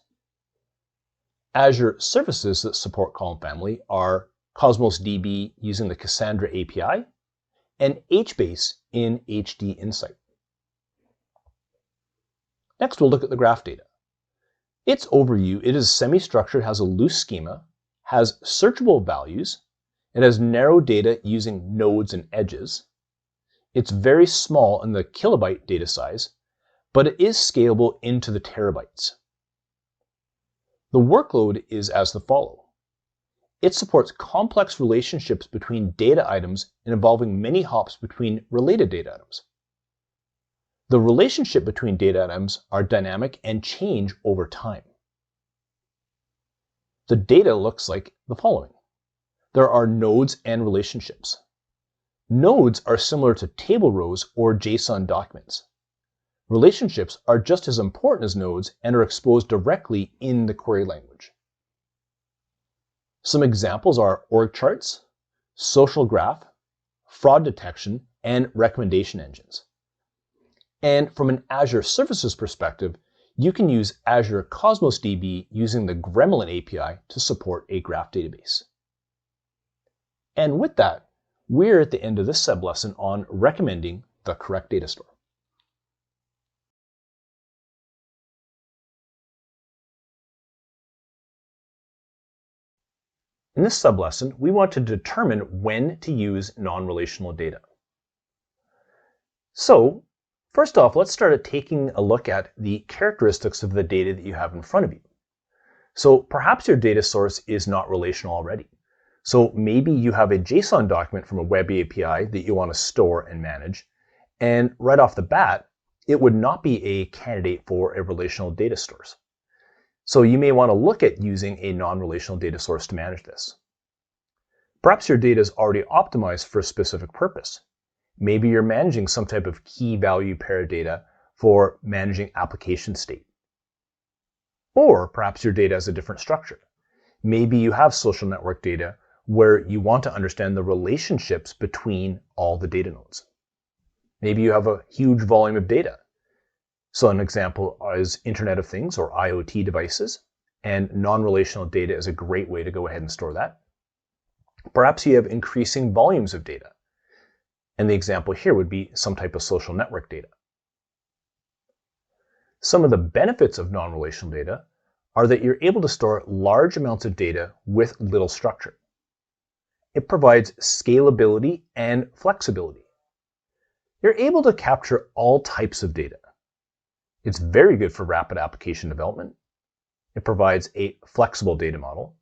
Azure services that support column family are Cosmos DB using the Cassandra API, and HBase in HD Insight. Next, we'll look at the graph data. Its overview, it is semi-structured, has a loose schema, has searchable values, it has narrow data using nodes and edges. It's very small in the kilobyte data size, but it is scalable into the terabytes. The workload is as the follow. It supports complex relationships between data items and involving many hops between related data items. The relationship between data items are dynamic and change over time. The data looks like the following. There are nodes and relationships. Nodes are similar to table rows or JSON documents. Relationships are just as important as nodes and are exposed directly in the query language. Some examples are org charts, social graph, fraud detection, and recommendation engines. And from an Azure services perspective, you can use Azure Cosmos DB using the Gremlin API to support a graph database. And with that, we're at the end of this sub-lesson on recommending the correct data store. In this sub-lesson, we want to determine when to use non-relational data. So, first off, let's start at taking a look at the characteristics of the data that you have in front of you. So perhaps your data source is not relational already. So maybe you have a JSON document from a web API that you want to store and manage, and right off the bat, it would not be a candidate for a relational data source. So you may want to look at using a non-relational data source to manage this. Perhaps your data is already optimized for a specific purpose. Maybe you're managing some type of key value pair data for managing application state. Or perhaps your data has a different structure. Maybe you have social network data where you want to understand the relationships between all the data nodes. Maybe you have a huge volume of data. So an example is Internet of Things or IoT devices, and non-relational data is a great way to go ahead and store that. Perhaps you have increasing volumes of data. And the example here would be some type of social network data. Some of the benefits of non-relational data are that you're able to store large amounts of data with little structure. It provides scalability and flexibility. You're able to capture all types of data. It's very good for rapid application development. It provides a flexible data model.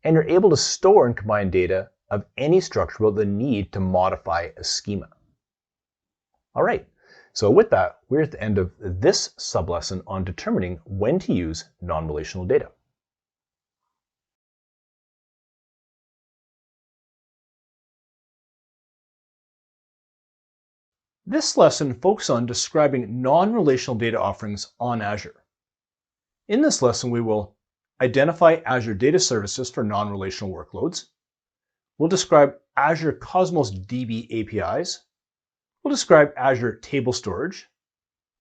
And you're able to store and combine data of any structure without the need to modify a schema. All right, so with that, we're at the end of this sublesson on determining when to use non-relational data. This lesson focuses on describing non-relational data offerings on Azure. In this lesson, we will identify Azure data services for non-relational workloads. We'll describe Azure Cosmos DB APIs. We'll describe Azure Table Storage.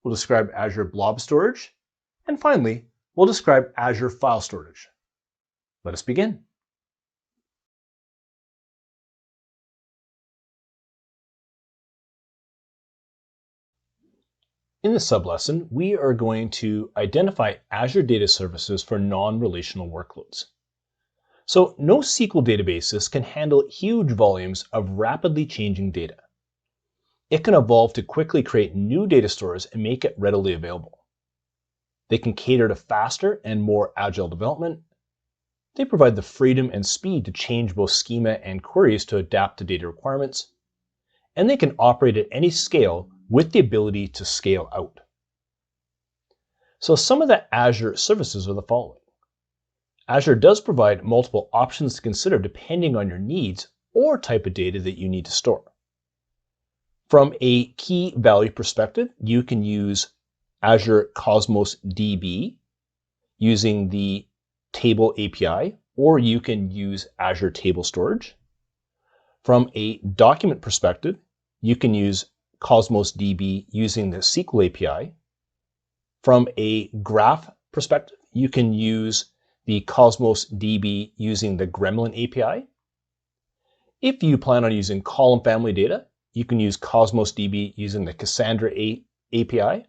We'll describe Azure Blob Storage. And finally, we'll describe Azure File Storage. Let us begin. In this sublesson, we are going to identify Azure data services for non-relational workloads. So NoSQL databases can handle huge volumes of rapidly changing data. It can evolve to quickly create new data stores and make it readily available. They can cater to faster and more agile development. They provide the freedom and speed to change both schema and queries to adapt to data requirements. And they can operate at any scale with the ability to scale out. So some of the Azure services are the following. Azure does provide multiple options to consider depending on your needs or type of data that you need to store. From a key value perspective, you can use Azure Cosmos DB using the Table API, or you can use Azure Table Storage. From a document perspective, you can use Cosmos DB using the SQL API. From a graph perspective, you can use the Cosmos DB using the Gremlin API. If you plan on using column family data, you can use Cosmos DB using the Cassandra API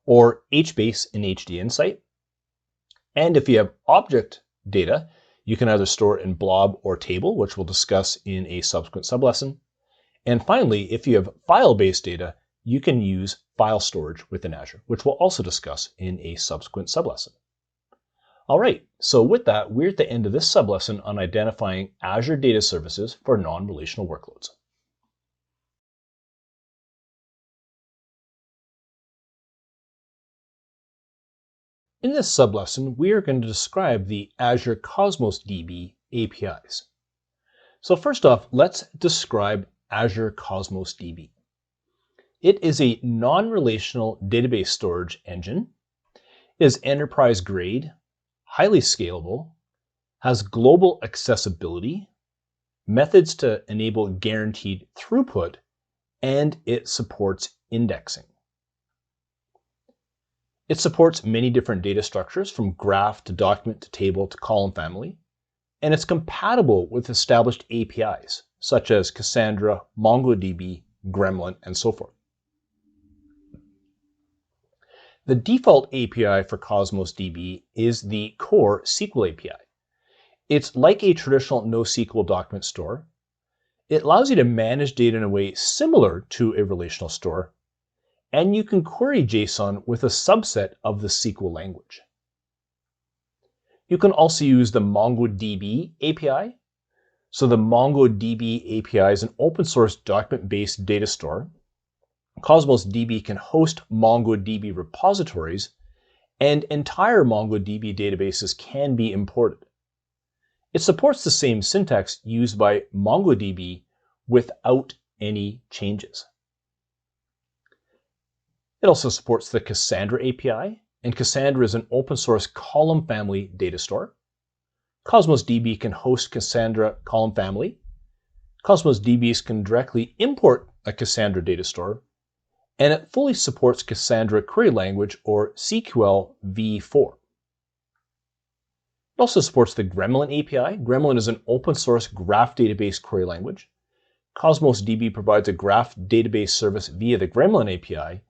or HBase in HD Insight. And if you have object data, you can either store it in Blob or Table, which we'll discuss in a subsequent sublesson. And finally, if you have file-based data, you can use file storage within Azure, which we'll also discuss in a subsequent sublesson. All right, so with that, we're at the end of this sublesson on identifying Azure data services for non-relational workloads. In this sublesson, we are going to describe the Azure Cosmos DB APIs. So first off, let's describe Azure Cosmos DB. It is a non-relational database storage engine. It is enterprise grade, highly scalable, has global accessibility, methods to enable guaranteed throughput, and it supports indexing. It supports many different data structures from graph to document to table to column family, and it's compatible with established APIs such as Cassandra, MongoDB, Gremlin, and so forth. The default API for Cosmos DB is the core SQL API. It's like a traditional NoSQL document store. It allows you to manage data in a way similar to a relational store, and you can query JSON with a subset of the SQL language. You can also use the MongoDB API. So the MongoDB API is an open source document-based data store. Cosmos DB can host MongoDB repositories, and entire MongoDB databases can be imported. It supports the same syntax used by MongoDB without any changes. It also supports the Cassandra API, and Cassandra is an open source column family data store. Cosmos DB can host Cassandra column family. Cosmos DBs can directly import a Cassandra data store, and it fully supports Cassandra Query Language or CQL v4. It also supports the Gremlin API. Gremlin is an open source graph database query language. Cosmos DB provides a graph database service via the Gremlin API,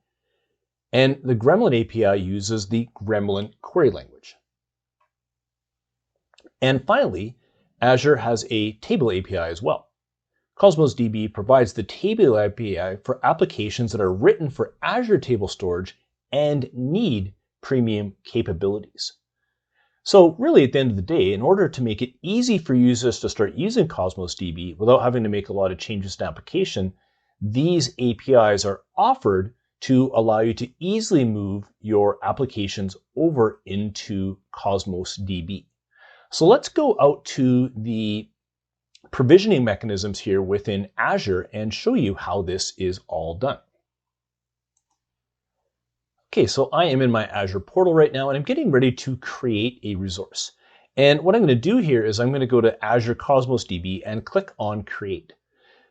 and the Gremlin API uses the Gremlin query language. And finally, Azure has a table API as well. Cosmos DB provides the table API for applications that are written for Azure table storage and need premium capabilities. So really, at the end of the day, in order to make it easy for users to start using Cosmos DB without having to make a lot of changes to application, these APIs are offered to allow you to easily move your applications over into Cosmos DB. So let's go out to the provisioning mechanisms here within Azure and show you how this is all done. Okay, so I am in my Azure portal right now, and I'm getting ready to create a resource. And what I'm going to do here is I'm going to go to Azure Cosmos DB and click on Create.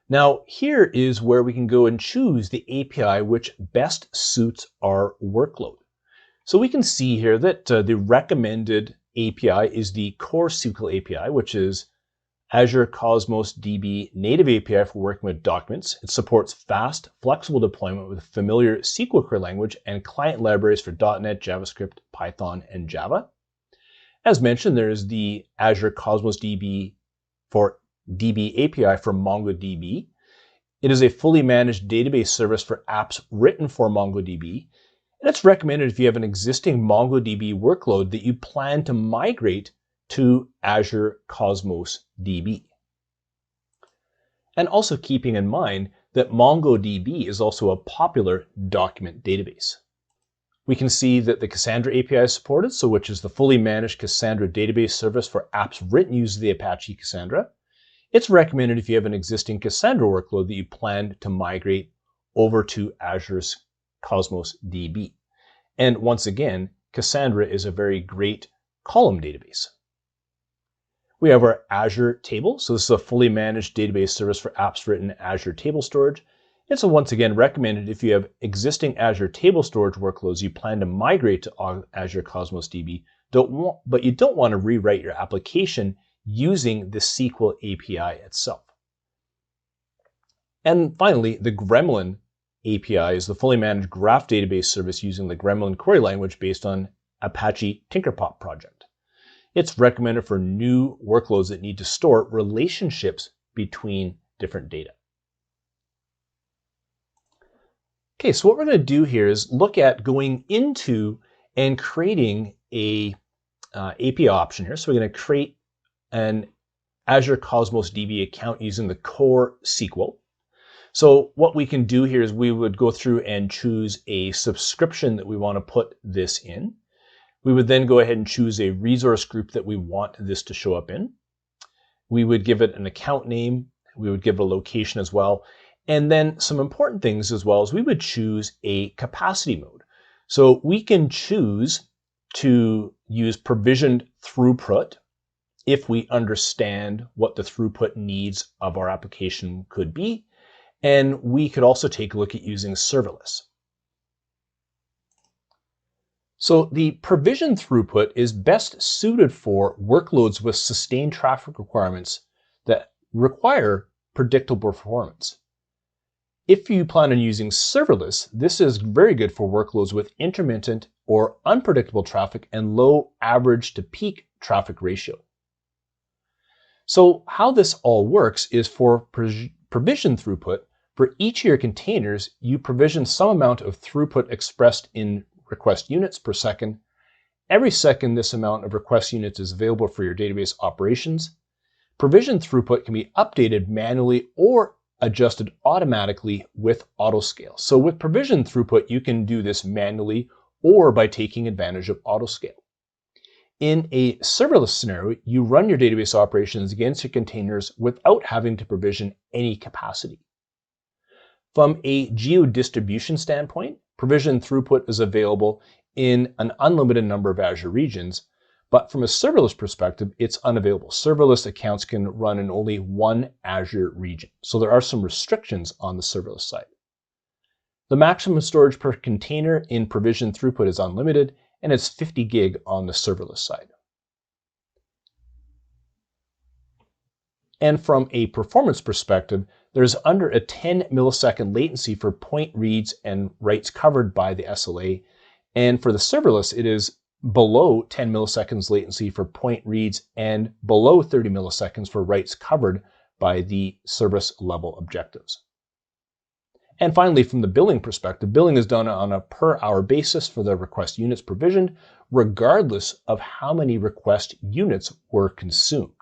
Now, here is where we can go and choose the API which best suits our workload. So we can see here that the recommended API is the core SQL API, which is Azure Cosmos DB native API for working with documents. It supports fast, flexible deployment with familiar SQL query language and client libraries for .NET, JavaScript, Python, and Java. As mentioned, there is the Azure Cosmos DB for DB API for MongoDB. It is a fully managed database service for apps written for MongoDB. And it's recommended if you have an existing MongoDB workload that you plan to migrate to Azure Cosmos DB. And also keeping in mind that MongoDB is also a popular document database. We can see that the Cassandra API is supported, so which is the fully managed Cassandra database service for apps written using the Apache Cassandra. It's recommended if you have an existing Cassandra workload that you plan to migrate over to Azure's Cosmos DB. And once again, Cassandra is a very great column database. We have our Azure table. So this is a fully managed database service for apps written in Azure table storage. And so once again, recommended if you have existing Azure table storage workloads you plan to migrate to Azure Cosmos DB, but you don't want to rewrite your application using the SQL API itself. And finally, the Gremlin API is the fully managed graph database service using the Gremlin query language based on Apache Tinkerpot project. It's recommended for new workloads that need to store relationships between different data. Okay, so what we're going to do here is look at going into and creating a API option here. So we're going to create an Azure Cosmos DB account using the core SQL. So what we can do here is we would go through and choose a subscription that we want to put this in. We would then go ahead and choose a resource group that we want this to show up in. We would give it an account name. We would give it a location as well. And then some important things as well is we would choose a capacity mode. So we can choose to use provisioned throughput if we understand what the throughput needs of our application could be. And we could also take a look at using serverless. So the provision throughput is best suited for workloads with sustained traffic requirements that require predictable performance. If you plan on using serverless, this is very good for workloads with intermittent or unpredictable traffic and low average to peak traffic ratio. So how this all works is for provision throughput, for each of your containers, you provision some amount of throughput expressed in request units per second. Every second, this amount of request units is available for your database operations. Provision throughput can be updated manually or adjusted automatically with autoscale. So with provision throughput, you can do this manually or by taking advantage of autoscale. In a serverless scenario, you run your database operations against your containers without having to provision any capacity. From a geo-distribution standpoint, provision throughput is available in an unlimited number of Azure regions, but from a serverless perspective, it's unavailable. Serverless accounts can run in only one Azure region. So there are some restrictions on the serverless side. The maximum storage per container in provision throughput is unlimited, and it's 50 gig on the serverless side. And from a performance perspective, there's under a 10 millisecond latency for point reads and writes covered by the SLA. And for the serverless, it is below 10 milliseconds latency for point reads and below 30 milliseconds for writes covered by the service level objectives. And finally, from the billing perspective, billing is done on a per hour basis for the request units provisioned, regardless of how many request units were consumed.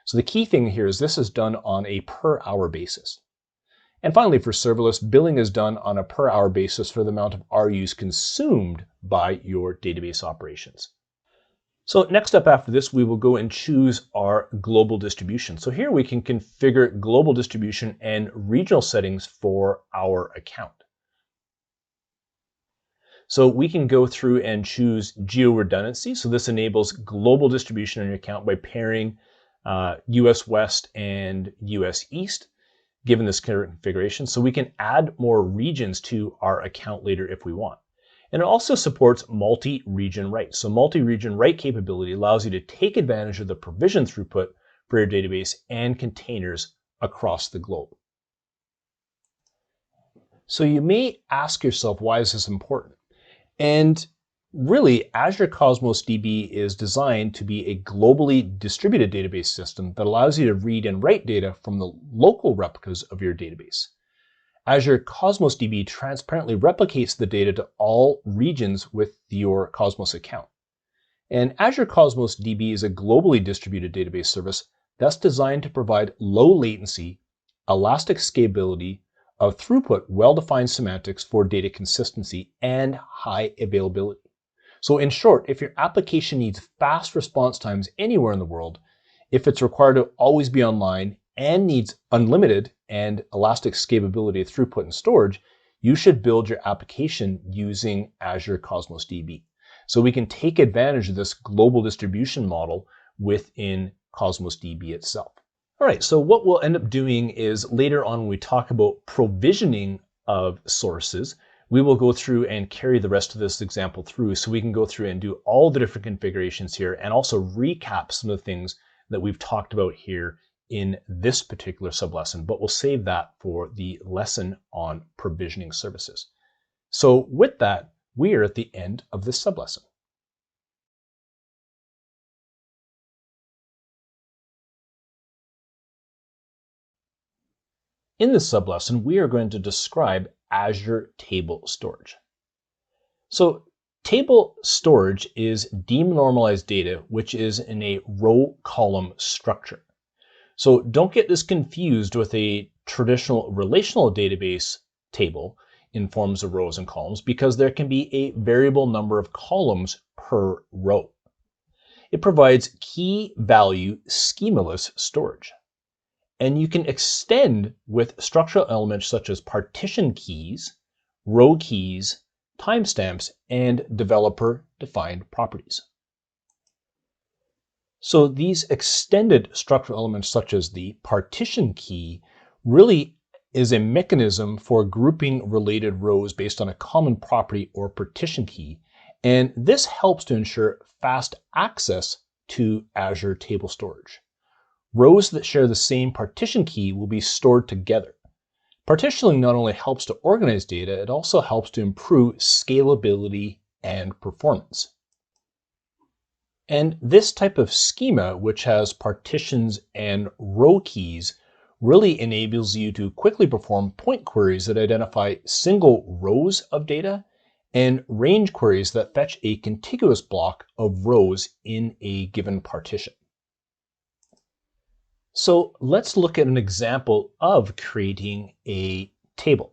So the key thing here is this is done on a per hour basis. And finally, for serverless, billing is done on a per hour basis for the amount of RUs consumed by your database operations. So next up after this, we will go and choose our global distribution. So here we can configure global distribution and regional settings for our account. So we can go through and choose geo redundancy. So this enables global distribution on your account by pairing US West and US East, given this current configuration. So we can add more regions to our account later if we want. And it also supports multi-region write. So multi-region write capability allows you to take advantage of the provision throughput for your database and containers across the globe. So you may ask yourself, why is this important? And really, Azure Cosmos DB is designed to be a globally distributed database system that allows you to read and write data from the local replicas of your database. Azure Cosmos DB transparently replicates the data to all regions with your Cosmos account. And Azure Cosmos DB is a globally distributed database service that's designed to provide low latency, elastic scalability of throughput, well-defined semantics for data consistency, and high availability. So in short, if your application needs fast response times anywhere in the world, if it's required to always be online, and needs unlimited and elastic scalability of throughput and storage, you should build your application using Azure Cosmos DB. So we can take advantage of this global distribution model within Cosmos DB itself. All right, so what we'll end up doing is later on when we talk about provisioning of sources, we will go through and carry the rest of this example through so we can go through and do all the different configurations here and also recap some of the things that we've talked about here in this particular sublesson, but we'll save that for the lesson on provisioning services. So with that, we are at the end of this sublesson. In this sublesson, we are going to describe Azure Table Storage. So table storage is denormalized data, which is in a row-column structure. So don't get this confused with a traditional relational database table in forms of rows and columns, because there can be a variable number of columns per row. It provides key value schemaless storage. And you can extend with structural elements such as partition keys, row keys, timestamps, and developer-defined properties. So these extended structural elements such as the partition key really is a mechanism for grouping related rows based on a common property or partition key. And this helps to ensure fast access to Azure Table Storage. Rows that share the same partition key will be stored together. Partitioning not only helps to organize data, it also helps to improve scalability and performance. And this type of schema, which has partitions and row keys, really enables you to quickly perform point queries that identify single rows of data and range queries that fetch a contiguous block of rows in a given partition. So let's look at an example of creating a table.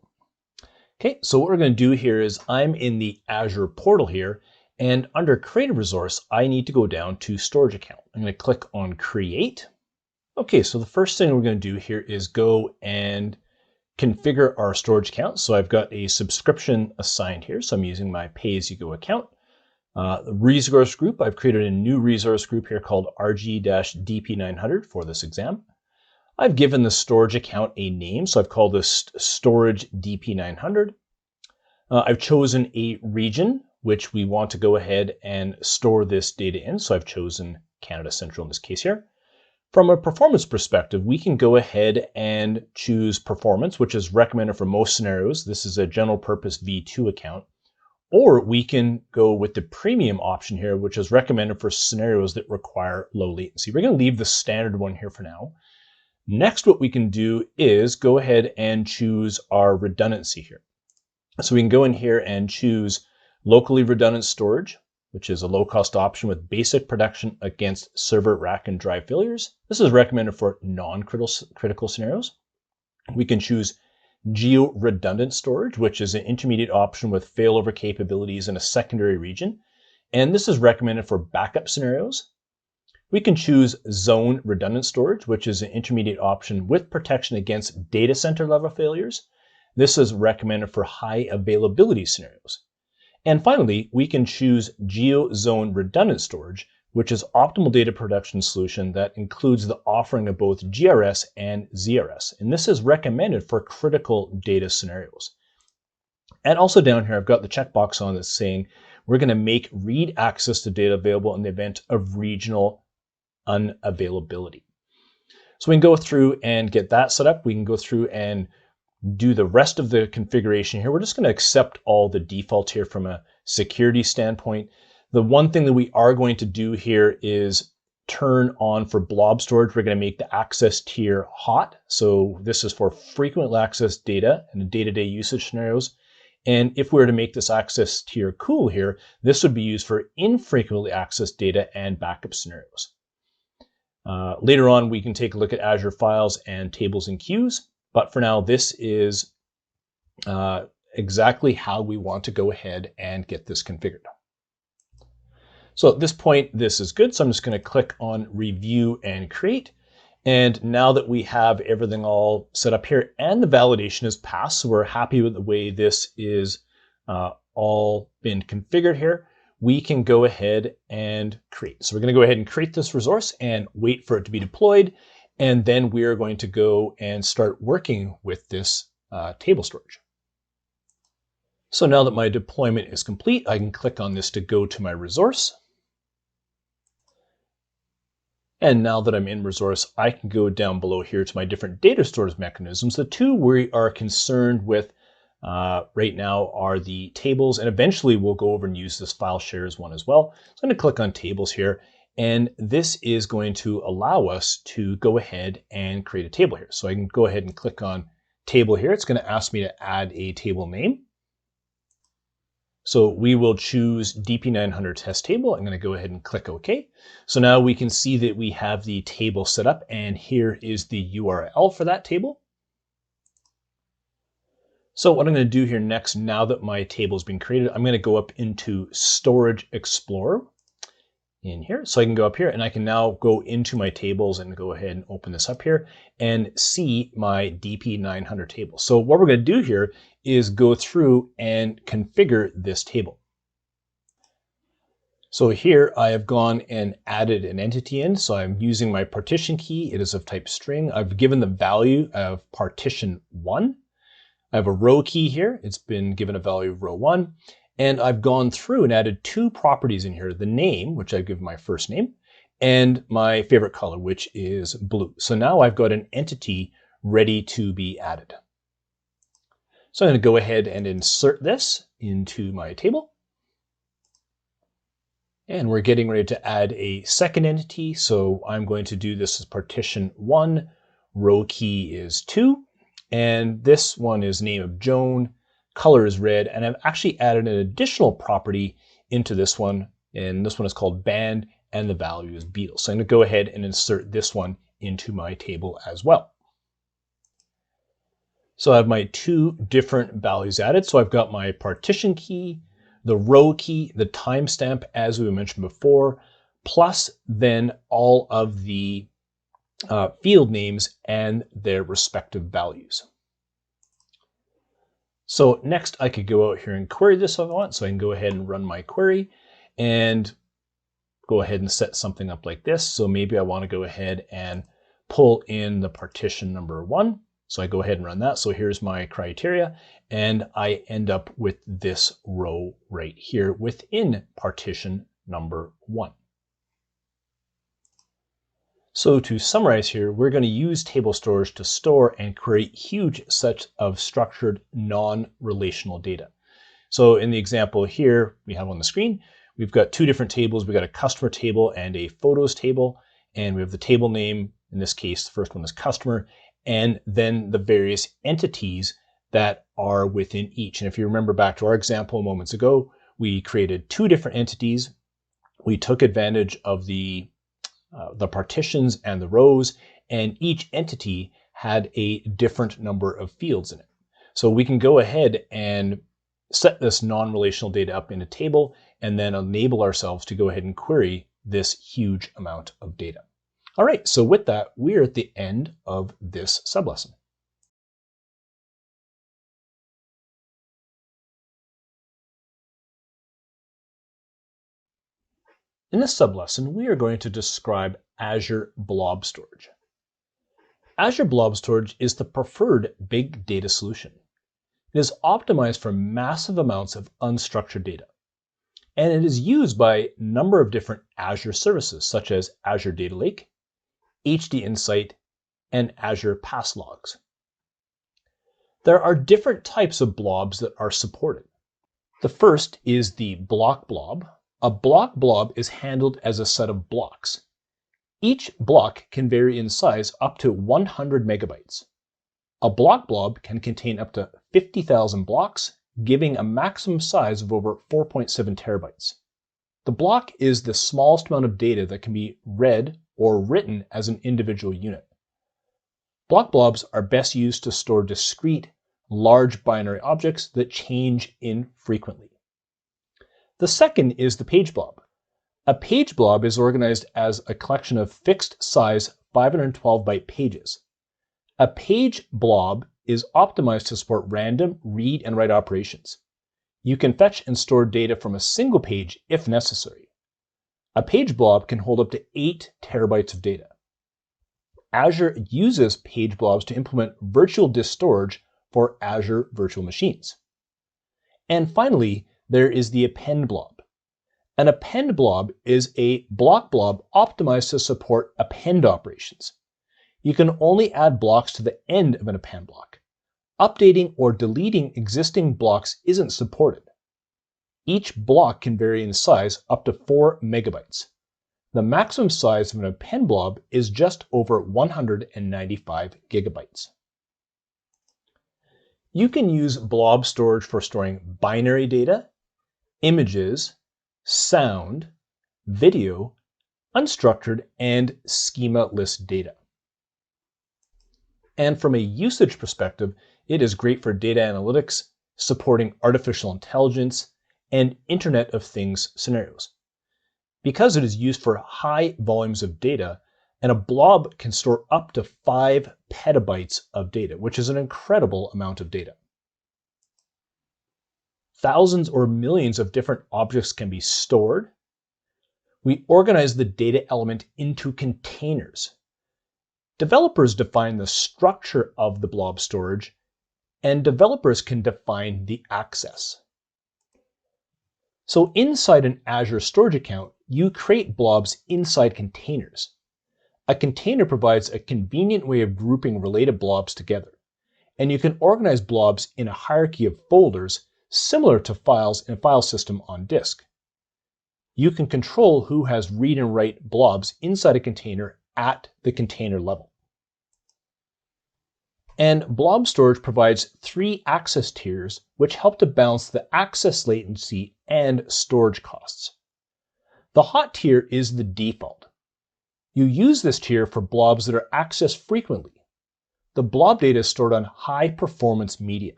Okay, so what we're going to do here is I'm in the Azure portal here, and under Create a Resource, I need to go down to Storage Account. I'm going to click on Create. Okay, so the first thing we're going to do here is go and configure our storage account. So I've got a subscription assigned here, so I'm using my pay-as-you-go account. The resource group, I've created a new resource group here called RG-DP-900 for this exam. I've given the storage account a name, so I've called this Storage DP-900. I've chosen a region which we want to go ahead and store this data in, so I've chosen Canada Central in this case here. From a performance perspective, we can go ahead and choose performance, which is recommended for most scenarios. This is a general purpose V2 account. Or we can go with the premium option here, which is recommended for scenarios that require low latency. We're going to leave the standard one here for now. Next, what we can do is go ahead and choose our redundancy here. So we can go in here and choose locally redundant storage, which is a low-cost option with basic protection against server, rack, and drive failures. This is recommended for non-critical scenarios. We can choose geo-redundant storage, which is an intermediate option with failover capabilities in a secondary region. And this is recommended for backup scenarios. We can choose zone redundant storage, which is an intermediate option with protection against data center level failures. This is recommended for high availability scenarios. And finally, we can choose geo-zone redundant storage, which is optimal data protection solution that includes the offering of both GRS and ZRS. And this is recommended for critical data scenarios. And also down here, I've got the checkbox on that's saying we're going to make read access to data available in the event of regional unavailability. So we can go through and get that set up. We can go through and do the rest of the configuration here. We're just going to accept all the defaults here from a security standpoint. The one thing that we are going to do here is turn on for blob storage. We're going to make the access tier hot. So this is for frequently accessed data and day-to-day usage scenarios. And if we were to make this access tier cool here, this would be used for infrequently accessed data and backup scenarios. Later on, we can take a look at Azure files and tables and queues. But for now, this is exactly how we want to go ahead and get this configured. So at this point, this is good. So I'm just going to click on Review and Create. And now that we have everything all set up here and the validation is passed, so we're happy with the way this is all been configured here, we can go ahead and create. So we're going to go ahead and create this resource and wait for it to be deployed. And then we are going to go and start working with this table storage. So now that my deployment is complete, I can click on this to go to my resource. And now that I'm in resource, I can go down below here to my different data storage mechanisms. The two we are concerned with right now are the tables, and eventually we'll go over and use this file shares one as well. So I'm going to click on tables here. And this is going to allow us to go ahead and create a table here. So I can go ahead and click on table here. It's going to ask me to add a table name. So we will choose DP-900 test table. I'm going to go ahead and click OK. So now we can see that we have the table set up, and here is the URL for that table. So what I'm going to do here next, now that my table has been created, I'm going to go up into Storage Explorer in here. So I can go up here and I can now go into my tables and go ahead and open this up here and see my DP-900 table. So what we're going to do here is go through and configure this table. So here I have gone and added an entity in. So I'm using my partition key. It is of type string. I've given the value of partition 1. I have a row key here. It's been given a value of row 1. And I've gone through and added two properties in here, the name, which I give my first name, and my favorite color, which is blue. So now I've got an entity ready to be added. So I'm going to go ahead and insert this into my table. And we're getting ready to add a second entity. So I'm going to do this as partition 1, row key is 2, and this one is name of Joan, color is red, and I've actually added an additional property into this one, and this one is called band, and the value is Beatles. So I'm going to go ahead and insert this one into my table as well. So I have my two different values added. So I've got my partition key, the row key, the timestamp as we mentioned before, plus then all of the field names and their respective values. So next I could go out here and query this if I want. So I can go ahead and run my query and go ahead and set something up like this. So maybe I want to go ahead and pull in the partition number 1. So I go ahead and run that. So here's my criteria, and I end up with this row right here within partition number 1. So to summarize here, we're going to use table storage to store and query huge sets of structured non-relational data. So in the example here we have on the screen, we've got two different tables. We've got a customer table and a photos table, and we have the table name. In this case, the first one is customer, and then the various entities that are within each. And if you remember back to our example moments ago, we created two different entities. We took advantage of the partitions and the rows, and each entity had a different number of fields in it. So we can go ahead and set this non-relational data up in a table and then enable ourselves to go ahead and query this huge amount of data. All right, so with that, we're at the end of this sublesson. In this sublesson, we are going to describe Azure Blob Storage. Azure Blob Storage is the preferred big data solution. It is optimized for massive amounts of unstructured data, and it is used by a number of different Azure services such as Azure Data Lake, HD Insight, and Azure Pass Logs. There are different types of blobs that are supported. The first is the block blob. A block blob is handled as a set of blocks. Each block can vary in size up to 100 megabytes. A block blob can contain up to 50,000 blocks, giving a maximum size of over 4.7 terabytes. The block is the smallest amount of data that can be read or written as an individual unit. Block blobs are best used to store discrete, large binary objects that change infrequently. The second is the page blob. A page blob is organized as a collection of fixed size 512 byte pages. A page blob is optimized to support random read and write operations. You can fetch and store data from a single page if necessary. A page blob can hold up to 8 terabytes of data. Azure uses page blobs to implement virtual disk storage for Azure virtual machines. And finally, there is the append blob. An append blob is a block blob optimized to support append operations. You can only add blocks to the end of an append block. Updating or deleting existing blocks isn't supported. Each block can vary in size up to 4 megabytes. The maximum size of an append blob is just over 195 gigabytes. You can use blob storage for storing binary data, images, sound, video, unstructured, and schema list data. And from a usage perspective, it is great for data analytics, supporting artificial intelligence, and Internet of Things scenarios. Because it is used for high volumes of data, and a blob can store up to 5 petabytes of data, which is an incredible amount of data. Thousands or millions of different objects can be stored. We organize the data element into containers. Developers define the structure of the blob storage, and developers can define the access. So inside an Azure storage account, you create blobs inside containers. A container provides a convenient way of grouping related blobs together, and you can organize blobs in a hierarchy of folders similar to files in a file system on disk. You can control who has read and write blobs inside a container at the container level. And blob storage provides 3 access tiers, which help to balance the access latency and storage costs. The hot tier is the default. You use this tier for blobs that are accessed frequently. The blob data is stored on high-performance media.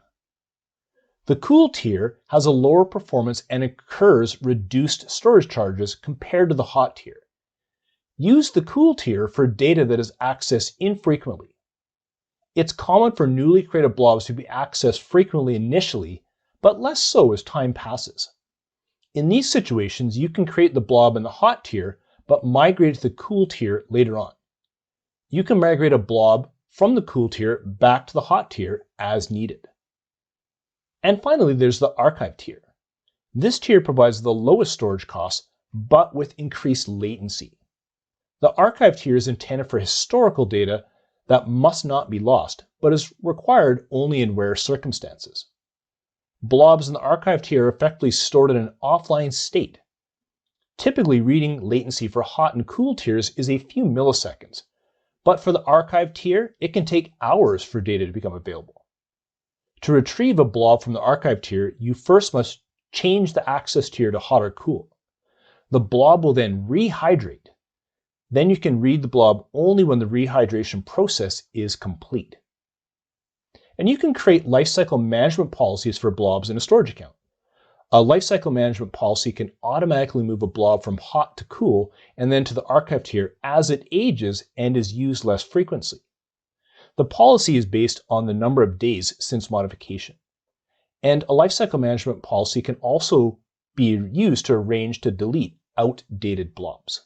The cool tier has a lower performance and incurs reduced storage charges compared to the hot tier. Use the cool tier for data that is accessed infrequently. It's common for newly created blobs to be accessed frequently initially, but less so as time passes. In these situations, you can create the blob in the hot tier, but migrate to the cool tier later on. You can migrate a blob from the cool tier back to the hot tier as needed. And finally, there's the archive tier. This tier provides the lowest storage costs, but with increased latency. The archive tier is intended for historical data that must not be lost, but is required only in rare circumstances. Blobs in the archive tier are effectively stored in an offline state. Typically, reading latency for hot and cool tiers is a few milliseconds, but for the archive tier, it can take hours for data to become available. To retrieve a blob from the archive tier, you first must change the access tier to hot or cool. The blob will then rehydrate. Then you can read the blob only when the rehydration process is complete. And you can create lifecycle management policies for blobs in a storage account. A lifecycle management policy can automatically move a blob from hot to cool and then to the archive tier as it ages and is used less frequently. The policy is based on the number of days since modification. And a lifecycle management policy can also be used to arrange to delete outdated blobs.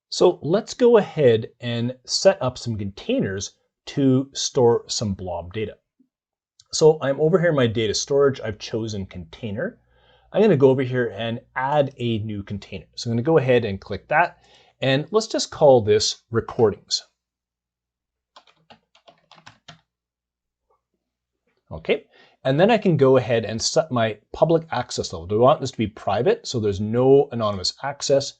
So let's go ahead and set up some containers to store some blob data. So I'm over here in my data storage. I've chosen container. I'm going to go over here and add a new container. So I'm going to go ahead and click that. And let's just call this recordings. Okay. And then I can go ahead and set my public access level. Do I want this to be private so there's no anonymous access?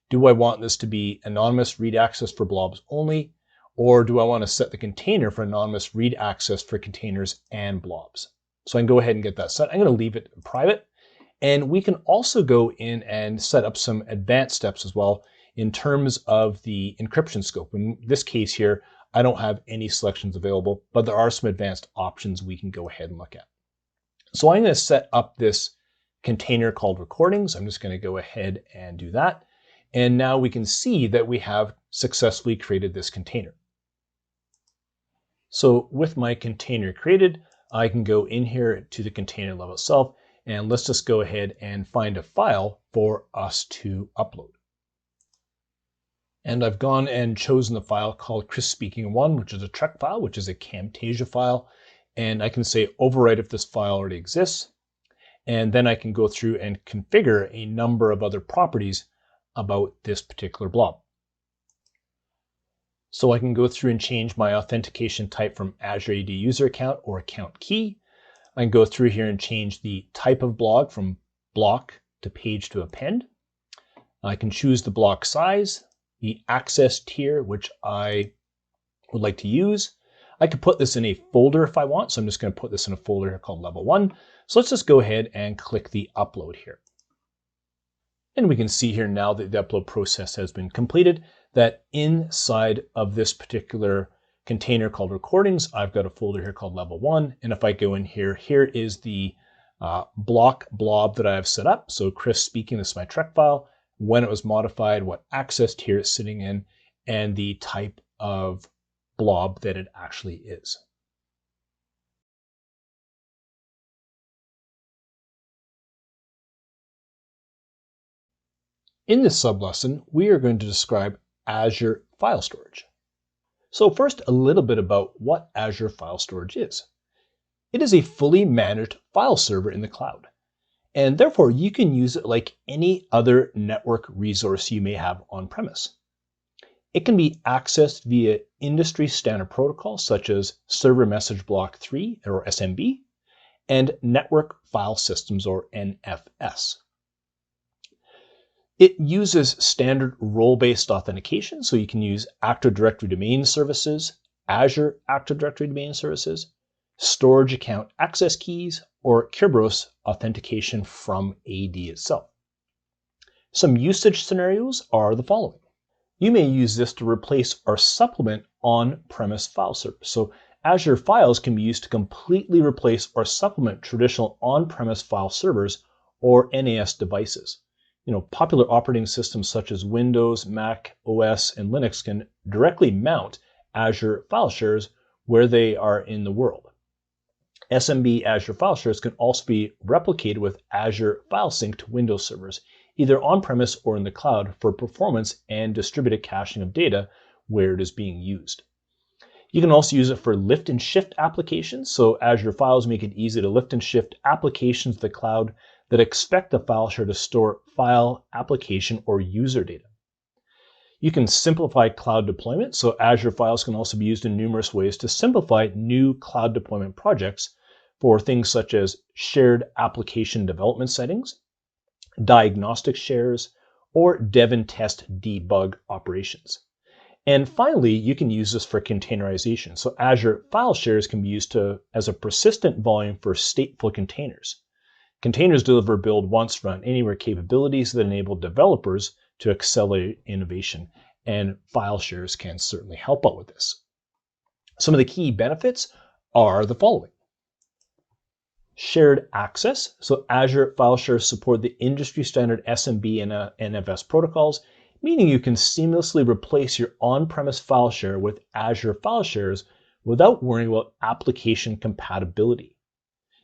Do I want this to be anonymous read access for blobs only? Or do I want to set the container for anonymous read access for containers and blobs? So I can go ahead and get that set. I'm going to leave it private. And we can also go in and set up some advanced steps as well in terms of the encryption scope. In this case here, I don't have any selections available, but there are some advanced options we can go ahead and look at. So I'm going to set up this container called recordings. I'm just going to go ahead and do that. And now we can see that we have successfully created this container. So with my container created, I can go in here to the container level itself, and let's just go ahead and find a file for us to upload. And I've gone and chosen the file called ChrisSpeaking1, which is a Trek file, which is a Camtasia file. And I can say overwrite if this file already exists. And then I can go through and configure a number of other properties about this particular blob. So I can go through and change my authentication type from Azure AD user account or account key. I can go through here and change the type of block from block to page to append. I can choose the block size, the access tier, which I would like to use. I could put this in a folder if I want. So I'm just going to put this in a folder here called level 1. So let's just go ahead and click the upload here. And we can see here now that the upload process has been completed, that inside of this particular container called recordings, I've got a folder here called level 1. And if I go in here, here is the block blob that I have set up. So Chris speaking, this is my Trek file, when it was modified, what access tier it's sitting in, and the type of blob that it actually is. In this sublesson, we are going to describe Azure file storage. So first, a little bit about what Azure file storage is. It is a fully managed file server in the cloud, and therefore you can use it like any other network resource you may have on-premise. It can be accessed via industry standard protocols such as Server Message Block 3 or SMB, and Network File Systems or NFS. It uses standard role-based authentication, so you can use Active Directory domain services, Azure Active Directory domain services, storage account access keys, or Kerberos authentication from AD itself. Some usage scenarios are the following. You may use this to replace or supplement on-premise file servers. So Azure Files can be used to completely replace or supplement traditional on-premise file servers or NAS devices. Popular operating systems such as Windows, Mac OS, and Linux can directly mount Azure file shares where they are in the world. SMB Azure file shares can also be replicated with Azure File Sync to Windows servers, either on-premise or in the cloud for performance and distributed caching of data where it is being used. You can also use it for lift and shift applications. So Azure Files make it easy to lift and shift applications to the cloud that expect the file share to store file, application, or user data. You can simplify cloud deployment, so Azure files can also be used in numerous ways to simplify new cloud deployment projects for things such as shared application development settings, diagnostic shares, or dev and test debug operations. And finally, you can use this for containerization. So Azure file shares can be used as a persistent volume for stateful containers. Containers deliver build once, run anywhere capabilities that enable developers to accelerate innovation, and file shares can certainly help out with this. Some of the key benefits are the following. Shared access. So Azure file shares support the industry standard SMB and NFS protocols, meaning you can seamlessly replace your on-premise file share with Azure file shares without worrying about application compatibility.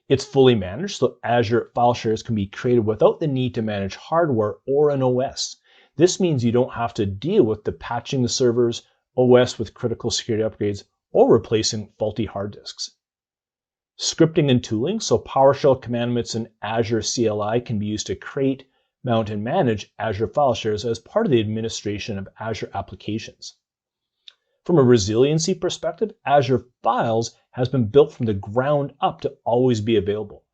It's fully managed, so Azure file shares can be created without the need to manage hardware or an OS. This means you don't have to deal with the patching the servers, OS with critical security upgrades, or replacing faulty hard disks. Scripting and tooling, so PowerShell commandments and Azure CLI can be used to create, mount, and manage Azure file shares as part of the administration of Azure applications. From a resiliency perspective, Azure Files has been built from the ground up to always be available.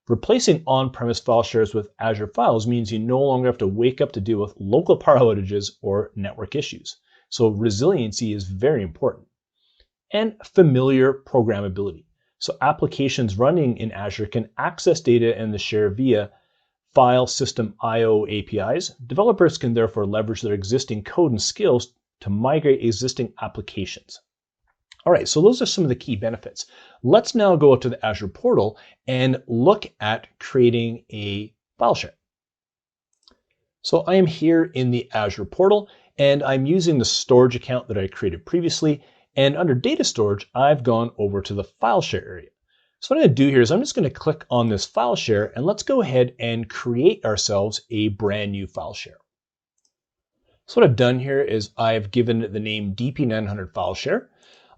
Replacing on-premise file shares with Azure Files means you no longer have to wake up to deal with local power outages or network issues. So resiliency is very important. And familiar programmability. So applications running in Azure can access data in the share via file system IO APIs. Developers can therefore leverage their existing code and skills to migrate existing applications. All right, so those are some of the key benefits. Let's now go to the Azure portal and look at creating a file share. So I am here in the Azure portal, and I'm using the storage account that I created previously. And under data storage, I've gone over to the file share area. So what I'm going to do here is I'm just going to click on this file share, and let's go ahead and create ourselves a brand new file share. So what I've done here is I've given it the name DP-900 file share.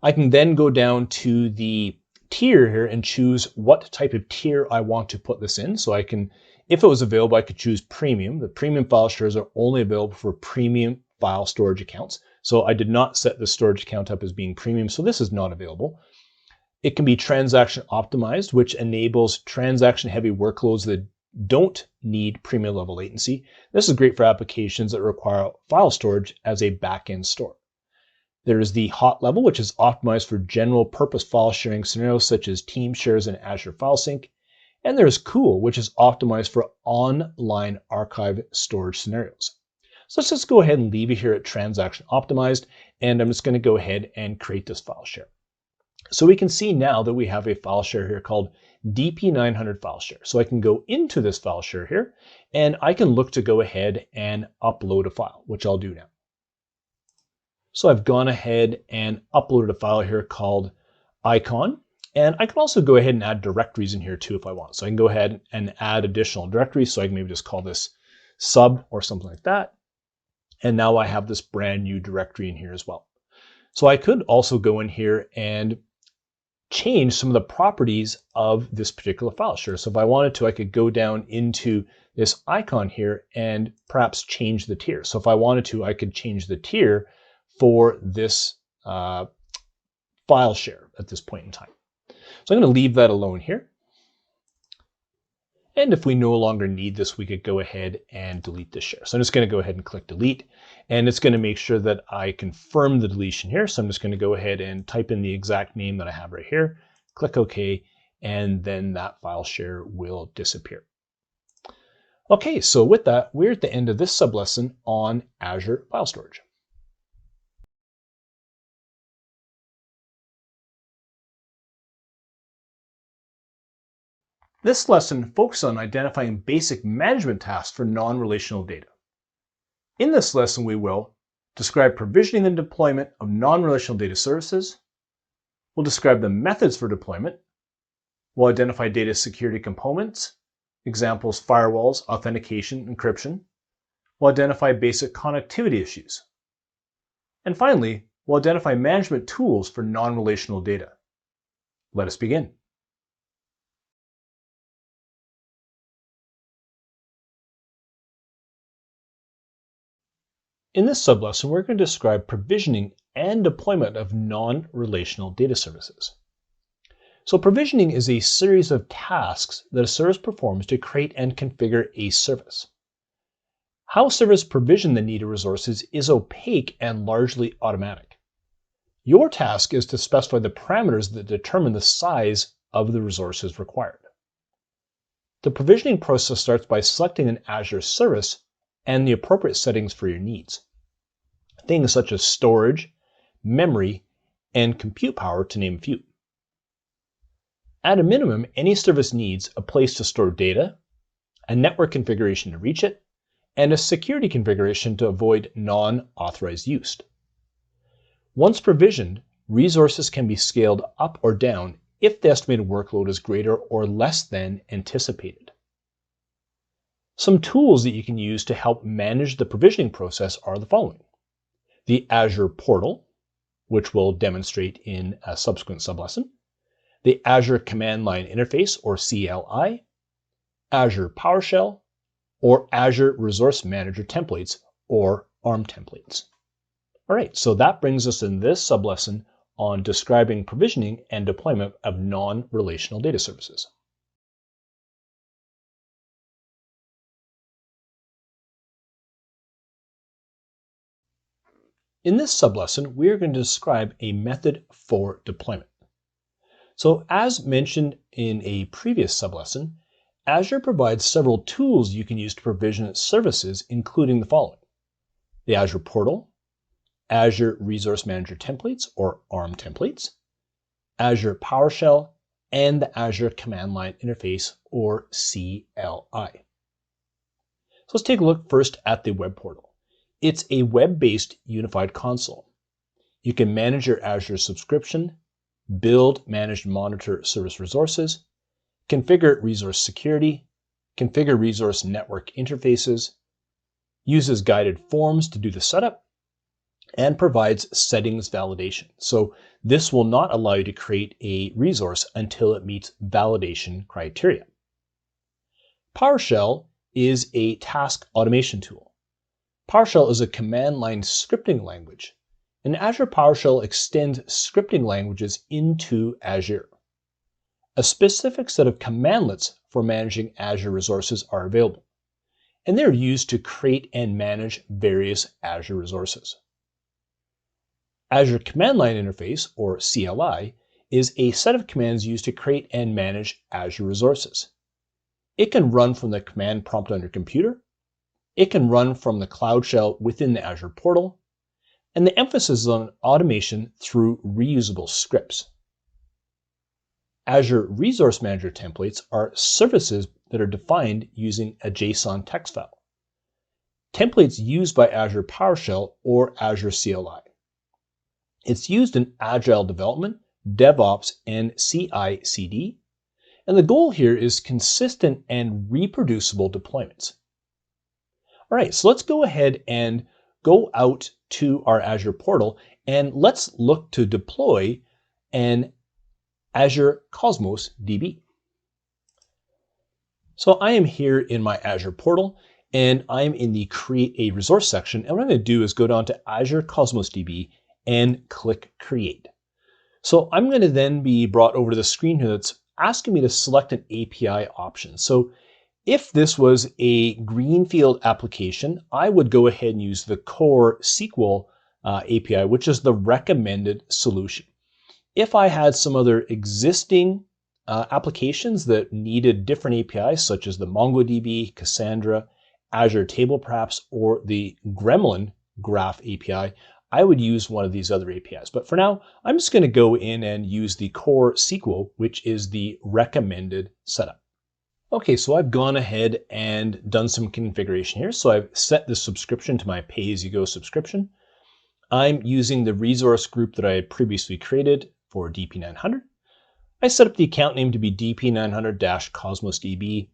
I can then go down to the tier here and choose what type of tier I want to put this in. So I can, if it was available, I could choose premium. The premium file shares are only available for premium file storage accounts. So I did not set the storage account up as being premium, so this is not available. It can be transaction optimized, which enables transaction heavy workloads that don't need premium level latency. This is great for applications that require file storage as a backend store. There is the hot level, which is optimized for general purpose file sharing scenarios such as team shares and Azure File Sync. And there's cool, which is optimized for online archive storage scenarios. So let's just go ahead and leave it here at transaction optimized. And I'm just going to go ahead and create this file share. So we can see now that we have a file share here called DP-900 file share. So I can go into this file share here, and I can look to go ahead and upload a file, which I'll do now. So I've gone ahead and uploaded a file here called icon, and I can also go ahead and add directories in here too if I want. So I can go ahead and add additional directories. So I can maybe just call this sub or something like that. And now I have this brand new directory in here as well. So I could also go in here and change some of the properties of this particular file share. So if I wanted to, I could go down into this icon here and perhaps change the tier. So if I wanted to, I could change the tier for this file share at this point in time. So I'm going to leave that alone here. And if we no longer need this, we could go ahead and delete this share. So I'm just going to go ahead and click delete, and it's going to make sure that I confirm the deletion here. So I'm just going to go ahead and type in the exact name that I have right here, click OK, and then that file share will disappear. Okay, so with that, we're at the end of this sublesson on Azure File Storage. This lesson focuses on identifying basic management tasks for non-relational data. In this lesson, we will describe provisioning and deployment of non-relational data services. We'll describe the methods for deployment. We'll identify data security components, examples, firewalls, authentication, encryption. We'll identify basic connectivity issues. And finally, we'll identify management tools for non-relational data. Let us begin. In this sublesson, we're going to describe provisioning and deployment of non-relational data services. So provisioning is a series of tasks that a service performs to create and configure a service. How service provision the needed resources is opaque and largely automatic. Your task is to specify the parameters that determine the size of the resources required. The provisioning process starts by selecting an Azure service and the appropriate settings for your needs. Things such as storage, memory, and compute power, to name a few. At a minimum, any service needs a place to store data, a network configuration to reach it, and a security configuration to avoid non-authorized use. Once provisioned, resources can be scaled up or down if the estimated workload is greater or less than anticipated. Some tools that you can use to help manage the provisioning process are the following. The Azure portal, which we'll demonstrate in a subsequent sublesson, the Azure Command Line Interface, or CLI, Azure PowerShell, or Azure Resource Manager templates, or ARM templates. All right, so that brings us in this sublesson on describing provisioning and deployment of non-relational data services. In this sublesson, we are going to describe a method for deployment. So as mentioned in a previous sublesson, Azure provides several tools you can use to provision its services, including the following: the Azure portal, Azure Resource Manager templates, or ARM templates, Azure PowerShell, and the Azure Command Line Interface, or CLI. So let's take a look first at the web portal. It's a web-based unified console. You can manage your Azure subscription, build, manage, and monitor service resources, configure resource security, configure resource network interfaces, uses guided forms to do the setup, and provides settings validation. So this will not allow you to create a resource until it meets validation criteria. PowerShell is a task automation tool. PowerShell is a command line scripting language, and Azure PowerShell extends scripting languages into Azure. A specific set of commandlets for managing Azure resources are available, and they're used to create and manage various Azure resources. Azure Command Line Interface, or CLI, is a set of commands used to create and manage Azure resources. It can run from the command prompt on your computer, it can run from the Cloud Shell within the Azure portal, and the emphasis is on automation through reusable scripts. Azure Resource Manager templates are services that are defined using a JSON text file. Templates used by Azure PowerShell or Azure CLI. It's used in Agile development, DevOps, and CI/CD, and the goal here is consistent and reproducible deployments. All right, so let's go ahead and go out to our Azure portal and let's look to deploy an Azure Cosmos DB. So I am here in my Azure portal and I'm in the Create a Resource section, and what I'm going to do is go down to Azure Cosmos DB and click Create. So I'm going to then be brought over to the screen here that's asking me to select an API option. So if this was a greenfield application, I would go ahead and use the core SQL API, which is the recommended solution. If I had some other existing applications that needed different APIs, such as the MongoDB, Cassandra, Azure Table perhaps, or the Gremlin Graph API, I would use one of these other APIs. But for now, I'm just going to go in and use the core SQL, which is the recommended setup. Okay, so I've gone ahead and done some configuration here. So I've set the subscription to my pay-as-you-go subscription. I'm using the resource group that I had previously created for DP-900. I set up the account name to be DP-900-CosmosDB.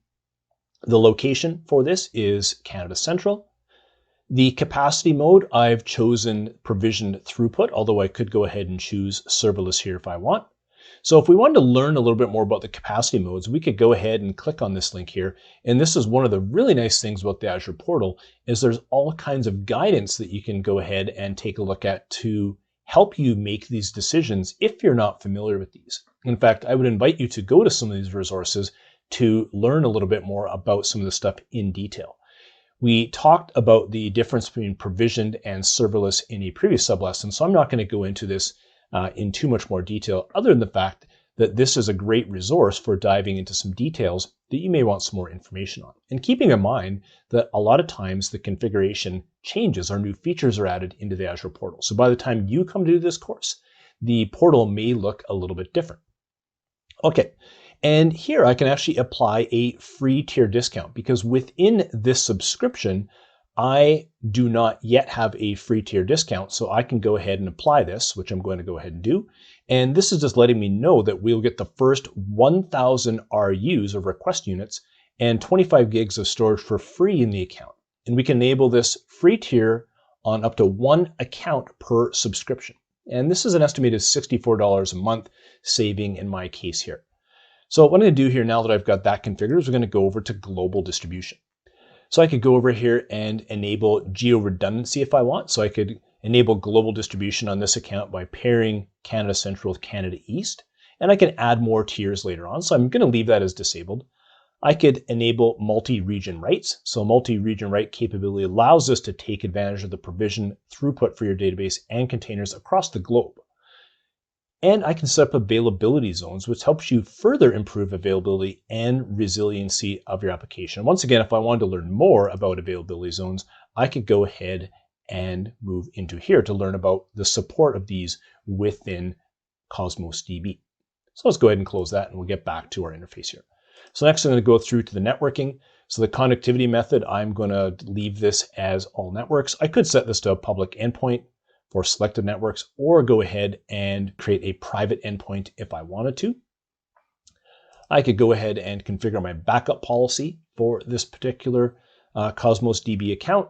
The location for this is Canada Central. The capacity mode, I've chosen provisioned throughput, although I could go ahead and choose serverless here if I want. So if we wanted to learn a little bit more about the capacity modes, we could go ahead and click on this link here. And this is one of the really nice things about the Azure portal is there's all kinds of guidance that you can go ahead and take a look at to help you make these decisions if you're not familiar with these. In fact, I would invite you to go to some of these resources to learn a little bit more about some of the stuff in detail. We talked about the difference between provisioned and serverless in a previous sublesson, so I'm not going to go into this in too much more detail, other than the fact that this is a great resource for diving into some details that you may want some more information on. And keeping in mind that a lot of times the configuration changes or new features are added into the Azure portal. So by the time you come to do this course, the portal may look a little bit different. Okay, and here I can actually apply a free tier discount because within this subscription, I do not yet have a free tier discount, so I can go ahead and apply this, which I'm going to go ahead and do. And this is just letting me know that we'll get the first 1,000 RUs or request units and 25 gigs of storage for free in the account. And we can enable this free tier on up to 1 account per subscription. And this is an estimated $64 a month saving in my case here. So what I'm going to do here now that I've got that configured is we're going to go over to global distribution. So I could go over here and enable geo redundancy if I want. So I could enable global distribution on this account by pairing Canada Central with Canada East. And I can add more tiers later on. So I'm going to leave that as disabled. I could enable multi-region writes. So multi-region write capability allows us to take advantage of the provision throughput for your database and containers across the globe. And I can set up availability zones, which helps you further improve availability and resiliency of your application. Once again, if I wanted to learn more about availability zones, I could go ahead and move into here to learn about the support of these within Cosmos DB. So let's go ahead and close that and we'll get back to our interface here. So next I'm going to go through to the networking. So the connectivity method, I'm going to leave this as all networks. I could set this to a public endpoint for selected networks, or go ahead and create a private endpoint if I wanted to. I could go ahead and configure my backup policy for this particular Cosmos DB account.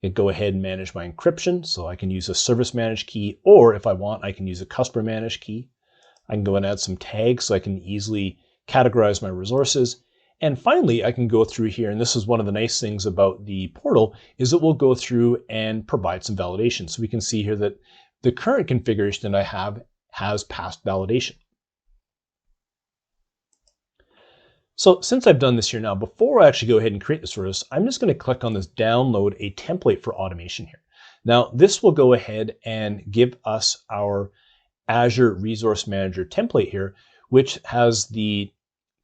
I could go ahead and manage my encryption, so I can use a service managed key, or if I want, I can use a customer managed key. I can go and add some tags so I can easily categorize my resources. And finally, I can go through here, and this is one of the nice things about the portal, is it will go through and provide some validation. So we can see here that the current configuration that I have has passed validation. So since I've done this here now, before I actually go ahead and create this service, I'm just going to click on this download a template for automation here. Now, this will go ahead and give us our Azure Resource Manager template here, which has the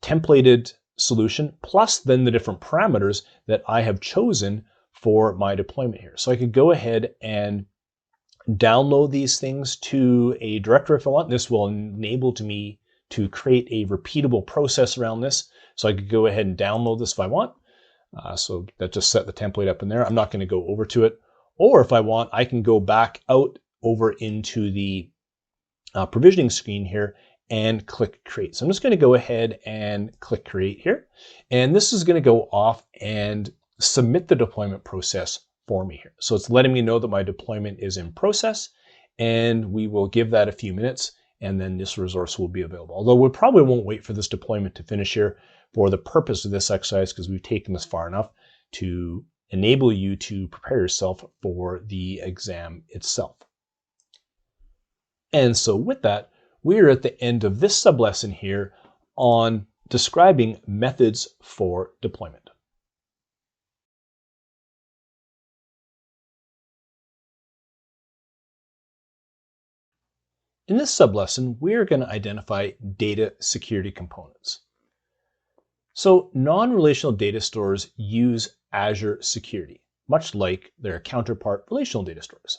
templated solution, plus then the different parameters that I have chosen for my deployment here. So I could go ahead and download these things to a directory if I want. This will enable me to create a repeatable process around this. So I could go ahead and download this if I want. So that just set the template up in there. I'm not going to go over to it. Or if I want, I can go back out over into the provisioning screen here and click create. So I'm just going to go ahead and click create here. And this is going to go off and submit the deployment process for me here. So it's letting me know that my deployment is in process, and we will give that a few minutes and then this resource will be available. Although we probably won't wait for this deployment to finish here for the purpose of this exercise, because we've taken this far enough to enable you to prepare yourself for the exam itself. And so with that, we're at the end of this sublesson here on describing methods for deployment. In this sublesson, we're going to identify data security components. So non-relational data stores use Azure security, much like their counterpart relational data stores.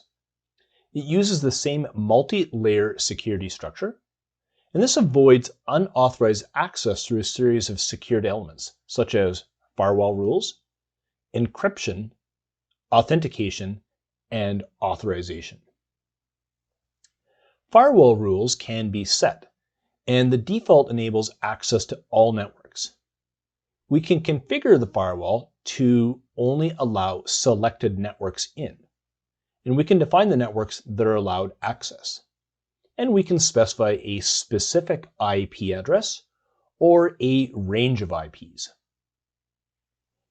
It uses the same multi-layer security structure, and this avoids unauthorized access through a series of secured elements, such as firewall rules, encryption, authentication, and authorization. Firewall rules can be set, and the default enables access to all networks. We can configure the firewall to only allow selected networks in, and we can define the networks that are allowed access. and we can specify a specific IP address or a range of IPs.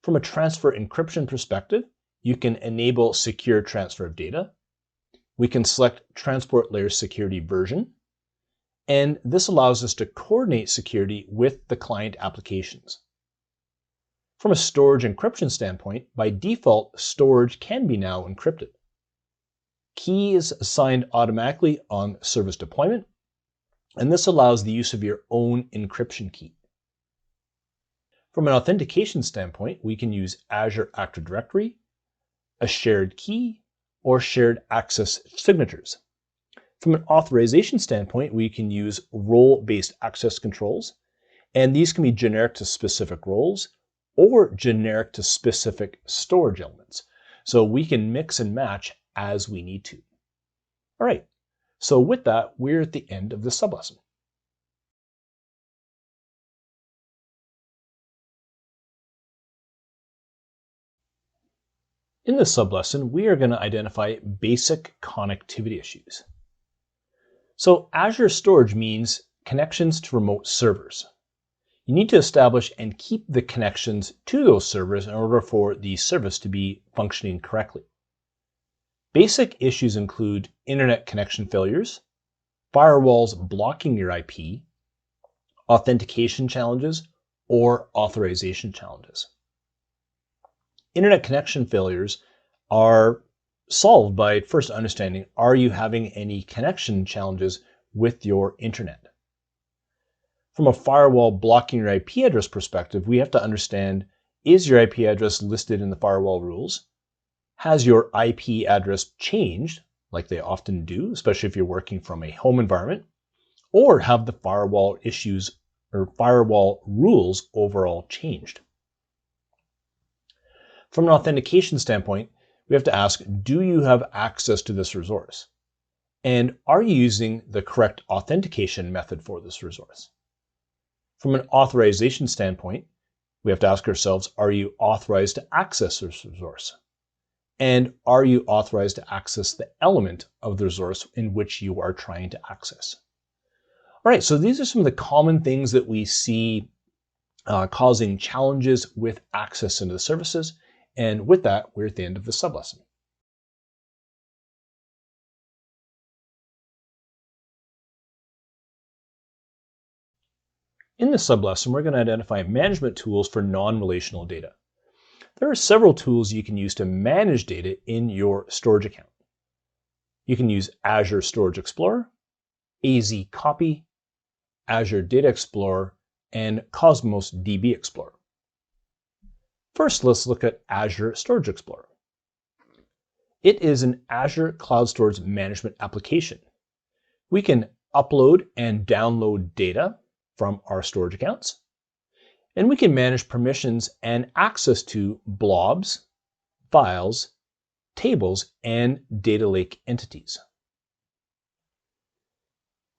From a transfer encryption perspective, you can enable secure transfer of data. We can select transport layer security version, and this allows us to coordinate security with the client applications. From a storage encryption standpoint, by default, storage can be now encrypted. Key is assigned automatically on service deployment, and this allows the use of your own encryption key. From an authentication standpoint, we can use Azure Active Directory, a shared key, or shared access signatures. From an authorization standpoint, we can use role-based access controls, and these can be generic to specific roles or generic to specific storage elements. So we can mix and match as we need to. All right, so with that, we're at the end of this sublesson. In this sublesson, we are going to identify basic connectivity issues. So Azure Storage means connections to remote servers. You need to establish and keep the connections to those servers in order for the service to be functioning correctly. Basic issues include internet connection failures, firewalls blocking your IP, authentication challenges, or authorization challenges. Internet connection failures are solved by first understanding, are you having any connection challenges with your internet? From a firewall blocking your IP address perspective, we have to understand, is your IP address listed in the firewall rules? Has your IP address changed, like they often do, especially if you're working from a home environment? Or have the firewall issues or firewall rules overall changed? From an authentication standpoint, we have to ask, do you have access to this resource? And are you using the correct authentication method for this resource? From an authorization standpoint, we have to ask ourselves, are you authorized to access this resource? And are you authorized to access the element of the resource in which you are trying to access? All right, so these are some of the common things that we see causing challenges with access into the services. And with that, we're at the end of the sublesson. In this sublesson, we're going to identify management tools for non-relational data. There are several tools you can use to manage data in your storage account. You can use Azure Storage Explorer, AZ Copy, Azure Data Explorer, and Cosmos DB Explorer. First, let's look at Azure Storage Explorer. It is an Azure Cloud Storage Management application. We can upload and download data from our storage accounts, and we can manage permissions and access to blobs, files, tables, and data lake entities.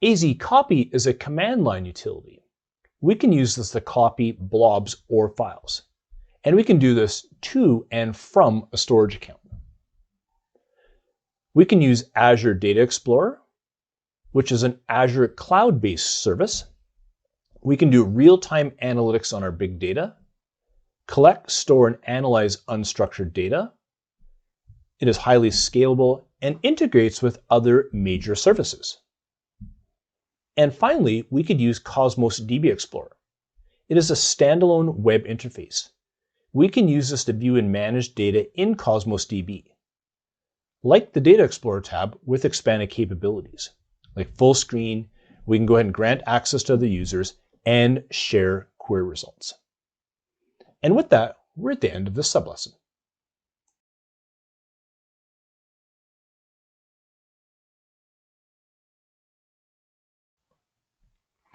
AZ Copy is a command line utility. We can use this to copy blobs or files. And we can do this to and from a storage account. We can use Azure Data Explorer, which is an Azure cloud-based service. We can do real-time analytics on our big data, collect, store, and analyze unstructured data. It is highly scalable and integrates with other major services. And finally, we could use Cosmos DB Explorer. It is a standalone web interface. We can use this to view and manage data in Cosmos DB. Like the Data Explorer tab with expanded capabilities, like full screen, we can go ahead and grant access to other users and share query results. And with that, we're at the end of this sublesson.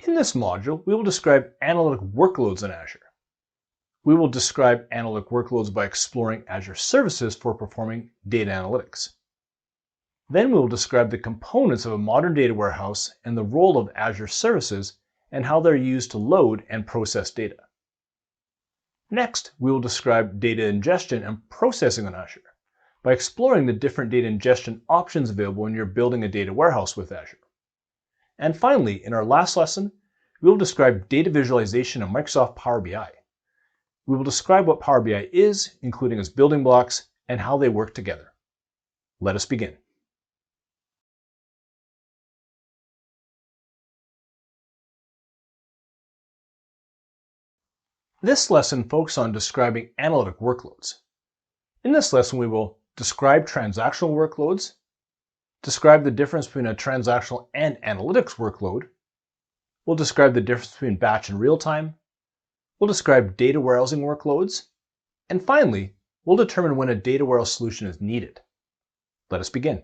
In this module, we will describe analytic workloads in Azure. We will describe analytic workloads by exploring Azure services for performing data analytics. Then we will describe the components of a modern data warehouse and the role of Azure services and how they're used to load and process data. Next, we will describe data ingestion and processing on Azure by exploring the different data ingestion options available when you're building a data warehouse with Azure. And finally, in our last lesson, we will describe data visualization in Microsoft Power BI. We will describe what Power BI is, including its building blocks, and how they work together. Let us begin. This lesson focuses on describing analytic workloads. In this lesson, we will describe transactional workloads, describe the difference between a transactional and analytics workload. We'll describe the difference between batch and real-time. We'll describe data warehousing workloads. And finally, we'll determine when a data warehouse solution is needed. Let us begin.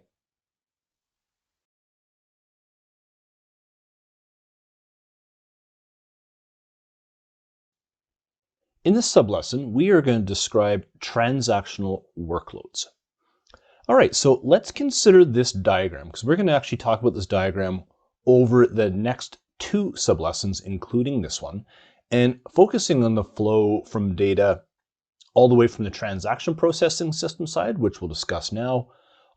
In this sublesson, we are going to describe transactional workloads. All right, so let's consider this diagram, because we're going to actually talk about this diagram over the next two sublessons, including this one, and focusing on the flow from data all the way from the transaction processing system side, which we'll discuss now,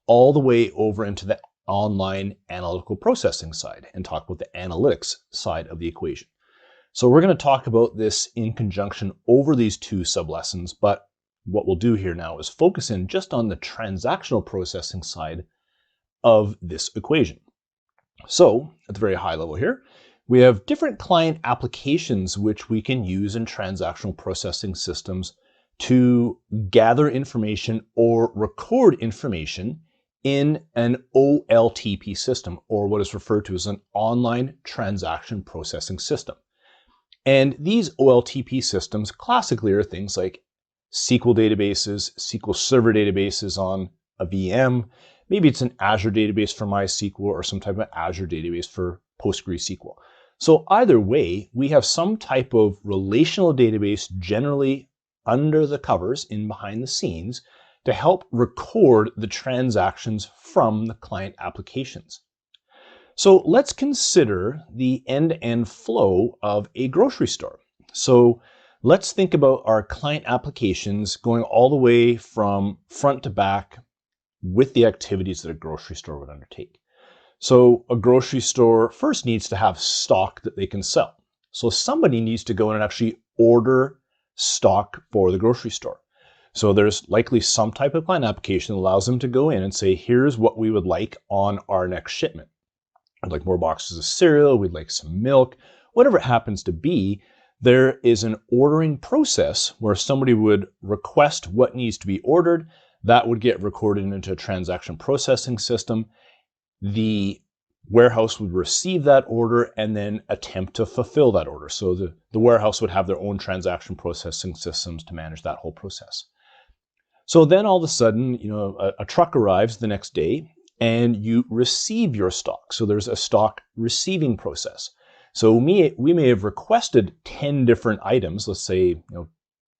all the way over into the online analytical processing side and talk about the analytics side of the equation. So we're going to talk about this in conjunction over these two sublessons, but what we'll do here now is focus in just on the transactional processing side of this equation. So at the very high level here, we have different client applications which we can use in transactional processing systems to gather information or record information in an OLTP system, or what is referred to as an online transaction processing system. And these OLTP systems classically are things like SQL databases, SQL Server databases on a VM. Maybe it's an Azure database for MySQL or some type of Azure database for PostgreSQL. So either way, we have some type of relational database generally under the covers in behind the scenes to help record the transactions from the client applications. So let's consider the end-to-end flow of a grocery store. So let's think about our client applications going all the way from front to back with the activities that a grocery store would undertake. So a grocery store first needs to have stock that they can sell. So somebody needs to go in and actually order stock for the grocery store. So there's likely some type of client application that allows them to go in and say, here's what we would like on our next shipment. I'd like more boxes of cereal, we'd like some milk, whatever it happens to be. There is an ordering process where somebody would request what needs to be ordered. That would get recorded into a transaction processing system. The warehouse would receive that order and then attempt to fulfill that order. So the warehouse would have their own transaction processing systems to manage that whole process. So then all of a sudden, a truck arrives the next day and you receive your stock. So there's a stock receiving process. So we may have requested 10 different items, let's say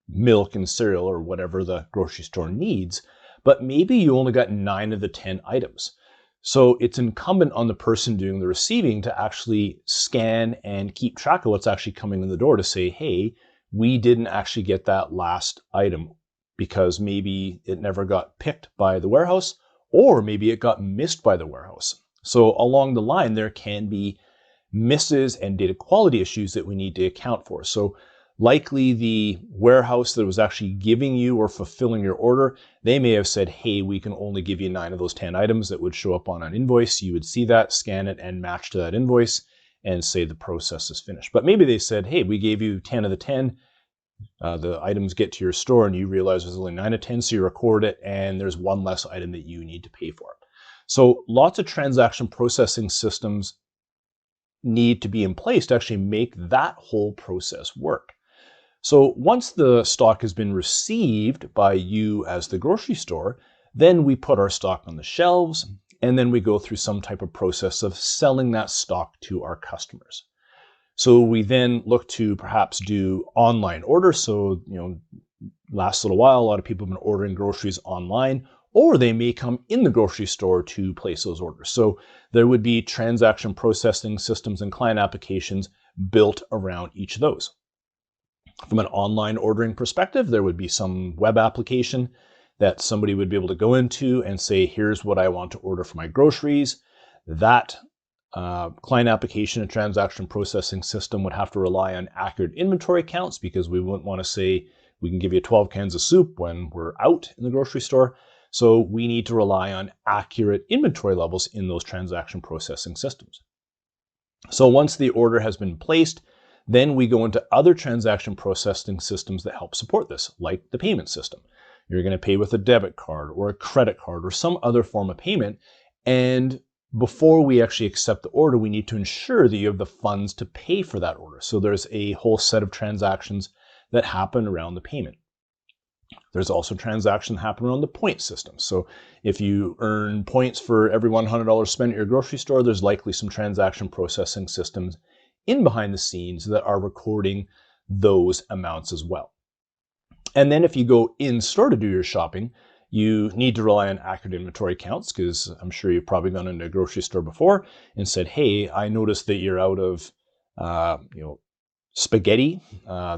milk and cereal or whatever the grocery store needs, but maybe you only got 9 of the 10 items. So it's incumbent on the person doing the receiving to actually scan and keep track of what's actually coming in the door to say, hey, we didn't actually get that last item because maybe it never got picked by the warehouse, or maybe it got missed by the warehouse. So along the line, there can be misses and data quality issues that we need to account for. So likely the warehouse that was actually giving you or fulfilling your order, they may have said, hey, we can only give you 9 of those 10 items that would show up on an invoice. You would see that, scan it, and match to that invoice and say the process is finished. But maybe they said, hey, we gave you 10 of the 10. The items get to your store and you realize there's only 9 of 10, so you record it and there's one less item that you need to pay for. So lots of transaction processing systems need to be in place to actually make that whole process work. So once the stock has been received by you as the grocery store, then we put our stock on the shelves and then we go through some type of process of selling that stock to our customers. So we then look to perhaps do online orders. So, last little while, a lot of people have been ordering groceries online, or they may come in the grocery store to place those orders. So there would be transaction processing systems and client applications built around each of those. From an online ordering perspective, there would be some web application that somebody would be able to go into and say, here's what I want to order for my groceries. That Client application and transaction processing system would have to rely on accurate inventory counts because we wouldn't want to say we can give you 12 cans of soup when we're out in the grocery store. So we need to rely on accurate inventory levels in those transaction processing systems. So once the order has been placed, then we go into other transaction processing systems that help support this, like the payment system. You're going to pay with a debit card or a credit card or some other form of payment. And before we actually accept the order, we need to ensure that you have the funds to pay for that order. So there's a whole set of transactions that happen around the payment. There's also transactions that happen around the point system. So if you earn points for every $100 spent at your grocery store, there's likely some transaction processing systems in behind the scenes that are recording those amounts as well. And then if you go in store to do your shopping, you need to rely on accurate inventory counts because I'm sure you've probably gone into a grocery store before and said, hey, I noticed that you're out of spaghetti,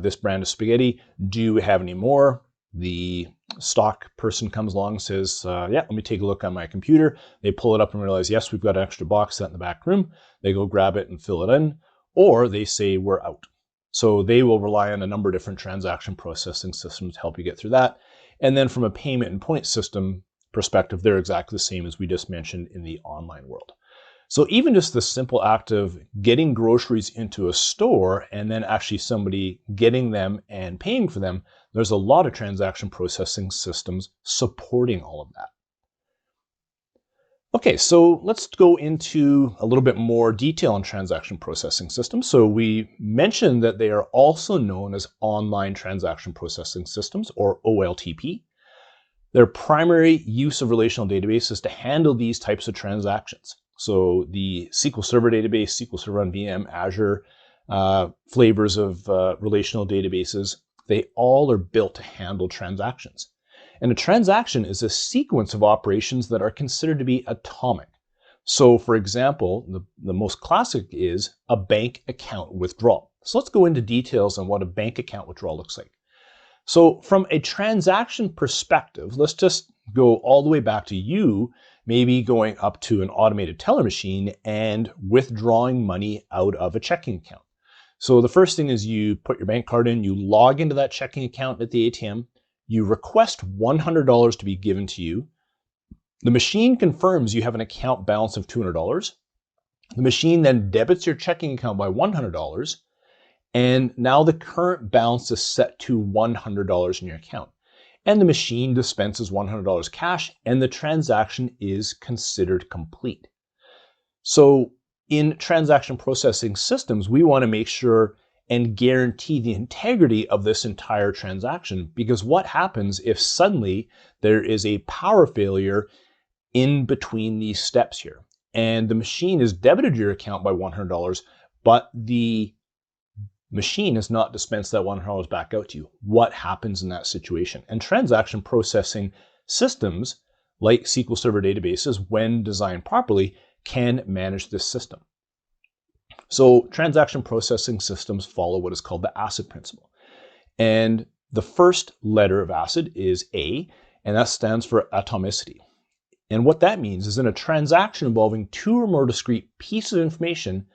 this brand of spaghetti. Do you have any more? The stock person comes along and says, yeah, let me take a look on my computer. They pull it up and realize, yes, we've got an extra box set in the back room. They go grab it and fill it in, or they say we're out. So they will rely on a number of different transaction processing systems to help you get through that. And then from a payment and point system perspective, they're exactly the same as we just mentioned in the online world. So even just the simple act of getting groceries into a store and then actually somebody getting them and paying for them, there's a lot of transaction processing systems supporting all of that. Okay, so let's go into a little bit more detail on transaction processing systems. So we mentioned that they are also known as online transaction processing systems, or OLTP. Their primary use of relational databases is to handle these types of transactions. So the SQL Server database, SQL Server on VM, Azure flavors of relational databases, they all are built to handle transactions. And a transaction is a sequence of operations that are considered to be atomic. So for example, the most classic is a bank account withdrawal. So let's go into details on what a bank account withdrawal looks like. So from a transaction perspective, let's just go all the way back to you, maybe going up to an automated teller machine and withdrawing money out of a checking account. So the first thing is you put your bank card in, you log into that checking account at the ATM, you request $100 to be given to you. The machine confirms you have an account balance of $200. The machine then debits your checking account by $100. And now the current balance is set to $100 in your account. And the machine dispenses $100 cash and the transaction is considered complete. So in transaction processing systems, we want to make sure and guarantee the integrity of this entire transaction, because what happens if suddenly there is a power failure in between these steps here and the machine has debited your account by $100, but the machine has not dispensed that $100 back out to you? What happens in that situation? And transaction processing systems like SQL Server databases, when designed properly, can manage this system. So transaction processing systems follow what is called the ACID principle. And the first letter of ACID is A, and that stands for atomicity. And what that means is in a transaction involving two or more discrete pieces of information,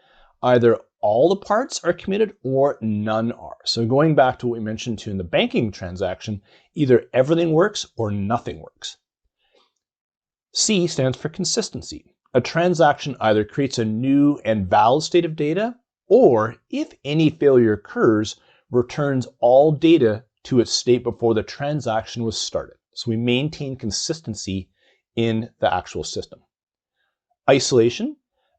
either all the parts are committed or none are. So going back to what we mentioned too in the banking transaction, either everything works or nothing works. C stands for consistency. A transaction either creates a new and valid state of data, or if any failure occurs, returns all data to its state before the transaction was started. So we maintain consistency in the actual system. Isolation.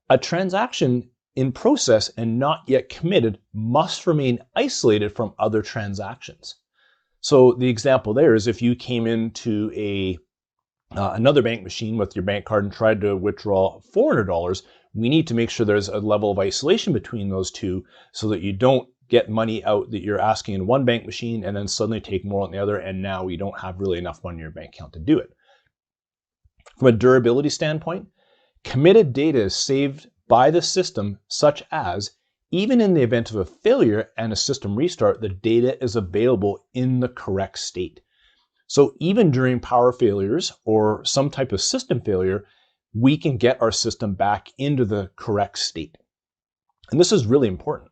A transaction in process and not yet committed must remain isolated from other transactions. So the example there is if you came into another bank machine with your bank card and tried to withdraw $400, we need to make sure there's a level of isolation between those two so that you don't get money out that you're asking in one bank machine and then suddenly take more on the other, and now you don't have really enough money in your bank account to do it. From a durability standpoint, committed data is saved by the system, such as even in the event of a failure and a system restart, the data is available in the correct state. So even during power failures or some type of system failure, we can get our system back into the correct state. And this is really important.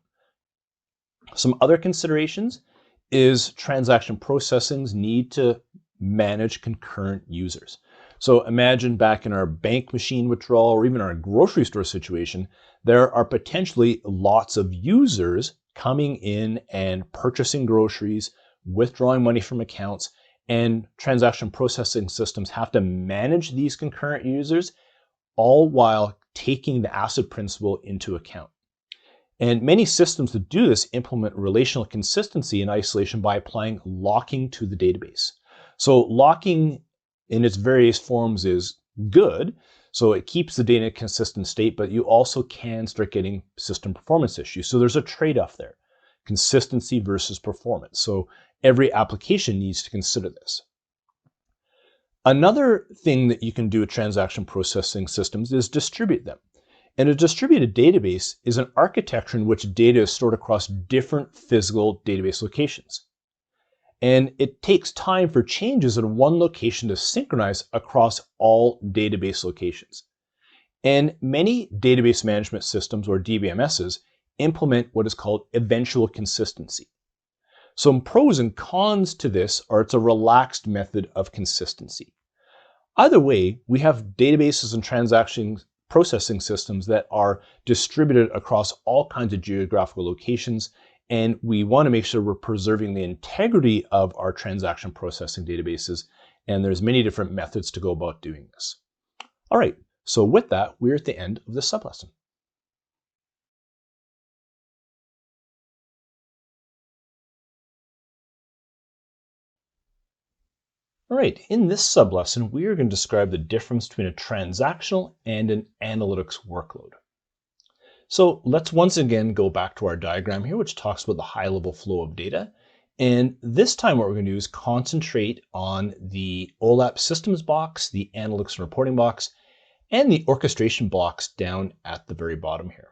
Some other considerations is transaction processings need to manage concurrent users. So imagine back in our bank machine withdrawal or even our grocery store situation, there are potentially lots of users coming in and purchasing groceries, withdrawing money from accounts, and transaction processing systems have to manage these concurrent users, all while taking the ACID principle into account. And many systems that do this implement relational consistency and isolation by applying locking to the database. So locking in its various forms is good. So it keeps the data in a consistent state, but you also can start getting system performance issues. So there's a trade-off there, consistency versus performance. So every application needs to consider this. Another thing that you can do with transaction processing systems is distribute them. And a distributed database is an architecture in which data is stored across different physical database locations. And it takes time for changes in one location to synchronize across all database locations. And many database management systems, or DBMSs, implement what is called eventual consistency. Some pros and cons to this are it's a relaxed method of consistency. Either way, we have databases and transaction processing systems that are distributed across all kinds of geographical locations, and we want to make sure we're preserving the integrity of our transaction processing databases, and there's many different methods to go about doing this. All right, so with that, we're at the end of this sublesson. All right, in this sublesson, we are going to describe the difference between a transactional and an analytics workload. So let's once again go back to our diagram here, which talks about the high-level flow of data. And this time what we're going to do is concentrate on the OLAP systems box, the analytics and reporting box, and the orchestration blocks down at the very bottom here.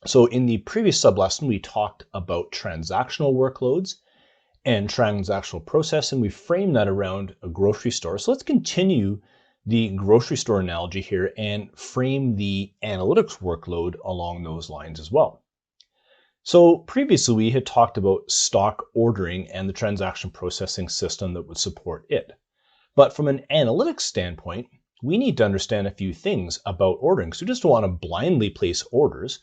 So in the previous sublesson, we talked about transactional workloads and transactional processing. We framed that around a grocery store. So let's continue the grocery store analogy here and frame the analytics workload along those lines as well. So previously we had talked about stock ordering and the transaction processing system that would support it. But from an analytics standpoint, we need to understand a few things about ordering. So we just don't want to blindly place orders.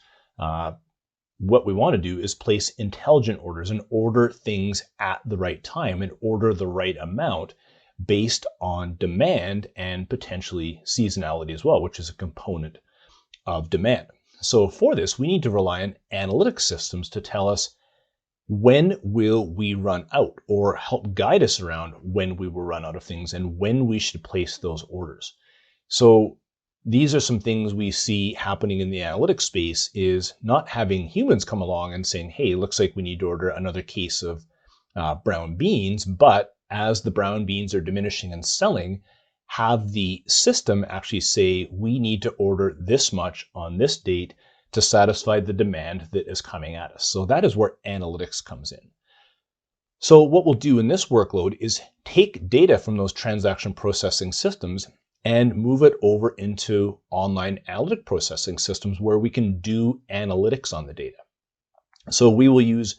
What we want to do is place intelligent orders and order things at the right time and order the right amount based on demand and potentially seasonality as well, which is a component of demand. So for this, we need to rely on analytics systems to tell us when will we run out, or help guide us around when we will run out of things and when we should place those orders. So these are some things we see happening in the analytics space, is not having humans come along and saying, hey, looks like we need to order another case of brown beans, but as the brown beans are diminishing and selling, have the system actually say, we need to order this much on this date to satisfy the demand that is coming at us. So that is where analytics comes in. So what we'll do in this workload is take data from those transaction processing systems and move it over into online analytic processing systems where we can do analytics on the data. So we will use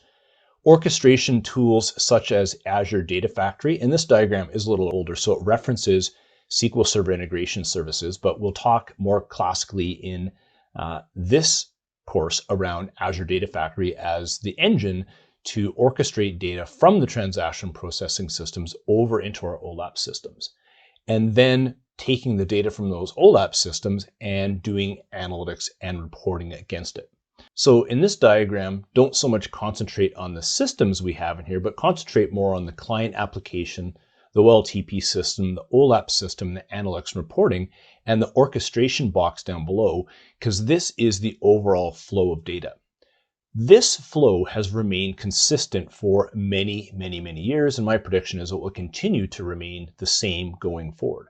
orchestration tools such as Azure Data Factory, and this diagram is a little older, so it references SQL Server Integration Services, but we'll talk more classically in this course around Azure Data Factory as the engine to orchestrate data from the transaction processing systems over into our OLAP systems, and then taking the data from those OLAP systems and doing analytics and reporting against it. So in this diagram, don't so much concentrate on the systems we have in here, but concentrate more on the client application, the OLTP system, the OLAP system, the analytics and reporting, and the orchestration box down below, because this is the overall flow of data. This flow has remained consistent for many, many, many years, and my prediction is it will continue to remain the same going forward.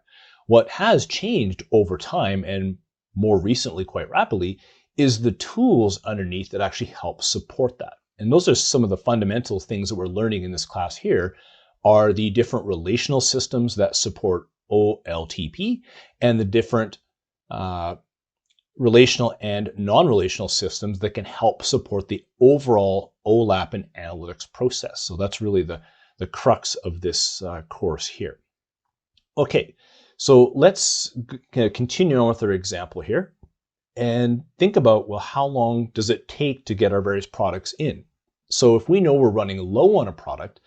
What has changed over time, and more recently quite rapidly, is the tools underneath that actually help support that. And those are some of the fundamental things that we're learning in this class here, are the different relational systems that support OLTP and the different relational and non-relational systems that can help support the overall OLAP and analytics process. So that's really the crux of this course here. Okay, so let's continue on with our example here and think about, well, how long does it take to get our various products in? So if we know we're running low on a product,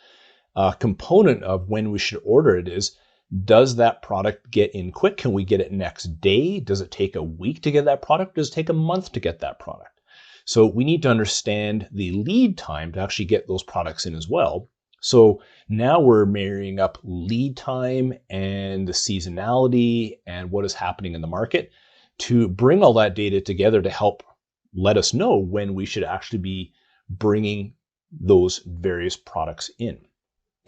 a component of when we should order it is, does that product get in quick? Can we get it next day? Does it take a week to get that product? Does it take a month to get that product? So we need to understand the lead time to actually get those products in as well. So now we're marrying up lead time and the seasonality and what is happening in the market to bring all that data together to help let us know when we should actually be bringing those various products in.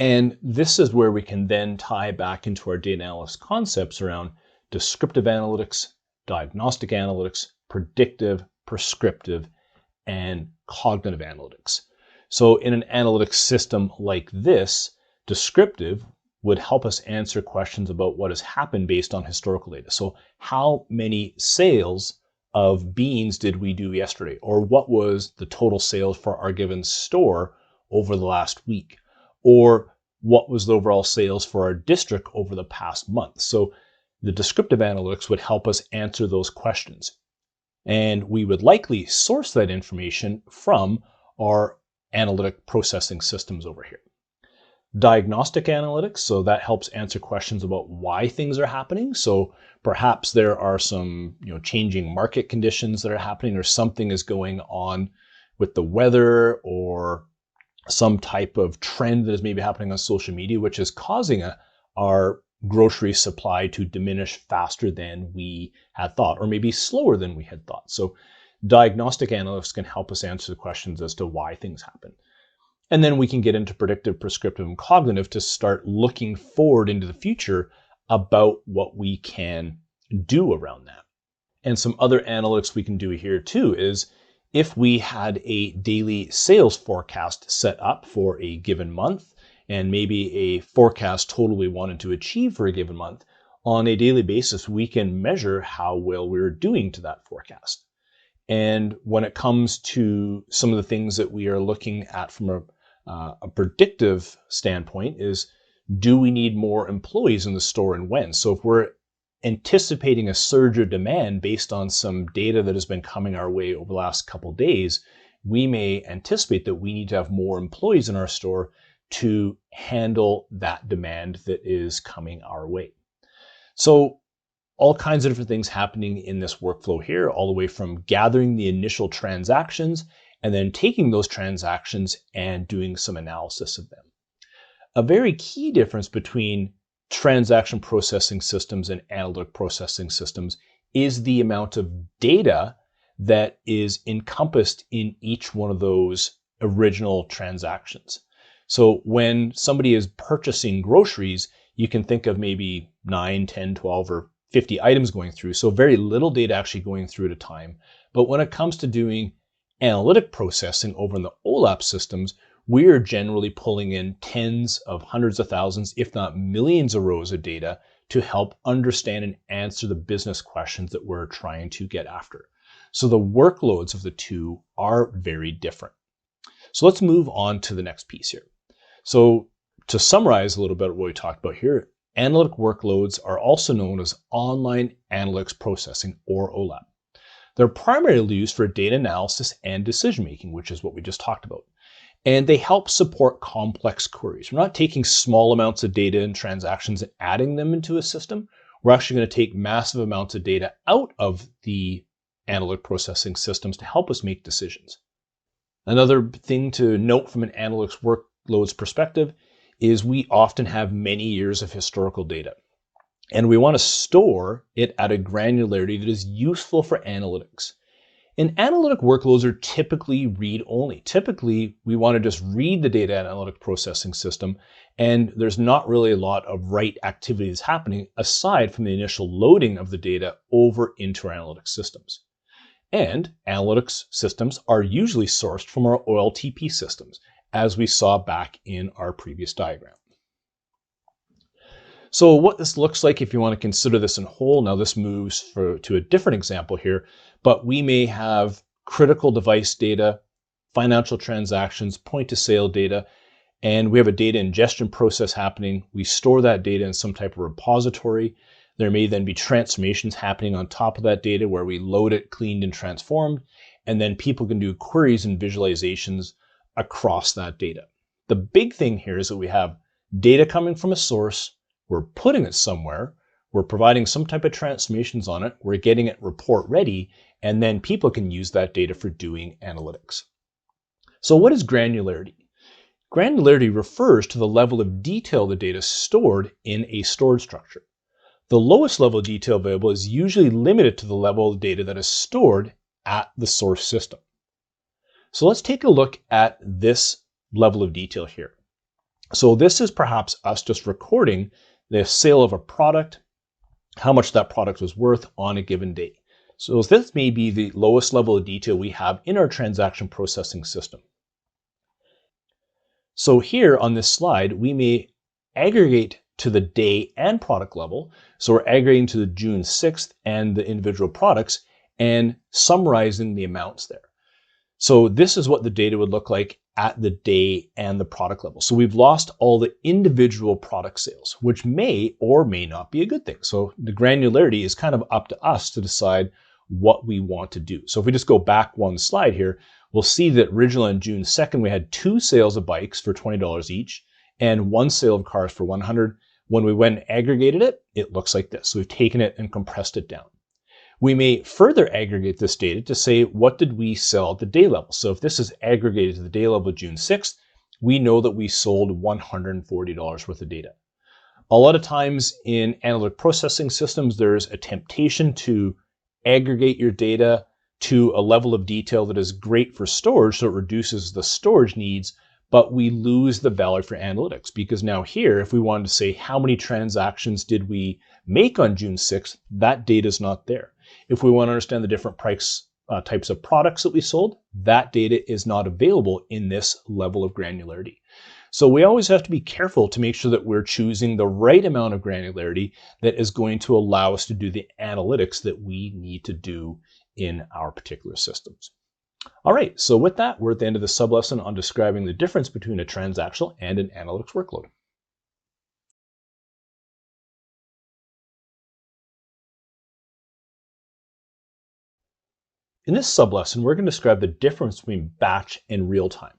And this is where we can then tie back into our data analysis concepts around descriptive analytics, diagnostic analytics, predictive, prescriptive, and cognitive analytics. So in an analytics system like this, descriptive would help us answer questions about what has happened based on historical data. So how many sales of beans did we do yesterday? Or what was the total sales for our given store over the last week? Or what was the overall sales for our district over the past month? So the descriptive analytics would help us answer those questions. And we would likely source that information from our analytic processing systems over here. Diagnostic analytics, so that helps answer questions about why things are happening. So perhaps there are some changing market conditions that are happening, or something is going on with the weather, or some type of trend that is maybe happening on social media, which is causing our grocery supply to diminish faster than we had thought, or maybe slower than we had thought. So diagnostic analysts can help us answer the questions as to why things happen. And then we can get into predictive, prescriptive, and cognitive to start looking forward into the future about what we can do around that. And some other analytics we can do here too is, if we had a daily sales forecast set up for a given month, and maybe a forecast total we wanted to achieve for a given month, on a daily basis, we can measure how well we're doing to that forecast. And when it comes to some of the things that we are looking at from a predictive standpoint is, do we need more employees in the store and when? So if we're anticipating a surge of demand based on some data that has been coming our way over the last couple of days, we may anticipate that we need to have more employees in our store to handle that demand that is coming our way. So all kinds of different things happening in this workflow here, all the way from gathering the initial transactions and then taking those transactions and doing some analysis of them. A very key difference between transaction processing systems and analytic processing systems is the amount of data that is encompassed in each one of those original transactions. So when somebody is purchasing groceries, you can think of maybe 9, 10, 12, or 50 items going through. So very little data actually going through at a time. But when it comes to doing analytic processing over in the OLAP systems, we are generally pulling in tens of hundreds of thousands, if not millions of rows of data to help understand and answer the business questions that we're trying to get after. So the workloads of the two are very different. So let's move on to the next piece here. So to summarize a little bit what we talked about here, analytic workloads are also known as online analytics processing, or OLAP. They're primarily used for data analysis and decision-making, which is what we just talked about. And they help support complex queries. We're not taking small amounts of data and transactions and adding them into a system. We're actually going to take massive amounts of data out of the analytic processing systems to help us make decisions. Another thing to note from an analytics workloads perspective is we often have many years of historical data. And we want to store it at a granularity that is useful for analytics. And analytic workloads are typically read-only. Typically, we want to just read the data analytic processing system, and there's not really a lot of write activity that's happening aside from the initial loading of the data over into our analytics systems. And analytics systems are usually sourced from our OLTP systems, as we saw back in our previous diagram. So what this looks like, if you want to consider this in whole, now this moves to a different example here, but we may have critical device data, financial transactions, point of sale data, and we have a data ingestion process happening. We store that data in some type of repository. There may then be transformations happening on top of that data where we load it, cleaned, and transformed, and then people can do queries and visualizations across that data. The big thing here is that we have data coming from a source, we're putting it somewhere, we're providing some type of transformations on it, we're getting it report ready, and then people can use that data for doing analytics. So what is granularity? Granularity refers to the level of detail the data is stored in a storage structure. The lowest level of detail available is usually limited to the level of data that is stored at the source system. So let's take a look at this level of detail here. So this is perhaps us just recording the sale of a product, how much that product was worth on a given day. So this may be the lowest level of detail we have in our transaction processing system. So here on this slide, we may aggregate to the day and product level. So we're aggregating to the June 6th and the individual products and summarizing the amounts there. So this is what the data would look like at the day and the product level. So we've lost all the individual product sales, which may or may not be a good thing. So the granularity is kind of up to us to decide what we want to do. So if we just go back one slide here, we'll see that originally on June 2nd, we had 2 sales of bikes for $20 each and 1 sale of cars for $100. When we went and aggregated it, it looks like this. So we've taken it and compressed it down. We may further aggregate this data to say, what did we sell at the day level? So if this is aggregated to the day level June 6th, we know that we sold $140 worth of data. A lot of times in analytic processing systems, there's a temptation to aggregate your data to a level of detail that is great for storage, so it reduces the storage needs, but we lose the value for analytics because now here, if we wanted to say how many transactions did we make on June 6th, that data is not there. If we want to understand the different types of products that we sold, that data is not available in this level of granularity. So we always have to be careful to make sure that we're choosing the right amount of granularity that is going to allow us to do the analytics that we need to do in our particular systems. All right, so with that, we're at the end of the sublesson on describing the difference between a transactional and an analytics workload. In this sublesson, we're going to describe the difference between batch and real-time.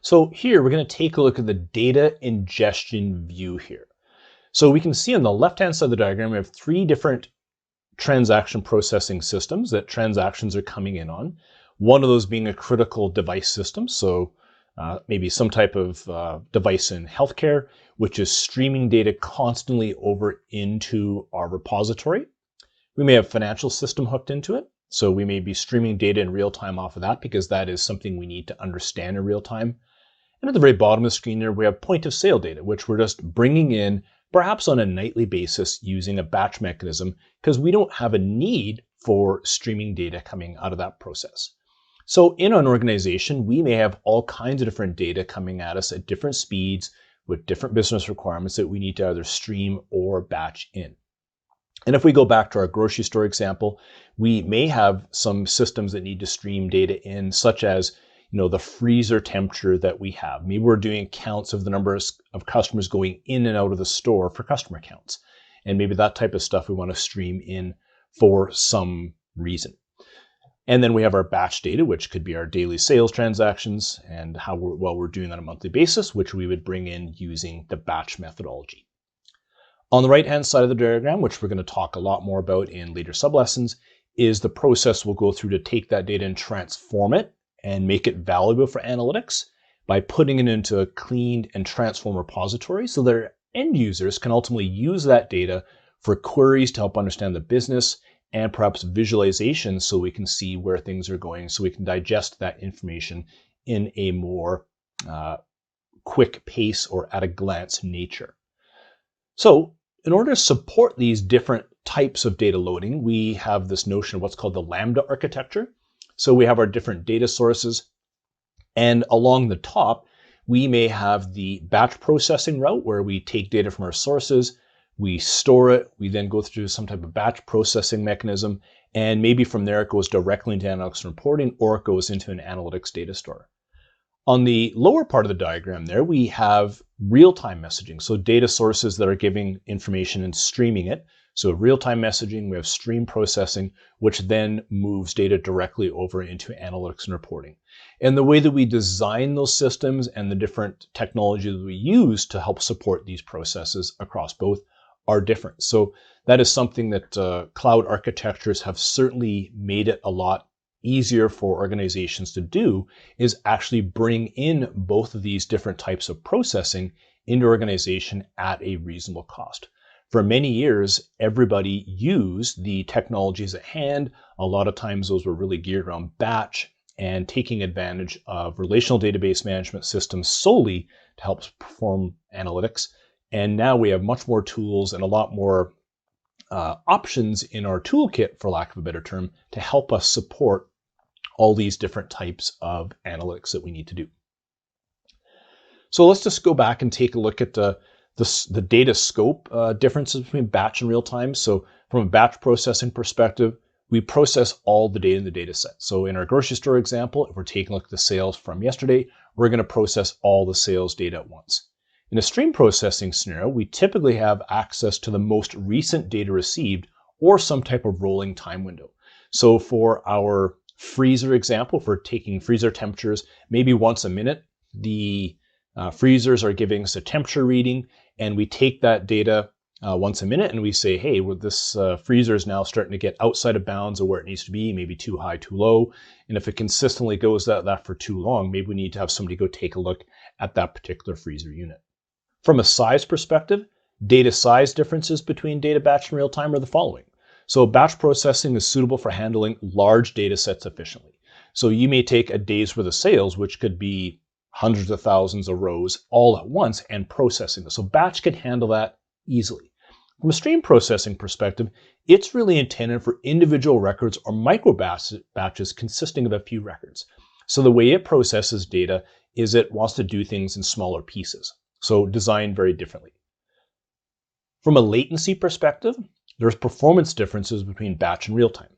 So here, we're going to take a look at the data ingestion view here. So we can see on the left-hand side of the diagram, we have 3 different transaction processing systems that transactions are coming in on. One of those being a critical device system, so maybe some type of device in healthcare, which is streaming data constantly over into our repository. We may have a financial system hooked into it, so we may be streaming data in real time off of that because that is something we need to understand in real time. And at the very bottom of the screen there, we have point of sale data, which we're just bringing in perhaps on a nightly basis using a batch mechanism because we don't have a need for streaming data coming out of that process. So in an organization, we may have all kinds of different data coming at us at different speeds with different business requirements that we need to either stream or batch in. And if we go back to our grocery store example, we may have some systems that need to stream data in, such as the freezer temperature that we have. Maybe we're doing counts of the number of customers going in and out of the store for customer counts. And maybe that type of stuff we want to stream in for some reason. And then we have our batch data, which could be our daily sales transactions and how we're doing on a monthly basis, which we would bring in using the batch methodology. On the right-hand side of the diagram, which we're going to talk a lot more about in later sublessons, is the process we'll go through to take that data and transform it and make it valuable for analytics by putting it into a cleaned and transformed repository so that our end users can ultimately use that data for queries to help understand the business and perhaps visualization so we can see where things are going, so we can digest that information in a more quick pace or at a glance nature. So in order to support these different types of data loading, we have this notion of what's called the Lambda architecture. So we have our different data sources, and along the top, we may have the batch processing route where we take data from our sources, we store it, we then go through some type of batch processing mechanism, and maybe from there it goes directly into analytics and reporting, or it goes into an analytics data store. On the lower part of the diagram there, we have real-time messaging. So data sources that are giving information and streaming it. So real-time messaging, we have stream processing, which then moves data directly over into analytics and reporting. And the way that we design those systems and the different technologies that we use to help support these processes across both are different. So that is something that cloud architectures have certainly made it a lot easier for organizations to do, is actually bring in both of these different types of processing into organization at a reasonable cost. For many years, everybody used the technologies at hand. A lot of times those were really geared around batch and taking advantage of relational database management systems solely to help perform analytics. And now we have much more tools and a lot more options in our toolkit, for lack of a better term, to help us support all these different types of analytics that we need to do. So let's just go back and take a look at the data scope differences between batch and real time. So from a batch processing perspective, we process all the data in the data set. So in our grocery store example, if we're taking a look at the sales from yesterday, we're going to process all the sales data at once. In a stream processing scenario, we typically have access to the most recent data received or some type of rolling time window. So for our freezer example, if we're taking freezer temperatures, maybe once a minute, the freezers are giving us a temperature reading, and we take that data once a minute and we say, hey, well, this freezer is now starting to get outside of bounds of where it needs to be, maybe too high, too low. And if it consistently goes that for too long, maybe we need to have somebody go take a look at that particular freezer unit. From a size perspective, data size differences between data batch and real time are the following. So batch processing is suitable for handling large data sets efficiently. So you may take a day's worth of sales, which could be hundreds of thousands of rows all at once, and processing this. So batch can handle that easily. From a stream processing perspective, it's really intended for individual records or micro batches consisting of a few records. So the way it processes data is it wants to do things in smaller pieces. So designed very differently. From a latency perspective, there's performance differences between batch and real time.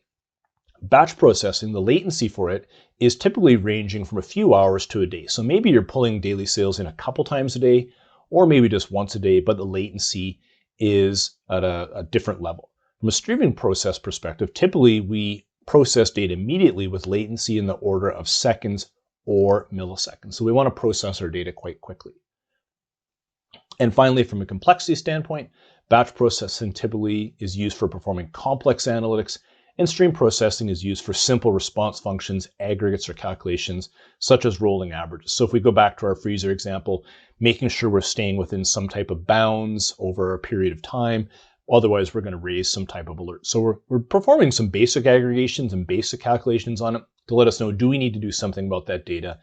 Batch processing, the latency for it is typically ranging from a few hours to a day. So maybe you're pulling daily sales in a couple times a day, or maybe just once a day, but the latency is at a different level. From a streaming process perspective, typically we process data immediately with latency in the order of seconds or milliseconds. So we want to process our data quite quickly. And finally, from a complexity standpoint, batch processing typically is used for performing complex analytics, and stream processing is used for simple response functions, aggregates, or calculations, such as rolling averages. So if we go back to our freezer example, making sure we're staying within some type of bounds over a period of time, otherwise we're going to raise some type of alert. So we're performing some basic aggregations and basic calculations on it to let us know, do we need to do something about that data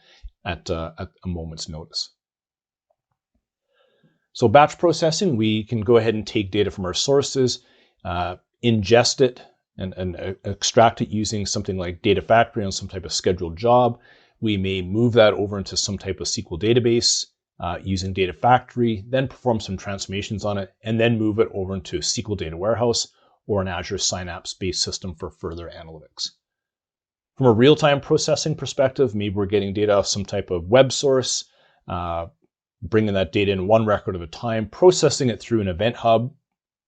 at a moment's notice. So batch processing, we can go ahead and take data from our sources, ingest it, and extract it using something like Data Factory on some type of scheduled job. We may move that over into some type of SQL database using Data Factory, then perform some transformations on it, and then move it over into SQL Data Warehouse or an Azure Synapse-based system for further analytics. From a real-time processing perspective, maybe we're getting data off some type of web source, bringing that data in one record at a time, processing it through an event hub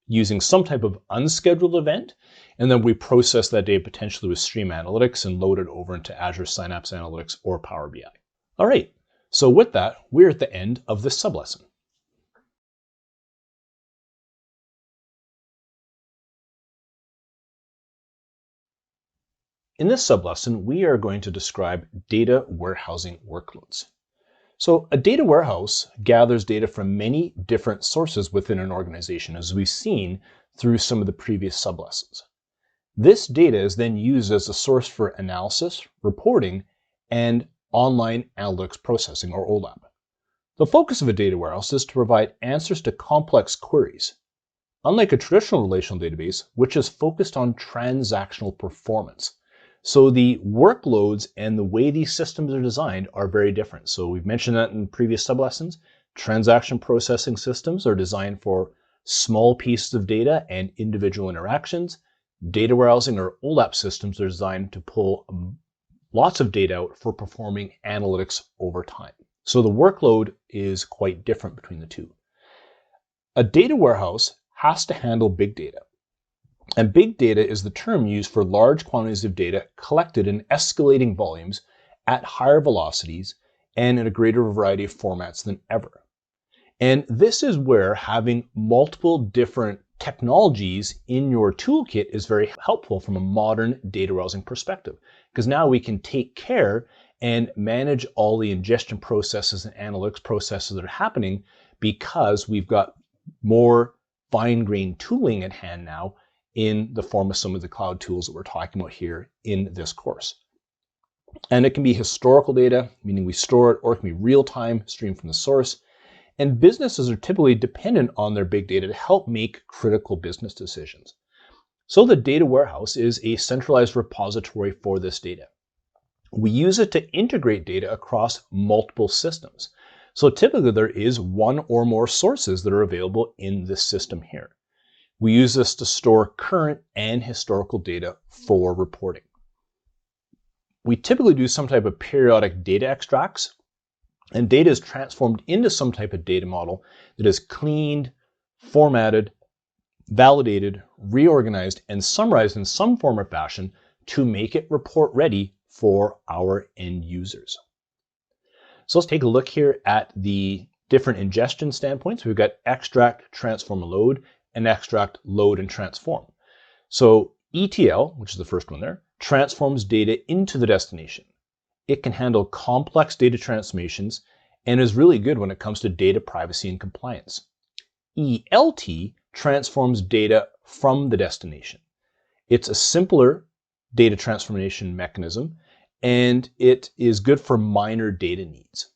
using some type of unscheduled event, and then we process that data potentially with Stream Analytics and load it over into Azure Synapse Analytics or Power BI. All right, so with that, we're at the end of this sublesson. In this sublesson, we are going to describe data warehousing workloads. So a data warehouse gathers data from many different sources within an organization, as we've seen through some of the previous sublessons. This data is then used as a source for analysis, reporting, and online analytics processing, or OLAP. The focus of a data warehouse is to provide answers to complex queries, unlike a traditional relational database, which is focused on transactional performance. So the workloads and the way these systems are designed are very different. So we've mentioned that in previous sublessons. Transaction processing systems are designed for small pieces of data and individual interactions. Data warehousing or OLAP systems are designed to pull lots of data out for performing analytics over time. So the workload is quite different between the two. A data warehouse has to handle big data. And big data is the term used for large quantities of data collected in escalating volumes at higher velocities and in a greater variety of formats than ever. And this is where having multiple different technologies in your toolkit is very helpful from a modern data warehousing perspective, because now we can take care and manage all the ingestion processes and analytics processes that are happening because we've got more fine-grained tooling at hand now in the form of some of the cloud tools that we're talking about here in this course. And it can be historical data, meaning we store it, or it can be real-time, streamed from the source. And businesses are typically dependent on their big data to help make critical business decisions. So the data warehouse is a centralized repository for this data. We use it to integrate data across multiple systems. So typically there is one or more sources that are available in this system here. We use this to store current and historical data for reporting. We typically do some type of periodic data extracts, and data is transformed into some type of data model that is cleaned, formatted, validated, reorganized, and summarized in some form or fashion to make it report ready for our end users. So let's take a look here at the different ingestion standpoints. We've got extract, transform, and load, and extract, load, and transform. So ETL, which is the first one there, transforms data into the destination. It can handle complex data transformations and is really good when it comes to data privacy and compliance. ELT transforms data from the destination. It's a simpler data transformation mechanism, and it is good for minor data needs.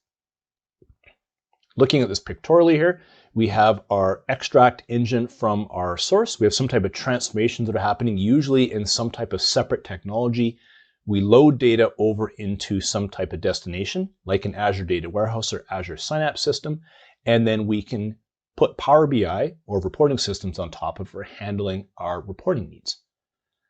Looking at this pictorially here, we have our extract engine from our source. We have some type of transformations that are happening, usually in some type of separate technology. We load data over into some type of destination, like an Azure Data Warehouse or Azure Synapse system, and then we can put Power BI or reporting systems on top of for handling our reporting needs.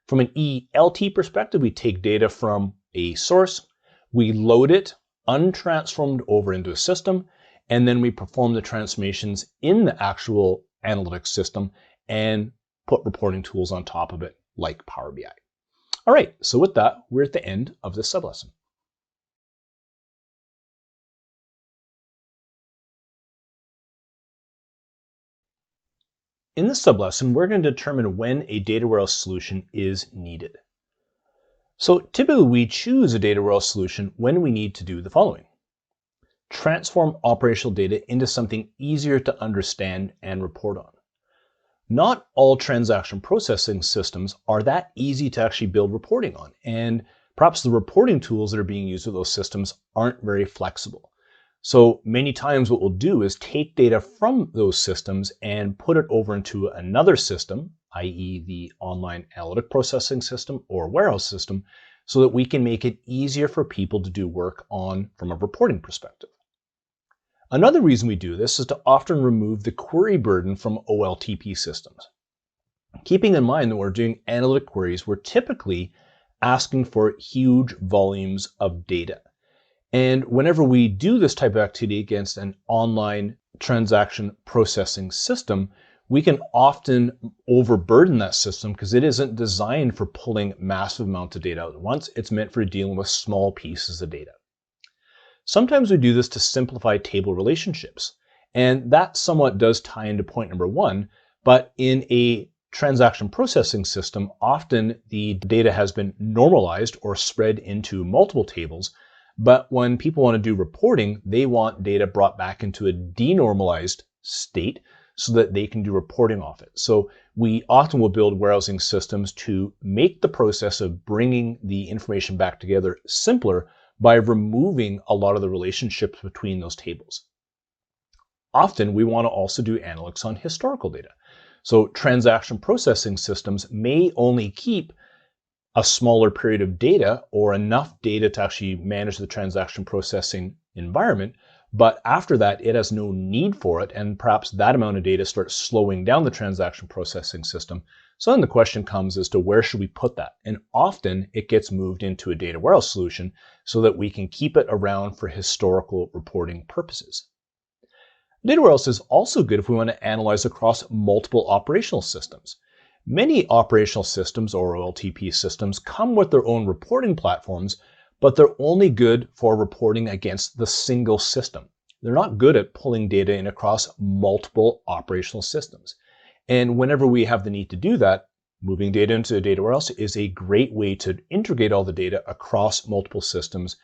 From an ELT perspective, we take data from a source, we load it untransformed over into a system, and then we perform the transformations in the actual analytics system and put reporting tools on top of it, like Power BI. All right, so with that, we're at the end of this sublesson. In this sublesson, we're going to determine when a data warehouse solution is needed. So typically we choose a data warehouse solution when we need to do the following. Transform operational data into something easier to understand and report on. Not all transaction processing systems are that easy to actually build reporting on, and perhaps the reporting tools that are being used with those systems aren't very flexible. So many times what we'll do is take data from those systems and put it over into another system, i.e. the online analytic processing system or warehouse system, so that we can make it easier for people to do work on from a reporting perspective. Another reason we do this is to often remove the query burden from OLTP systems. Keeping in mind that we're doing analytic queries, we're typically asking for huge volumes of data. And whenever we do this type of activity against an online transaction processing system, we can often overburden that system because it isn't designed for pulling massive amounts of data out at once. It's meant for dealing with small pieces of data. Sometimes we do this to simplify table relationships, and that somewhat does tie into point number one, but in a transaction processing system, often the data has been normalized or spread into multiple tables, but when people want to do reporting, they want data brought back into a denormalized state so that they can do reporting off it. So we often will build warehousing systems to make the process of bringing the information back together simpler by removing a lot of the relationships between those tables. Often we want to also do analytics on historical data. So transaction processing systems may only keep a smaller period of data or enough data to actually manage the transaction processing environment, But after that, it has no need for it, and perhaps that amount of data starts slowing down the transaction processing system. So then the question comes as to where should we put that? And often it gets moved into a data warehouse solution so that we can keep it around for historical reporting purposes. Data warehouse is also good if we want to analyze across multiple operational systems. Many operational systems or OLTP systems come with their own reporting platforms, but they're only good for reporting against the single system. They're not good at pulling data in across multiple operational systems. And whenever we have the need to do that, moving data into a data warehouse is a great way to integrate all the data across multiple systems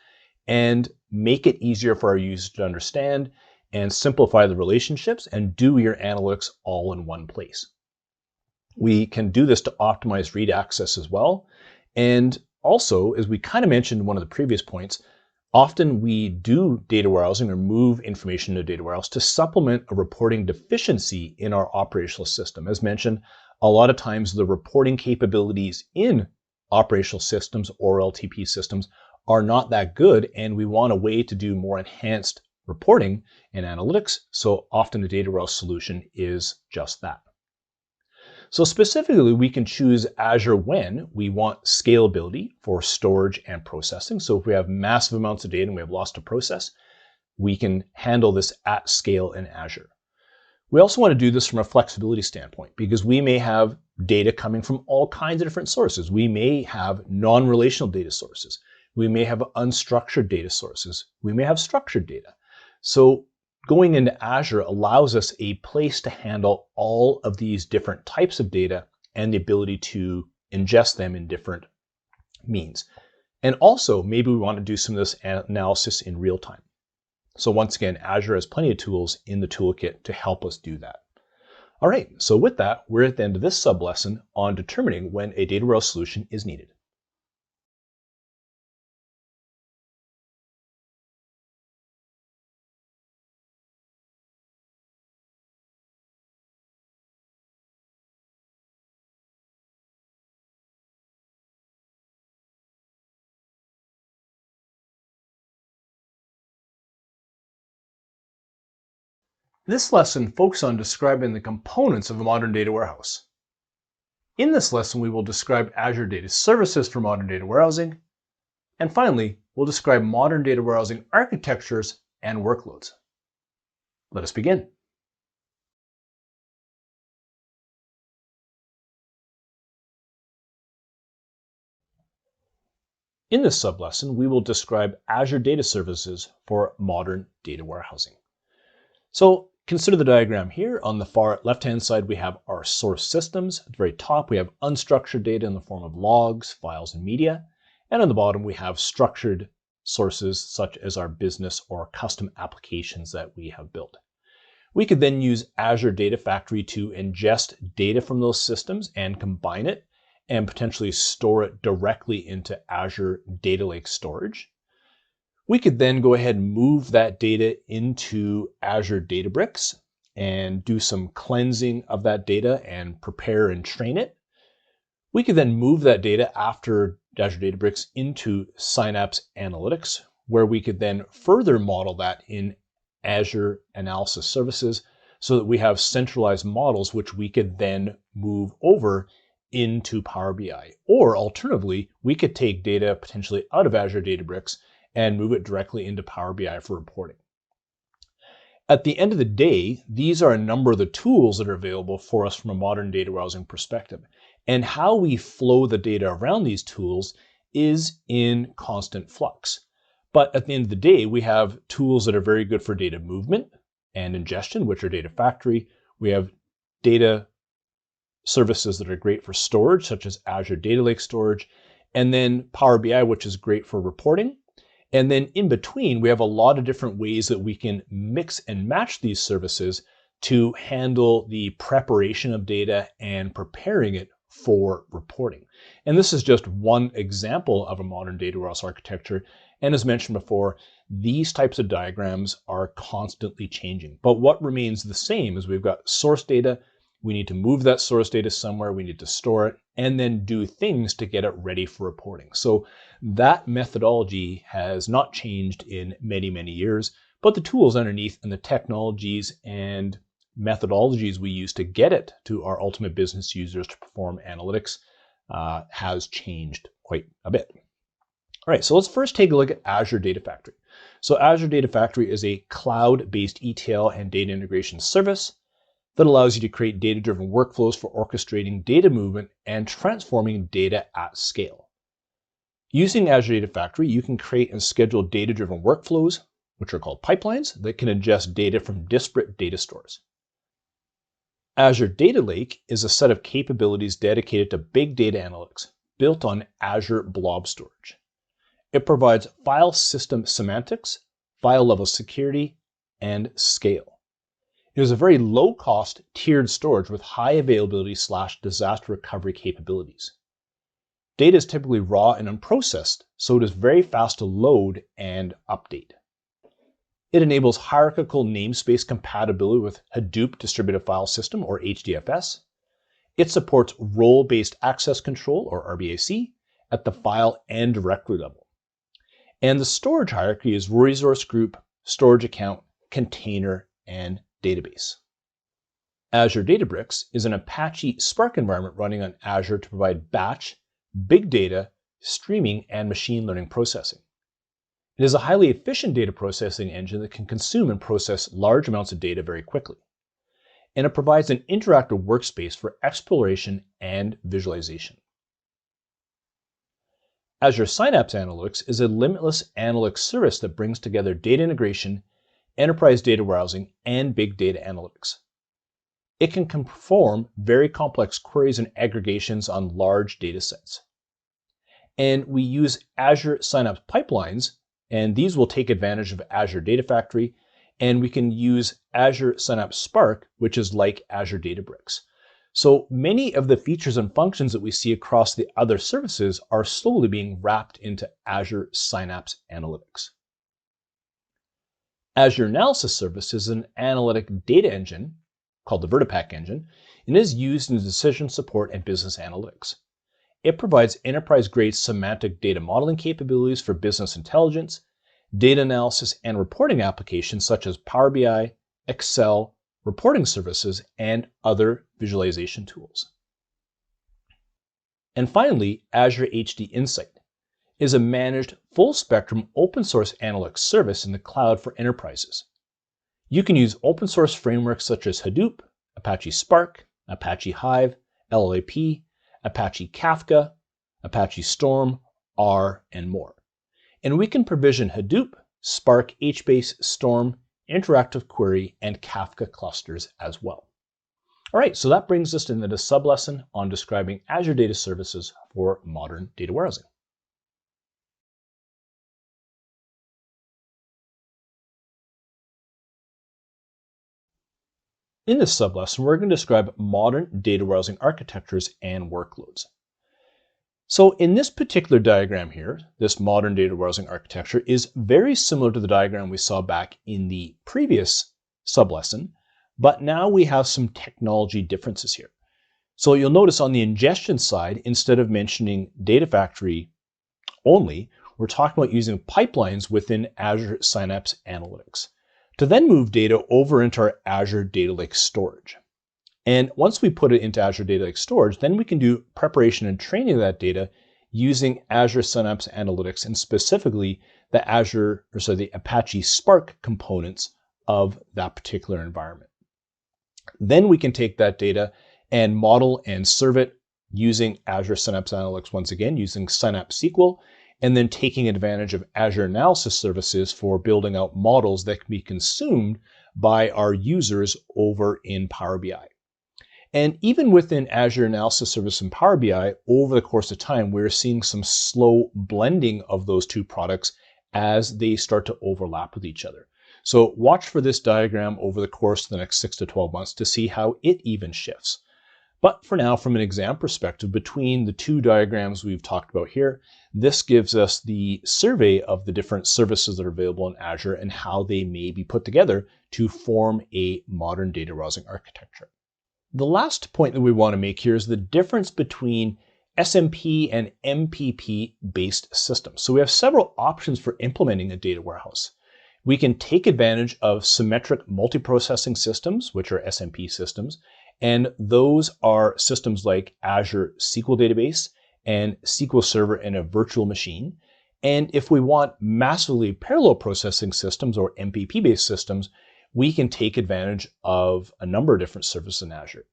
and make it easier for our users to understand and simplify the relationships and do your analytics all in one place. We can do this to optimize read access as well. And also, as we kind of mentioned in one of the previous points, often we do data warehousing or move information to data warehouse to supplement a reporting deficiency in our operational system. As mentioned, a lot of times the reporting capabilities in operational systems or LTP systems are not that good, and we want a way to do more enhanced reporting and analytics. So often a data warehouse solution is just that. So specifically, we can choose Azure when we want scalability for storage and processing. So if we have massive amounts of data and we have lots to process, we can handle this at scale in Azure. We also want to do this from a flexibility standpoint because we may have data coming from all kinds of different sources. We may have non-relational data sources. We may have unstructured data sources. We may have structured data. So going into Azure allows us a place to handle all of these different types of data and the ability to ingest them in different means. And also, maybe we want to do some of this analysis in real time. So once again, Azure has plenty of tools in the toolkit to help us do that. All right, so with that, we're at the end of this sub-lesson on determining when a data warehouse solution is needed. This lesson focuses on describing the components of a modern data warehouse. In this lesson, we will describe Azure Data Services for modern data warehousing. And finally, we'll describe modern data warehousing architectures and workloads. Let us begin. In this sublesson, we will describe Azure Data Services for modern data warehousing. So consider the diagram here. On the far left-hand side, we have our source systems. At the very top, we have unstructured data in the form of logs, files, and media. And on the bottom, we have structured sources such as our business or custom applications that we have built. We could then use Azure Data Factory to ingest data from those systems and combine it and potentially store it directly into Azure Data Lake storage. We could then go ahead and move that data into Azure Databricks and do some cleansing of that data and prepare and train it. We could then move that data after Azure Databricks into Synapse Analytics, where we could then further model that in Azure Analysis Services so that we have centralized models which we could then move over into Power BI. Or alternatively, we could take data potentially out of Azure Databricks and move it directly into Power BI for reporting. At the end of the day, these are a number of the tools that are available for us from a modern data warehousing perspective. And how we flow the data around these tools is in constant flux. But at the end of the day, we have tools that are very good for data movement and ingestion, which are Data Factory. We have data services that are great for storage, such as Azure Data Lake storage, and then Power BI, which is great for reporting. And then in between, we have a lot of different ways that we can mix and match these services to handle the preparation of data and preparing it for reporting. And this is just one example of a modern data warehouse architecture. And as mentioned before, these types of diagrams are constantly changing. But what remains the same is we've got source data. We need to move that source data somewhere. We need to store it and then do things to get it ready for reporting. So that methodology has not changed in many, many years, but the tools underneath and the technologies and methodologies we use to get it to our ultimate business users to perform analytics has changed quite a bit. All right, so let's first take a look at Azure Data Factory. So Azure Data Factory is a cloud-based ETL and data integration service that allows you to create data-driven workflows for orchestrating data movement and transforming data at scale. Using Azure Data Factory, you can create and schedule data-driven workflows, which are called pipelines, that can ingest data from disparate data stores. Azure Data Lake is a set of capabilities dedicated to big data analytics, built on Azure Blob storage. It provides file system semantics, file level security, and scale. It is a very low-cost tiered storage with high availability / disaster recovery capabilities. Data is typically raw and unprocessed, so it is very fast to load and update. It enables hierarchical namespace compatibility with Hadoop Distributed File System, or HDFS. It supports role-based access control, or RBAC, at the file and directory level. And the storage hierarchy is resource group, storage account, container, and database. Azure Databricks is an Apache Spark environment running on Azure to provide batch, big data, streaming, and machine learning processing. It is a highly efficient data processing engine that can consume and process large amounts of data very quickly. And it provides an interactive workspace for exploration and visualization. Azure Synapse Analytics is a limitless analytics service that brings together data integration, enterprise data warehousing, and big data analytics. It can perform very complex queries and aggregations on large data sets. And we use Azure Synapse pipelines, and these will take advantage of Azure Data Factory, and we can use Azure Synapse Spark, which is like Azure Databricks. So many of the features and functions that we see across the other services are slowly being wrapped into Azure Synapse Analytics. Azure Analysis Service is an analytic data engine called the Vertipack engine and is used in decision support and business analytics. It provides enterprise-grade semantic data modeling capabilities for business intelligence, data analysis, and reporting applications such as Power BI, Excel, reporting services, and other visualization tools. And finally, Azure HD Insight is a managed full-spectrum open-source analytics service in the cloud for enterprises. You can use open-source frameworks such as Hadoop, Apache Spark, Apache Hive, LLAP, Apache Kafka, Apache Storm, R, and more. And we can provision Hadoop, Spark, HBase, Storm, Interactive Query, and Kafka clusters as well. All right, so that brings us into the sub-lesson on describing Azure Data Services for modern data warehousing. In this sub-lesson, we're going to describe modern data warehousing architectures and workloads. So in this particular diagram here, this modern data warehousing architecture is very similar to the diagram we saw back in the previous sub-lesson, but now we have some technology differences here. So you'll notice on the ingestion side, instead of mentioning Data Factory only, we're talking about using pipelines within Azure Synapse Analytics to then move data over into our Azure Data Lake storage. And once we put it into Azure Data Lake storage, then we can do preparation and training of that data using Azure Synapse Analytics and specifically the Apache Spark components of that particular environment. Then we can take that data and model and serve it using Azure Synapse Analytics once again, using Synapse SQL, and then taking advantage of Azure Analysis Services for building out models that can be consumed by our users over in Power BI. And even within Azure Analysis Service and Power BI, over the course of time, we're seeing some slow blending of those two products as they start to overlap with each other. So watch for this diagram over the course of the next 6 to 12 months to see how it even shifts. But for now, from an exam perspective, between the two diagrams we've talked about here, this gives us the survey of the different services that are available in Azure and how they may be put together to form a modern data warehousing architecture. The last point that we want to make here is the difference between SMP and MPP based systems. So we have several options for implementing a data warehouse. We can take advantage of symmetric multiprocessing systems, which are SMP systems, and those are systems like Azure SQL Database and SQL Server in a virtual machine. And if we want massively parallel processing systems or MPP-based systems, we can take advantage of a number of different services in Azure.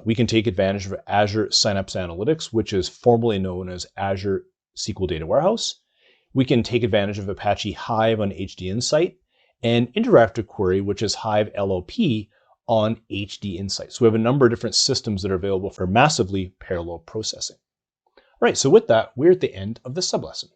We can take advantage of Azure Synapse Analytics, which is formerly known as Azure SQL Data Warehouse. We can take advantage of Apache Hive on HD Insight and Interactive Query, which is Hive LLP on HD Insight. So we have a number of different systems that are available for massively parallel processing. All right, so with that, we're at the end of this sublesson.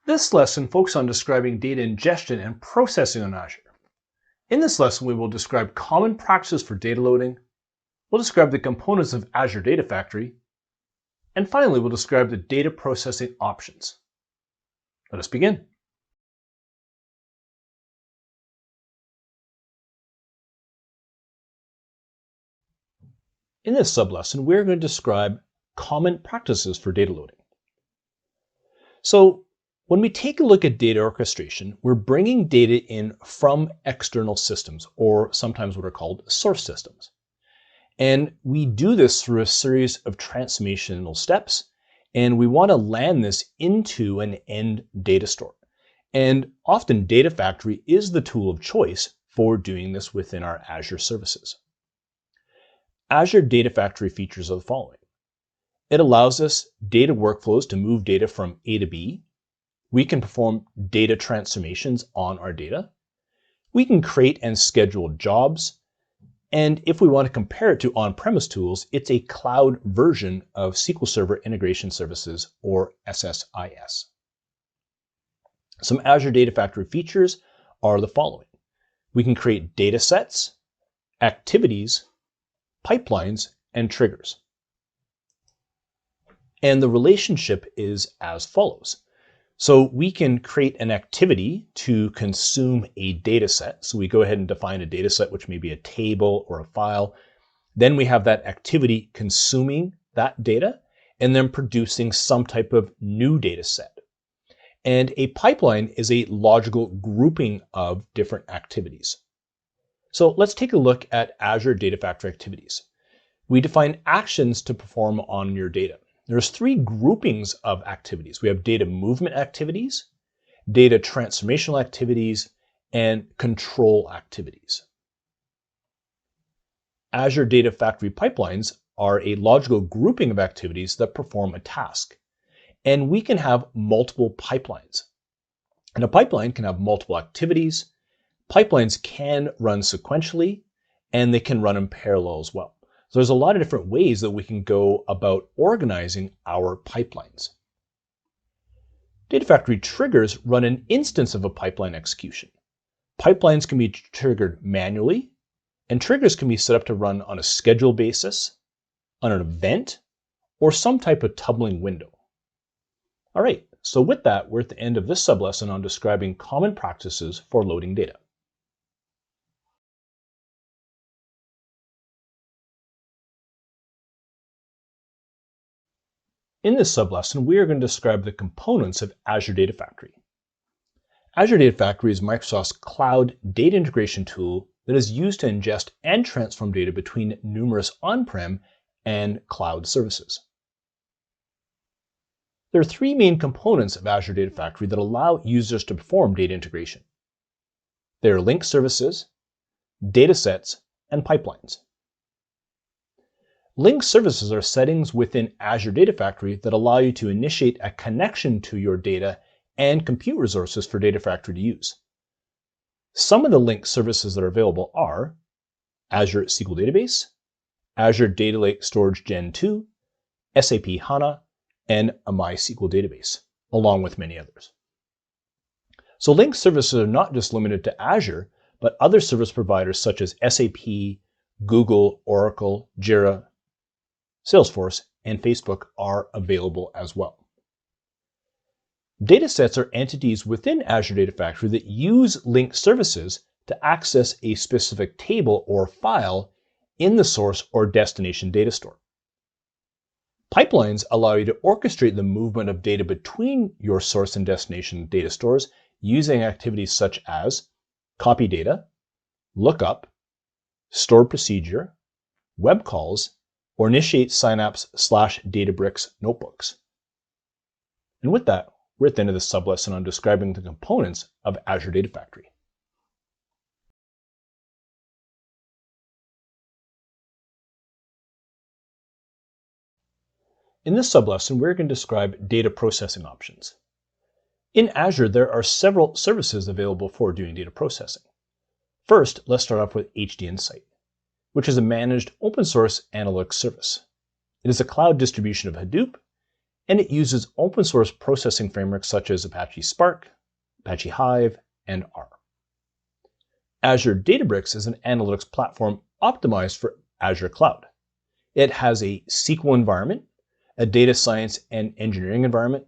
This lesson focuses on describing data ingestion and processing on Azure. In this lesson, we will describe common practices for data loading, we'll describe the components of Azure Data Factory, and finally, we'll describe the data processing options. Let us begin. In this sublesson, we're going to describe common practices for data loading. So when we take a look at data orchestration, we're bringing data in from external systems, or sometimes what are called source systems. And we do this through a series of transformational steps, and we want to land this into an end data store. And often Data Factory is the tool of choice for doing this within our Azure services. Azure Data Factory features are the following. It allows us data workflows to move data from A to B. We can perform data transformations on our data. We can create and schedule jobs. And if we want to compare it to on-premise tools, it's a cloud version of SQL Server Integration Services, or SSIS. Some Azure Data Factory features are the following. We can create data sets, activities, pipelines, and triggers. And the relationship is as follows. So we can create an activity to consume a data set. So we go ahead and define a data set, which may be a table or a file. Then we have that activity consuming that data and then producing some type of new data set. And a pipeline is a logical grouping of different activities. So let's take a look at Azure Data Factory activities. We define actions to perform on your data. There's three groupings of activities. We have data movement activities, data transformational activities, and control activities. Azure Data Factory pipelines are a logical grouping of activities that perform a task. And we can have multiple pipelines. And a pipeline can have multiple activities. Pipelines can run sequentially, and they can run in parallel as well. So there's a lot of different ways that we can go about organizing our pipelines. Data Factory triggers run an instance of a pipeline execution. Pipelines can be triggered manually, and triggers can be set up to run on a schedule basis, on an event, or some type of tumbling window. All right, so with that, we're at the end of this sublesson on describing common practices for loading data. In this sublesson, we are going to describe the components of Azure Data Factory. Azure Data Factory is Microsoft's cloud data integration tool that is used to ingest and transform data between numerous on-prem and cloud services. There are three main components of Azure Data Factory that allow users to perform data integration. They are link services, datasets, and pipelines. Link services are settings within Azure Data Factory that allow you to initiate a connection to your data and compute resources for Data Factory to use. Some of the link services that are available are Azure SQL Database, Azure Data Lake Storage Gen 2, SAP HANA, and a MySQL database, along with many others. So link services are not just limited to Azure, but other service providers such as SAP, Google, Oracle, Jira, Salesforce, and Facebook are available as well. Datasets are entities within Azure Data Factory that use link services to access a specific table or file in the source or destination data store. Pipelines allow you to orchestrate the movement of data between your source and destination data stores using activities such as copy data, lookup, store procedure, web calls, or initiate Synapse/Databricks notebooks. And with that, we're at the end of this sublesson on describing the components of Azure Data Factory. In this sublesson, we're going to describe data processing options. In Azure, there are several services available for doing data processing. First, let's start off with HD Insight, which is a managed open source analytics service. It is a cloud distribution of Hadoop, and it uses open source processing frameworks such as Apache Spark, Apache Hive, and R. Azure Databricks is an analytics platform optimized for Azure Cloud. It has a SQL environment, a data science and engineering environment,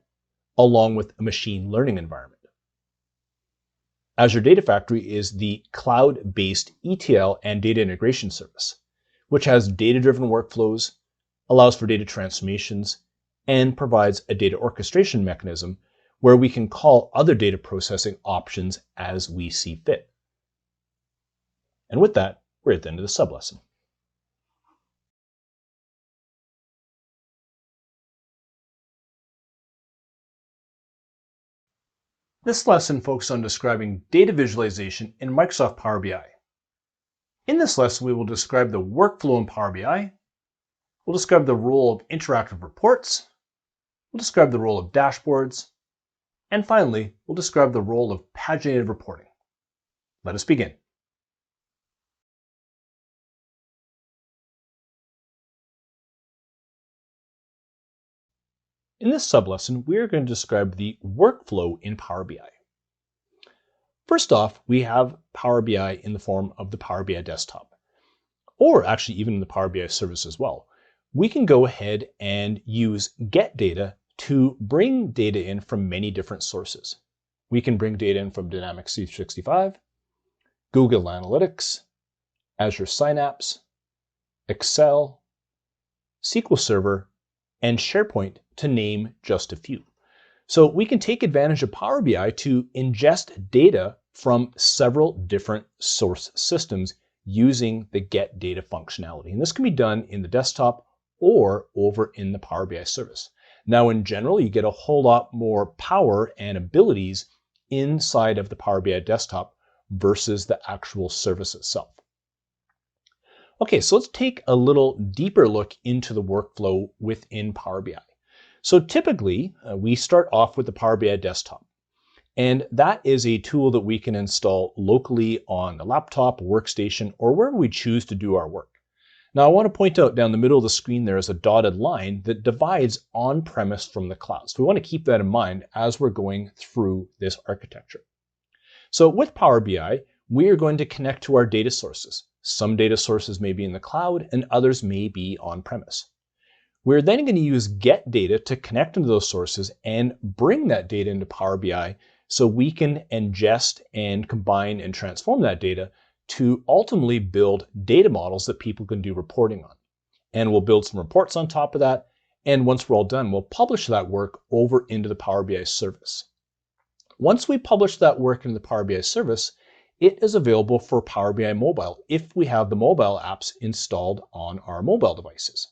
along with a machine learning environment. Azure Data Factory is the cloud-based ETL and data integration service, which has data-driven workflows, allows for data transformations, and provides a data orchestration mechanism where we can call other data processing options as we see fit. And with that, we're at the end of the sublesson. This lesson focuses on describing data visualization in Microsoft Power BI. In this lesson, we will describe the workflow in Power BI, we'll describe the role of interactive reports, we'll describe the role of dashboards, and finally, we'll describe the role of paginated reporting. Let us begin. In this sublesson, we are going to describe the workflow in Power BI. First off, we have Power BI in the form of the Power BI desktop, or actually even in the Power BI service as well. We can go ahead and use get data to bring data in from many different sources. We can bring data in from Dynamics 365, Google Analytics, Azure Synapse, Excel, SQL Server, and SharePoint, to name just a few. So we can take advantage of Power BI to ingest data from several different source systems using the get data functionality. And this can be done in the desktop or over in the Power BI service. Now, in general, you get a whole lot more power and abilities inside of the Power BI desktop versus the actual service itself. Okay, so let's take a little deeper look into the workflow within Power BI. So typically, we start off with the Power BI desktop, and that is a tool that we can install locally on a laptop, workstation, or wherever we choose to do our work. Now, I want to point out down the middle of the screen there is a dotted line that divides on-premise from the cloud. So we want to keep that in mind as we're going through this architecture. So with Power BI, we are going to connect to our data sources. Some data sources may be in the cloud and others may be on-premise. We're then going to use get data to connect into those sources and bring that data into Power BI so we can ingest and combine and transform that data to ultimately build data models that people can do reporting on. And we'll build some reports on top of that. And once we're all done, we'll publish that work over into the Power BI service. Once we publish that work into the Power BI service, it is available for Power BI Mobile if we have the mobile apps installed on our mobile devices.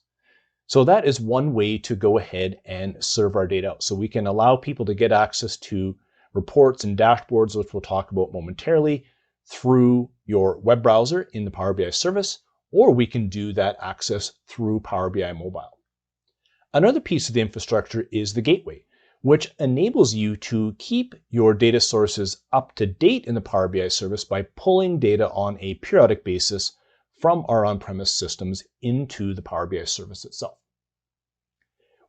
So that is one way to go ahead and serve our data out. So we can allow people to get access to reports and dashboards, which we'll talk about momentarily, through your web browser in the Power BI service, or we can do that access through Power BI Mobile. Another piece of the infrastructure is the gateway, which enables you to keep your data sources up to date in the Power BI service by pulling data on a periodic basis from our on-premise systems into the Power BI service itself.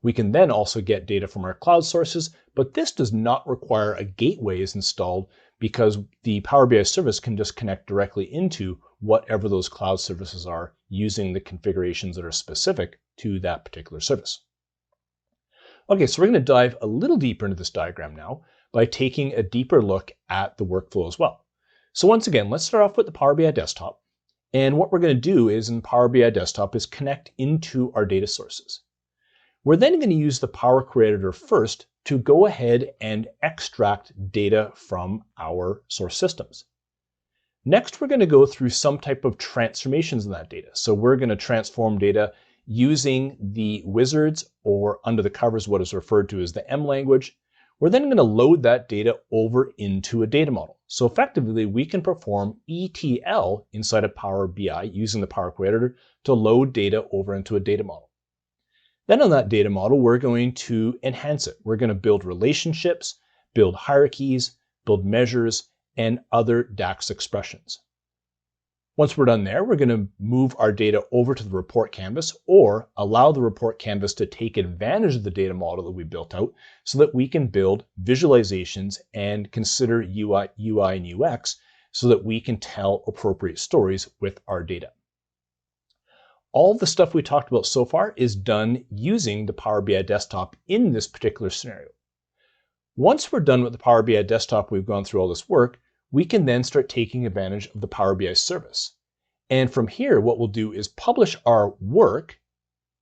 We can then also get data from our cloud sources, but this does not require a gateway is installed because the Power BI service can just connect directly into whatever those cloud services are using the configurations that are specific to that particular service. Okay, so we're going to dive a little deeper into this diagram now by taking a deeper look at the workflow as well. So once again, let's start off with the Power BI desktop. And what we're going to do is in Power BI desktop is connect into our data sources. We're then going to use the Power Query Editor first to go ahead and extract data from our source systems. Next, we're going to go through some type of transformations in that data. So we're going to transform data using the wizards, or under the covers, what is referred to as the M language. We're then going to load that data over into a data model. So effectively, we can perform ETL inside of Power BI using the Power Query Editor to load data over into a data model. Then on that data model, we're going to enhance it. We're going to build relationships, build hierarchies, build measures, and other DAX expressions. Once we're done there, we're going to move our data over to the report canvas, or allow the report canvas to take advantage of the data model that we built out so that we can build visualizations and consider UI and UX so that we can tell appropriate stories with our data. All of the stuff we talked about so far is done using the Power BI desktop in this particular scenario. Once we're done with the Power BI desktop, we've gone through all this work, we can then start taking advantage of the Power BI service. And from here, what we'll do is publish our work,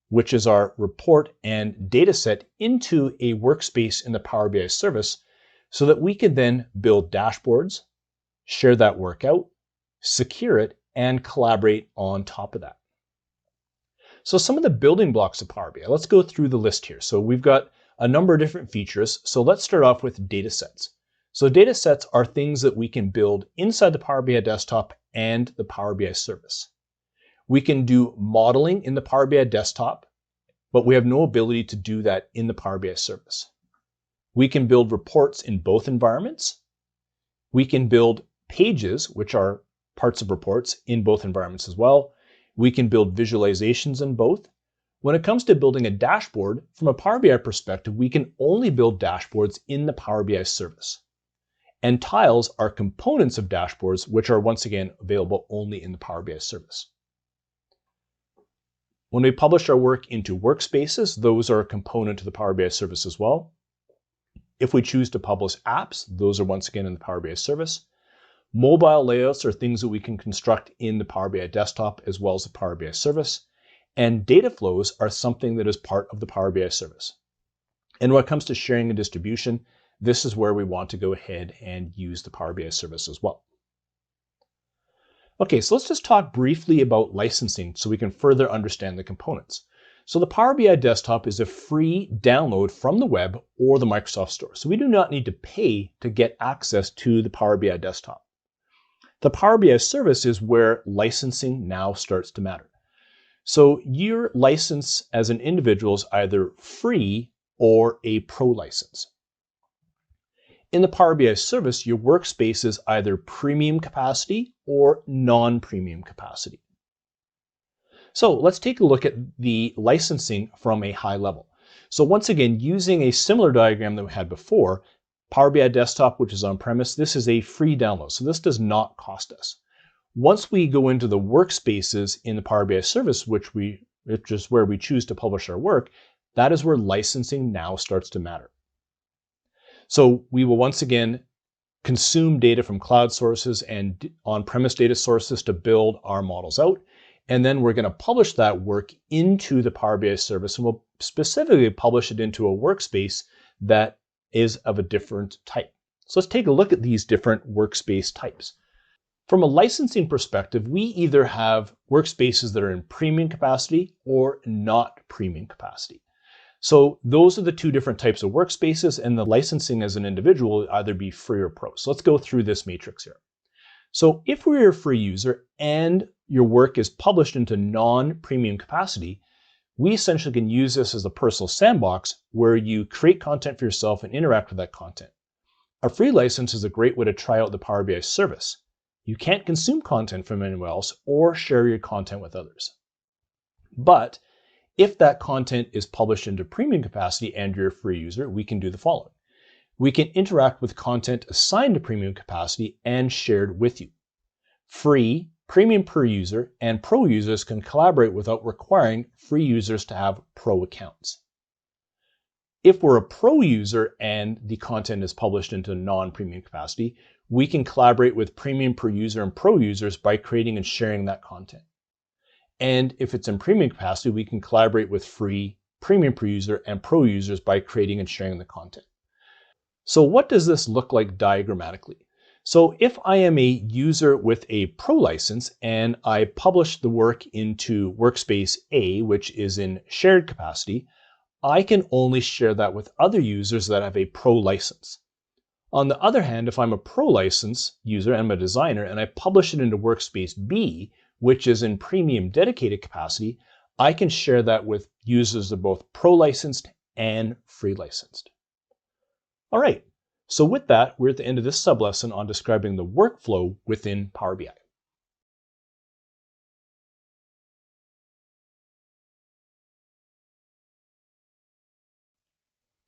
which is our report and data set, into a workspace in the Power BI service so that we can then build dashboards, share that work out, secure it, and collaborate on top of that. So some of the building blocks of Power BI, let's go through the list here. So we've got a number of different features. So let's start off with data sets. So data sets are things that we can build inside the Power BI desktop and the Power BI service. We can do modeling in the Power BI desktop, but we have no ability to do that in the Power BI service. We can build reports in both environments. We can build pages, which are parts of reports, in both environments as well. We can build visualizations in both. When it comes to building a dashboard, from a Power BI perspective, we can only build dashboards in the Power BI service. And tiles are components of dashboards, which are once again available only in the Power BI service. When we publish our work into workspaces, those are a component to the Power BI service as well. If we choose to publish apps, those are once again in the Power BI service. Mobile layouts are things that we can construct in the Power BI desktop as well as the Power BI service. And data flows are something that is part of the Power BI service. And when it comes to sharing and distribution, this is where we want to go ahead and use the Power BI service as well. Okay, so let's just talk briefly about licensing so we can further understand the components. So the Power BI desktop is a free download from the web or the Microsoft Store. So we do not need to pay to get access to the Power BI desktop. The Power BI service is where licensing now starts to matter. So your license as an individual is either free or a pro license. In the Power BI service, your workspace is either premium capacity or non-premium capacity. So let's take a look at the licensing from a high level. So once again, using a similar diagram that we had before, Power BI Desktop, which is on-premise, this is a free download, so this does not cost us. Once we go into the workspaces in the Power BI service, which is where we choose to publish our work, that is where licensing now starts to matter. So we will once again consume data from cloud sources and on-premise data sources to build our models out. And then we're going to publish that work into the Power BI service, and we'll specifically publish it into a workspace that is of a different type. So let's take a look at these different workspace types. From a licensing perspective, we either have workspaces that are in premium capacity or not premium capacity. So those are the two different types of workspaces, and the licensing as an individual will either be free or pro. So let's go through this matrix here. So if we're a free user and your work is published into non-premium capacity, we essentially can use this as a personal sandbox where you create content for yourself and interact with that content. A free license is a great way to try out the Power BI service. You can't consume content from anyone else or share your content with others. But if that content is published into premium capacity and you're a free user, we can do the following. We can interact with content assigned to premium capacity and shared with you. Free, premium per user, and pro users can collaborate without requiring free users to have pro accounts. If we're a pro user and the content is published into non-premium capacity, we can collaborate with premium per user and pro users by creating and sharing that content. And if it's in premium capacity, we can collaborate with free premium per user, and pro users by creating and sharing the content. So what does this look like diagrammatically? So if I am a user with a pro license and I publish the work into workspace A, which is in shared capacity, I can only share that with other users that have a pro license. On the other hand, if I'm a pro license user and I'm a designer and I publish it into workspace B, which is in premium dedicated capacity, I can share that with users of both pro licensed and free licensed. All right. So with that, we're at the end of this sublesson on describing the workflow within Power BI.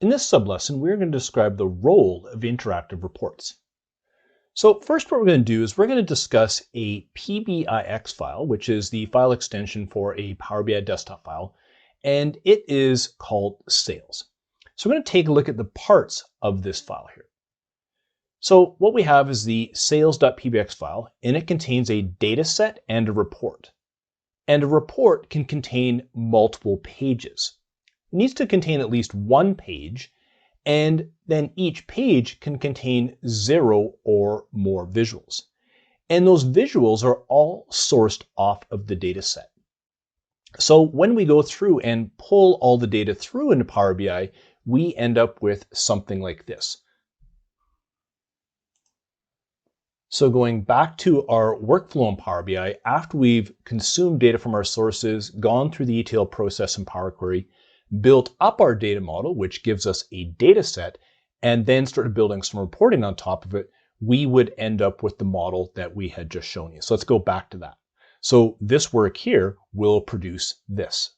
In this sublesson, we're going to describe the role of interactive reports. So first what we're going to do is we're going to discuss a PBIX file, which is the file extension for a Power BI desktop file, and it is called sales. So we're going to take a look at the parts of this file here. So what we have is the sales.pbx file, and it contains a data set and a report. And a report can contain multiple pages. It needs to contain at least one page, and then each page can contain 0 or more visuals. And those visuals are all sourced off of the data set. So when we go through and pull all the data through into Power BI, we end up with something like this. So going back to our workflow in Power BI, after we've consumed data from our sources, gone through the ETL process in Power Query, built up our data model, which gives us a data set, and then started building some reporting on top of it, we would end up with the model that we had just shown you. So let's go back to that. So this work here will produce this.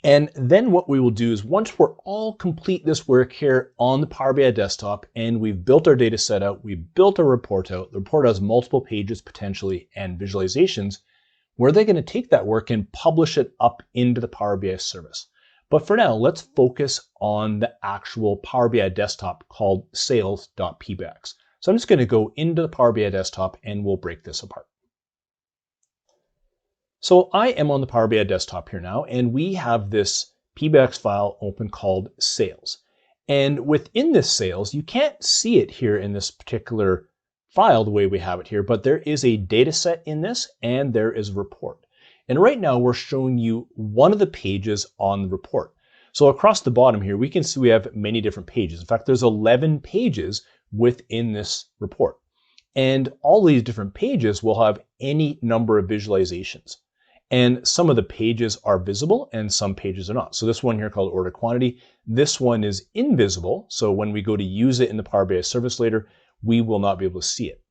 And then what we will do is once we're all complete this work here on the Power BI desktop and we've built our data set out, we've built our report out, the report has multiple pages potentially and visualizations, we're then going to take that work and publish it up into the Power BI service. But for now, let's focus on the actual Power BI desktop called sales.pbx. So I'm just going to go into the Power BI desktop and we'll break this apart. So I am on the Power BI desktop here now, and we have this PBX file open called sales. And within this sales, you can't see it here in this particular file the way we have it here, but there is a data set in this and there is a report. And right now we're showing you one of the pages on the report. So across the bottom here, we can see we have many different pages. In fact, there's 11 pages within this report. And all these different pages will have any number of visualizations. And some of the pages are visible and some pages are not. So this one here called order quantity, this one is invisible. So when we go to use it in the Power BI service later, we will not be able to see it.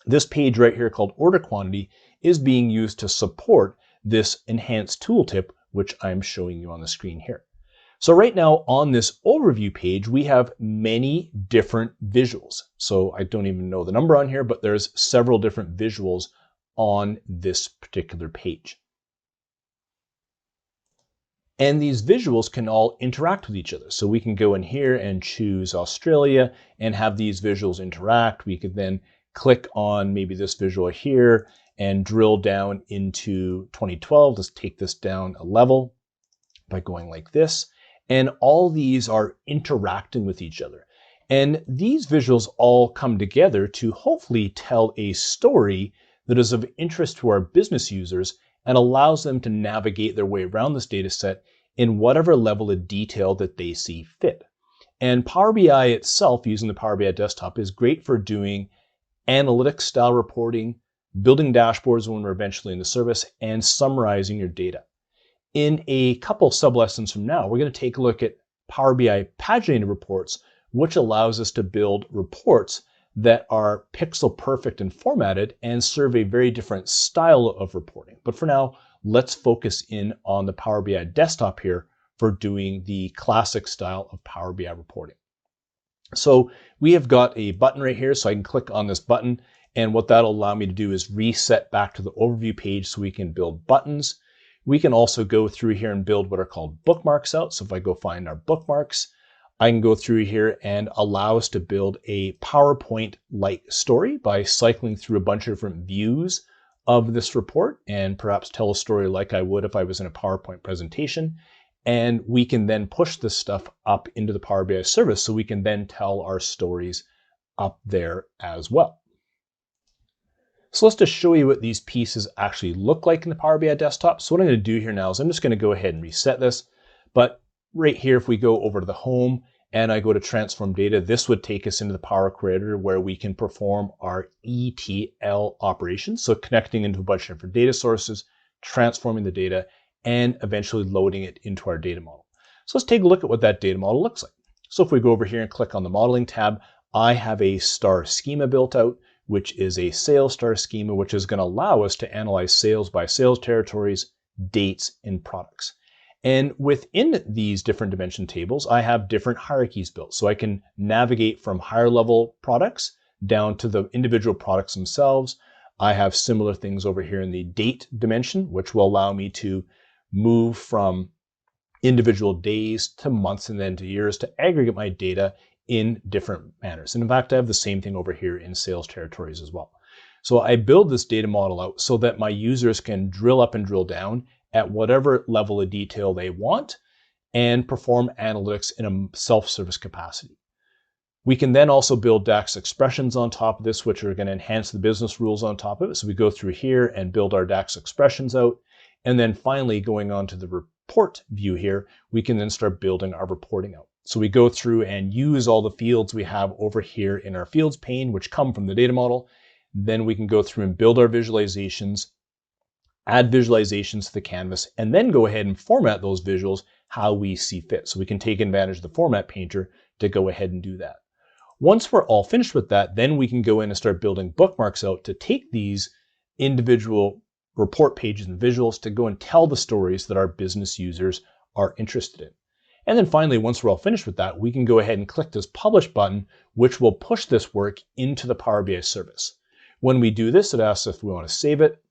This page right here called order quantity is being used to support this enhanced tooltip, which I'm showing you on the screen here. So right now on this overview page, we have many different visuals. So I don't even know the number on here, but there's several different visuals on this particular page. And these visuals can all interact with each other. So we can go in here and choose Australia and have these visuals interact. We could then click on maybe this visual here and drill down into 2012. Let's take this down a level by going like this. And all these are interacting with each other. And these visuals all come together to hopefully tell a story that is of interest to our business users and allows them to navigate their way around this data set in whatever level of detail that they see fit. And Power BI itself, using the Power BI desktop, is great for doing analytics style reporting, building dashboards when we're eventually in the service, and summarizing your data. In a couple sublessons from now, we're going to take a look at Power BI paginated reports, which allows us to build reports that are pixel perfect and formatted and serve a very different style of reporting. But for now, let's focus in on the Power BI desktop here for doing the classic style of Power BI reporting. So we have got a button right here, so I can click on this button, and what that'll allow me to do is reset back to the overview page so we can build buttons. We can also go through here and build what are called bookmarks out. So if I go find our bookmarks, I can go through here and allow us to build a PowerPoint-like story by cycling through a bunch of different views of this report and perhaps tell a story like I would if I was in a PowerPoint presentation. And we can then push this stuff up into the Power BI service so we can then tell our stories up there as well. So let's just show you what these pieces actually look like in the Power BI desktop. So what I'm going to do here now is I'm just going to go ahead and reset this. But right here, if we go over to the home and I go to transform data, this would take us into the Power Query Editor where we can perform our ETL operations. So connecting into a bunch of different data sources, transforming the data, and eventually loading it into our data model. So let's take a look at what that data model looks like. So if we go over here and click on the modeling tab, I have a star schema built out, which is a sales star schema, which is going to allow us to analyze sales by sales territories, dates, and products. And within these different dimension tables, I have different hierarchies built. So I can navigate from higher level products down to the individual products themselves. I have similar things over here in the date dimension, which will allow me to move from individual days to months and then to years to aggregate my data in different manners. And in fact, I have the same thing over here in sales territories as well. So I build this data model out so that my users can drill up and drill down at whatever level of detail they want and perform analytics in a self-service capacity. We can then also build DAX expressions on top of this, which are going to enhance the business rules on top of it. So we go through here and build our DAX expressions out. And then finally, going on to the report view here, we can then start building our reporting out. So we go through and use all the fields we have over here in our fields pane, which come from the data model. Then we can go through and build our visualizations, add visualizations to the canvas, and then go ahead and format those visuals how we see fit. So we can take advantage of the format painter to go ahead and do that. Once we're all finished with that, then we can go in and start building bookmarks out to take these individual report pages and visuals to go and tell the stories that our business users are interested in. And then finally, once we're all finished with that, we can go ahead and click this Publish button, which will push this work into the Power BI service. When we do this, it asks if we want to save it.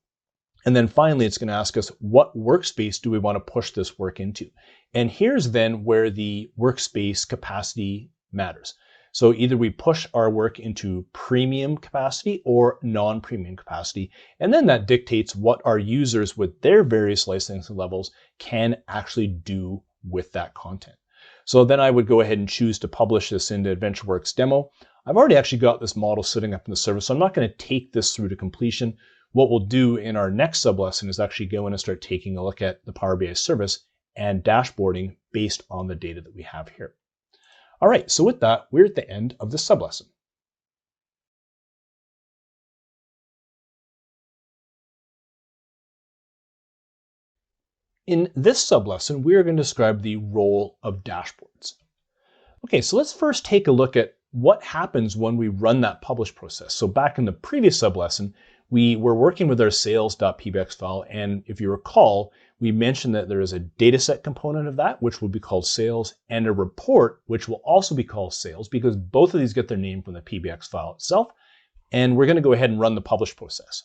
And then finally, it's going to ask us what workspace do we want to push this work into. And here's then where the workspace capacity matters. So either we push our work into premium capacity or non-premium capacity. And then that dictates what our users with their various licensing levels can actually do with that content. So then I would go ahead and choose to publish this into AdventureWorks demo. I've already actually got this model sitting up in the service, so I'm not going to take this through to completion. What we'll do in our next sublesson is actually go in and start taking a look at the Power BI service and dashboarding based on the data that we have here. All right, so with that, we're at the end of this sublesson. In this sublesson, we are going to describe the role of dashboards. Okay, so let's first take a look at what happens when we run that publish process. So back in the previous sublesson, we were working with our sales.pbx file, and if you recall, we mentioned that there is a dataset component of that, which will be called sales, and a report, which will also be called sales, because both of these get their name from the PBX file itself. And we're going to go ahead and run the publish process.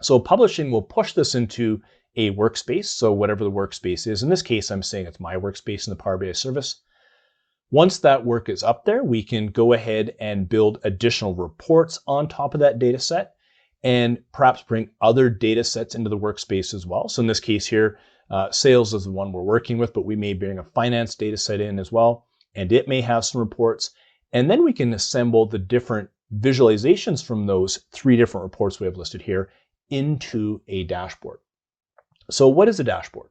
So publishing will push this into a workspace, so whatever the workspace is. In this case, I'm saying it's my workspace in the Power BI service. Once that work is up there, we can go ahead and build additional reports on top of that data set and perhaps bring other data sets into the workspace as well. So in this case here, sales is the one we're working with, but we may bring a finance data set in as well, and it may have some reports. And then we can assemble the different visualizations from those 3 different reports we have listed here into a dashboard. So what is a dashboard?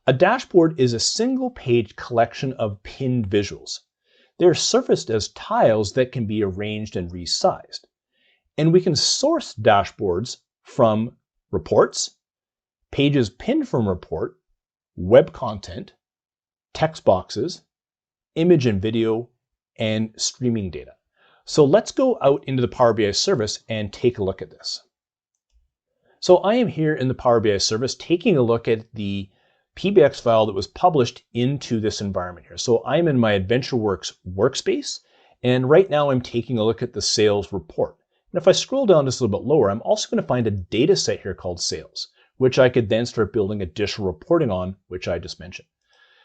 A dashboard is a single-page collection of pinned visuals. They're surfaced as tiles that can be arranged and resized. And we can source dashboards from reports, pages pinned from report, web content, text boxes, image and video, and streaming data. So let's go out into the Power BI service and take a look at this. So I am here in the Power BI service taking a look at the PBX file that was published into this environment here. So I'm in my AdventureWorks workspace, and right now I'm taking a look at the sales report. And if I scroll down just a little bit lower, I'm also going to find a data set here called sales, which I could then start building additional reporting on, which I just mentioned.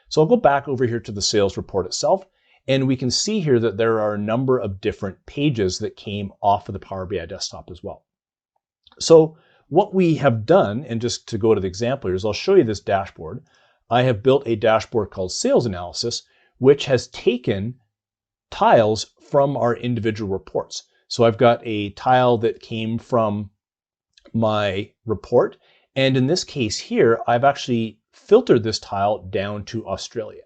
So I'll go back over here to the sales report itself, and we can see here that there are a number of different pages that came off of the Power BI desktop as well. So what we have done, and just to go to the example here, is I'll show you this dashboard. I have built a dashboard called Sales Analysis, which has taken tiles from our individual reports. So I've got a tile that came from my report, and in this case here, I've actually filtered this tile down to Australia.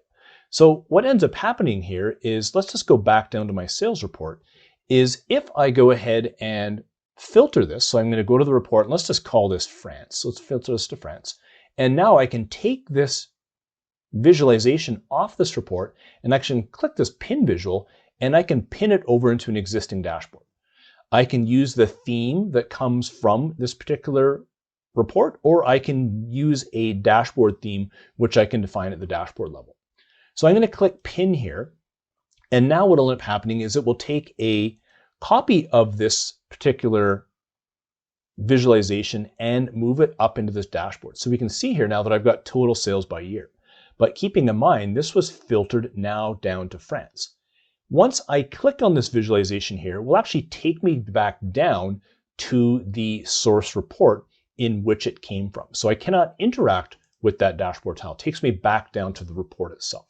So what ends up happening here is, let's just go back down to my sales report, is if I go ahead and filter this, so I'm going to go to the report, and let's just call this France. So let's filter this to France. And now I can take this visualization off this report and actually click this pin visual, and I can pin it over into an existing dashboard. I can use the theme that comes from this particular report, or I can use a dashboard theme, which I can define at the dashboard level. So I'm going to click pin here. And now what will end up happening is it will take a copy of this particular visualization and move it up into this dashboard. So we can see here now that I've got total sales by year. But keeping in mind, this was filtered now down to France. Once I click on this visualization here, it will actually take me back down to the source report in which it came from. So I cannot interact with that dashboard tile. It takes me back down to the report itself.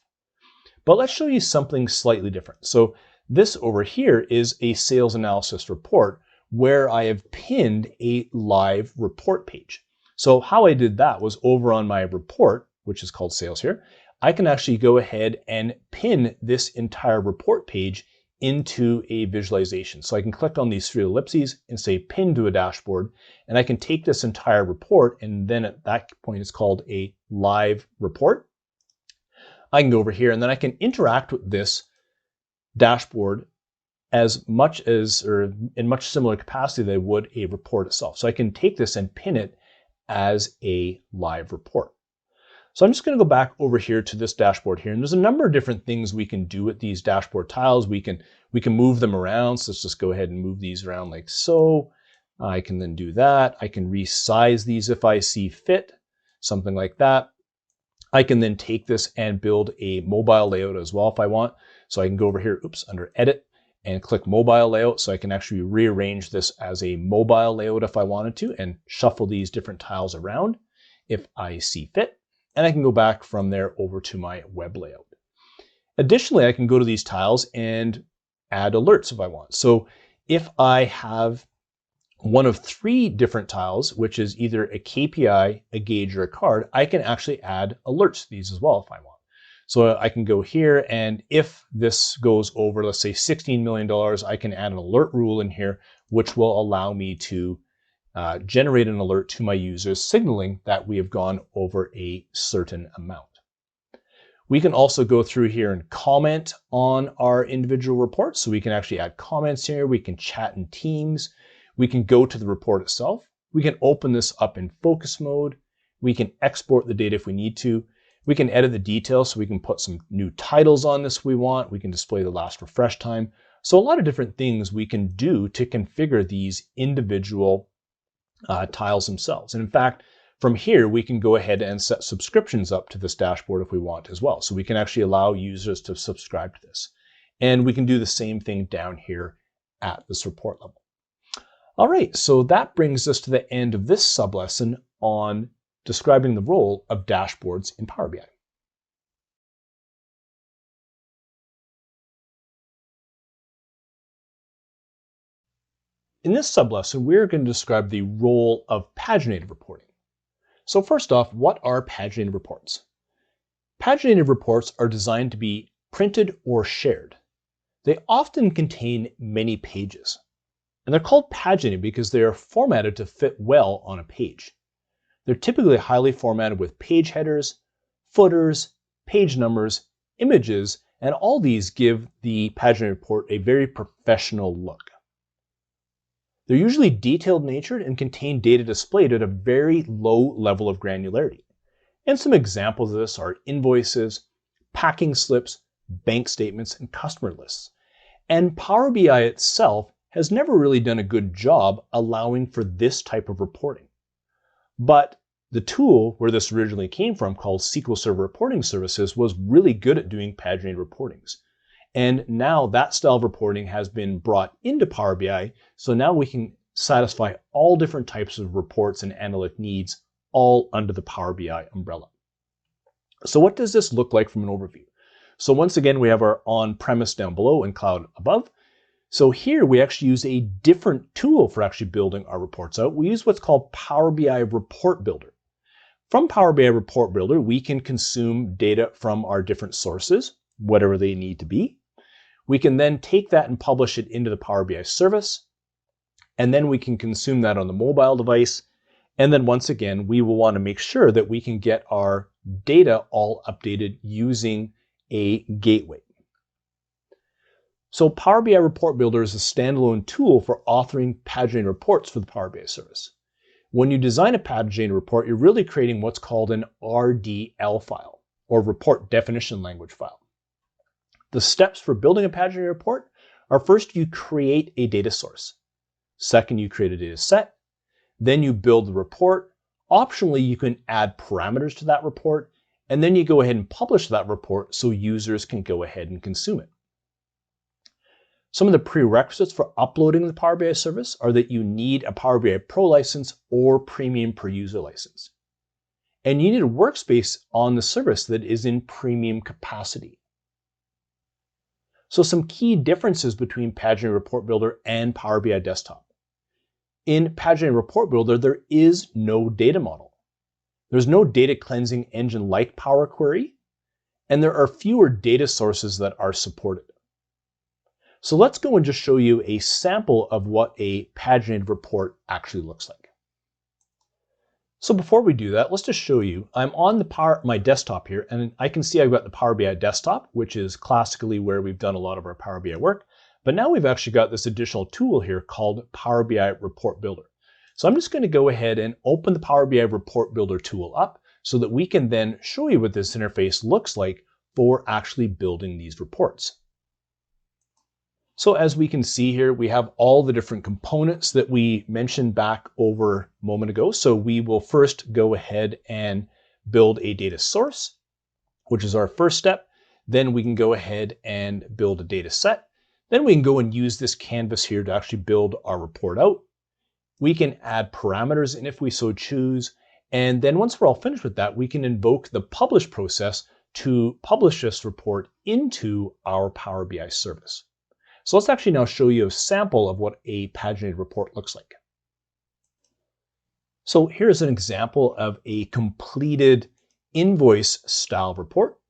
But let's show you something slightly different. So this over here is a sales analysis report where I have pinned a live report page. So how I did that was over on my report, which is called sales here, I can actually go ahead and pin this entire report page into a visualization. So I can click on these three ellipses and say pin to a dashboard, and I can take this entire report, and then at that point it's called a live report. I can go over here and then I can interact with this dashboard as much as, or in much similar capacity that I would a report itself. So I can take this and pin it as a live report. So I'm just going to go back over here to this dashboard here, and there's a number of different things we can do with these dashboard tiles. We can move them around. So let's just go ahead and move these around like so. I can then do that. I can resize these if I see fit, something like that. I can then take this and build a mobile layout as well if I want. So I can go over here, under Edit, and click Mobile Layout. So I can actually rearrange this as a mobile layout if I wanted to, and shuffle these different tiles around if I see fit. And I can go back from there over to my web layout. Additionally, I can go to these tiles and add alerts if I want. So if I have one of three different tiles, which is either a KPI, a gauge, or a card, I can actually add alerts to these as well if I want. So I can go here, and if this goes over, let's say $16 million, I can add an alert rule in here, which will allow me to generate an alert to my users signaling that we have gone over a certain amount. We can also go through here and comment on our individual reports. So we can actually add comments here. We can chat in Teams. We can go to the report itself. We can open this up in focus mode. We can export the data if we need to. We can edit the details, so we can put some new titles on this if we want. We can display the last refresh time. So a lot of different things we can do to configure these individual tiles themselves. And in fact, from here, we can go ahead and set subscriptions up to this dashboard if we want as well. So we can actually allow users to subscribe to this. And we can do the same thing down here at this report level. All right, so that brings us to the end of this sublesson on describing the role of dashboards in Power BI. In this sublesson, we're going to describe the role of paginated reporting. So first off, what are paginated reports? Paginated reports are designed to be printed or shared. They often contain many pages. And they're called paginated because they are formatted to fit well on a page. They're typically highly formatted with page headers, footers, page numbers, images, and all these give the paginated report a very professional look. They're usually detailed natured and contain data displayed at a very low level of granularity. And some examples of this are invoices, packing slips, bank statements, and customer lists. And Power BI itself has never really done a good job allowing for this type of reporting. But the tool where this originally came from, called SQL Server Reporting Services, was really good at doing paginated reportings. And now that style of reporting has been brought into Power BI, so now we can satisfy all different types of reports and analytic needs, all under the Power BI umbrella. So what does this look like from an overview? So once again, we have our on-premise down below and cloud above. So here we actually use a different tool for actually building our reports out. We use what's called Power BI Report Builder. From Power BI Report Builder, we can consume data from our different sources, whatever they need to be. We can then take that and publish it into the Power BI service. And then we can consume that on the mobile device. And then once again, we will want to make sure that we can get our data all updated using a gateway. So Power BI Report Builder is a standalone tool for authoring paginated reports for the Power BI service. When you design a paginated report, you're really creating what's called an RDL file, or report definition language file. The steps for building a paginated report are: first, you create a data source. Second, you create a data set. Then you build the report. Optionally, you can add parameters to that report, and then you go ahead and publish that report so users can go ahead and consume it. Some of the prerequisites for uploading the Power BI service are that you need a Power BI Pro license or Premium per user license. And you need a workspace on the service that is in premium capacity. So some key differences between Paginated Report Builder and Power BI Desktop. In Paginated Report Builder, there is no data model. There's no data cleansing engine like Power Query, and there are fewer data sources that are supported. So let's go and just show you a sample of what a paginated report actually looks like. So before we do that, let's just show you, I'm on my desktop here, and I can see I've got the Power BI desktop, which is classically where we've done a lot of our Power BI work. But now we've actually got this additional tool here called Power BI Report Builder. So I'm just going to go ahead and open the Power BI Report Builder tool up so that we can then show you what this interface looks like for actually building these reports. So as we can see here, we have all the different components that we mentioned back over a moment ago. So we will first go ahead and build a data source, which is our first step. Then we can go ahead and build a data set. Then we can go and use this canvas here to actually build our report out. We can add parameters in if we so choose. And then once we're all finished with that, we can invoke the publish process to publish this report into our Power BI service. So let's actually now show you a sample of what a paginated report looks like. So here's an example of a completed invoice style report.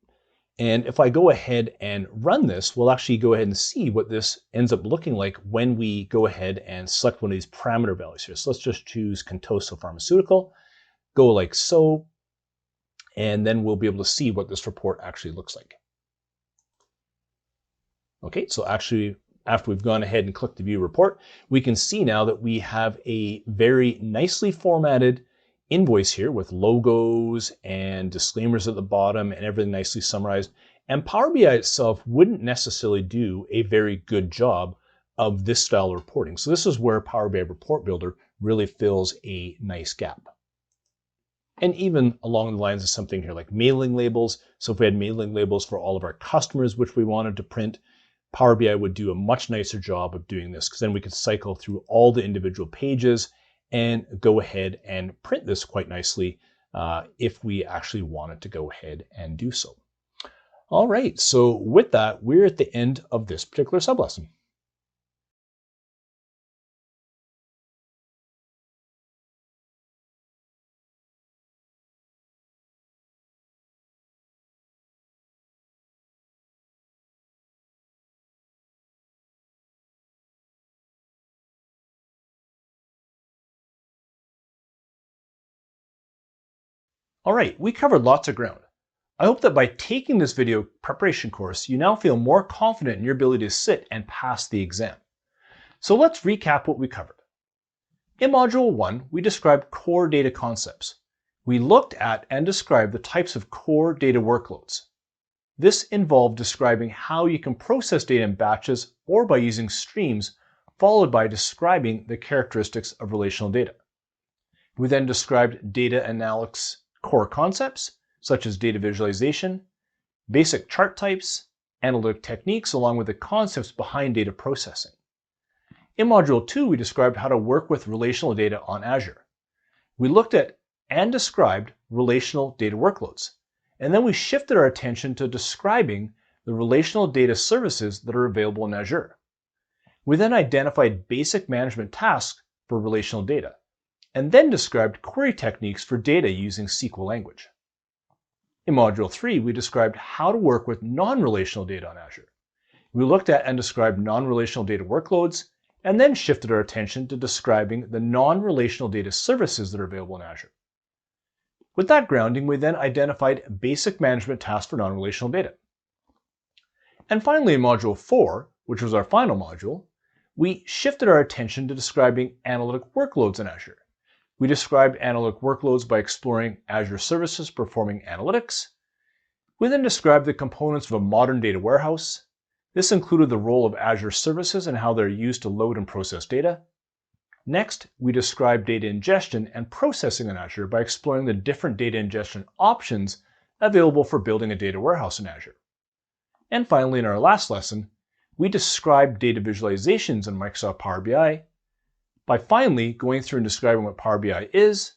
And if I go ahead and run this, we'll actually go ahead and see what this ends up looking like when we go ahead and select one of these parameter values here. So let's just choose Contoso Pharmaceutical, go like so, and then we'll be able to see what this report actually looks like. Okay, so actually, after we've gone ahead and clicked the view report, we can see now that we have a very nicely formatted invoice here with logos and disclaimers at the bottom and everything nicely summarized. And Power BI itself wouldn't necessarily do a very good job of this style of reporting. So this is where Power BI Report Builder really fills a nice gap. And even along the lines of something here like mailing labels. So if we had mailing labels for all of our customers, which we wanted to print, Power BI would do a much nicer job of doing this, because then we could cycle through all the individual pages and go ahead and print this quite nicely if we actually wanted to go ahead and do so. All right, so with that, we're at the end of this particular sublesson. All right, we covered lots of ground. I hope that by taking this video preparation course, you now feel more confident in your ability to sit and pass the exam. So let's recap what we covered. In Module 1, we described core data concepts. We looked at and described the types of core data workloads. This involved describing how you can process data in batches or by using streams, followed by describing the characteristics of relational data. We then described data analysis core concepts, such as data visualization, basic chart types, analytic techniques, along with the concepts behind data processing. In Module 2, we described how to work with relational data on Azure. We looked at and described relational data workloads, and then we shifted our attention to describing the relational data services that are available in Azure. We then identified basic management tasks for relational data, and then described query techniques for data using SQL language. In Module 3, we described how to work with non-relational data on Azure. We looked at and described non-relational data workloads, and then shifted our attention to describing the non-relational data services that are available in Azure. With that grounding, we then identified basic management tasks for non-relational data. And finally, in Module 4, which was our final module, we shifted our attention to describing analytic workloads in Azure. We described analytic workloads by exploring Azure services performing analytics. We then described the components of a modern data warehouse. This included the role of Azure services and how they're used to load and process data. Next, we described data ingestion and processing in Azure by exploring the different data ingestion options available for building a data warehouse in Azure. And finally, in our last lesson, we described data visualizations in Microsoft Power BI by finally going through and describing what Power BI is,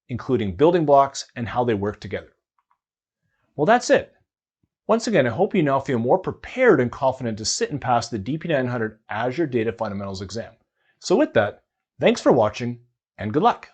including building blocks and how they work together. Well, that's it. Once again, I hope you now feel more prepared and confident to sit and pass the DP-900 Azure Data Fundamentals exam. So with that, thanks for watching and good luck.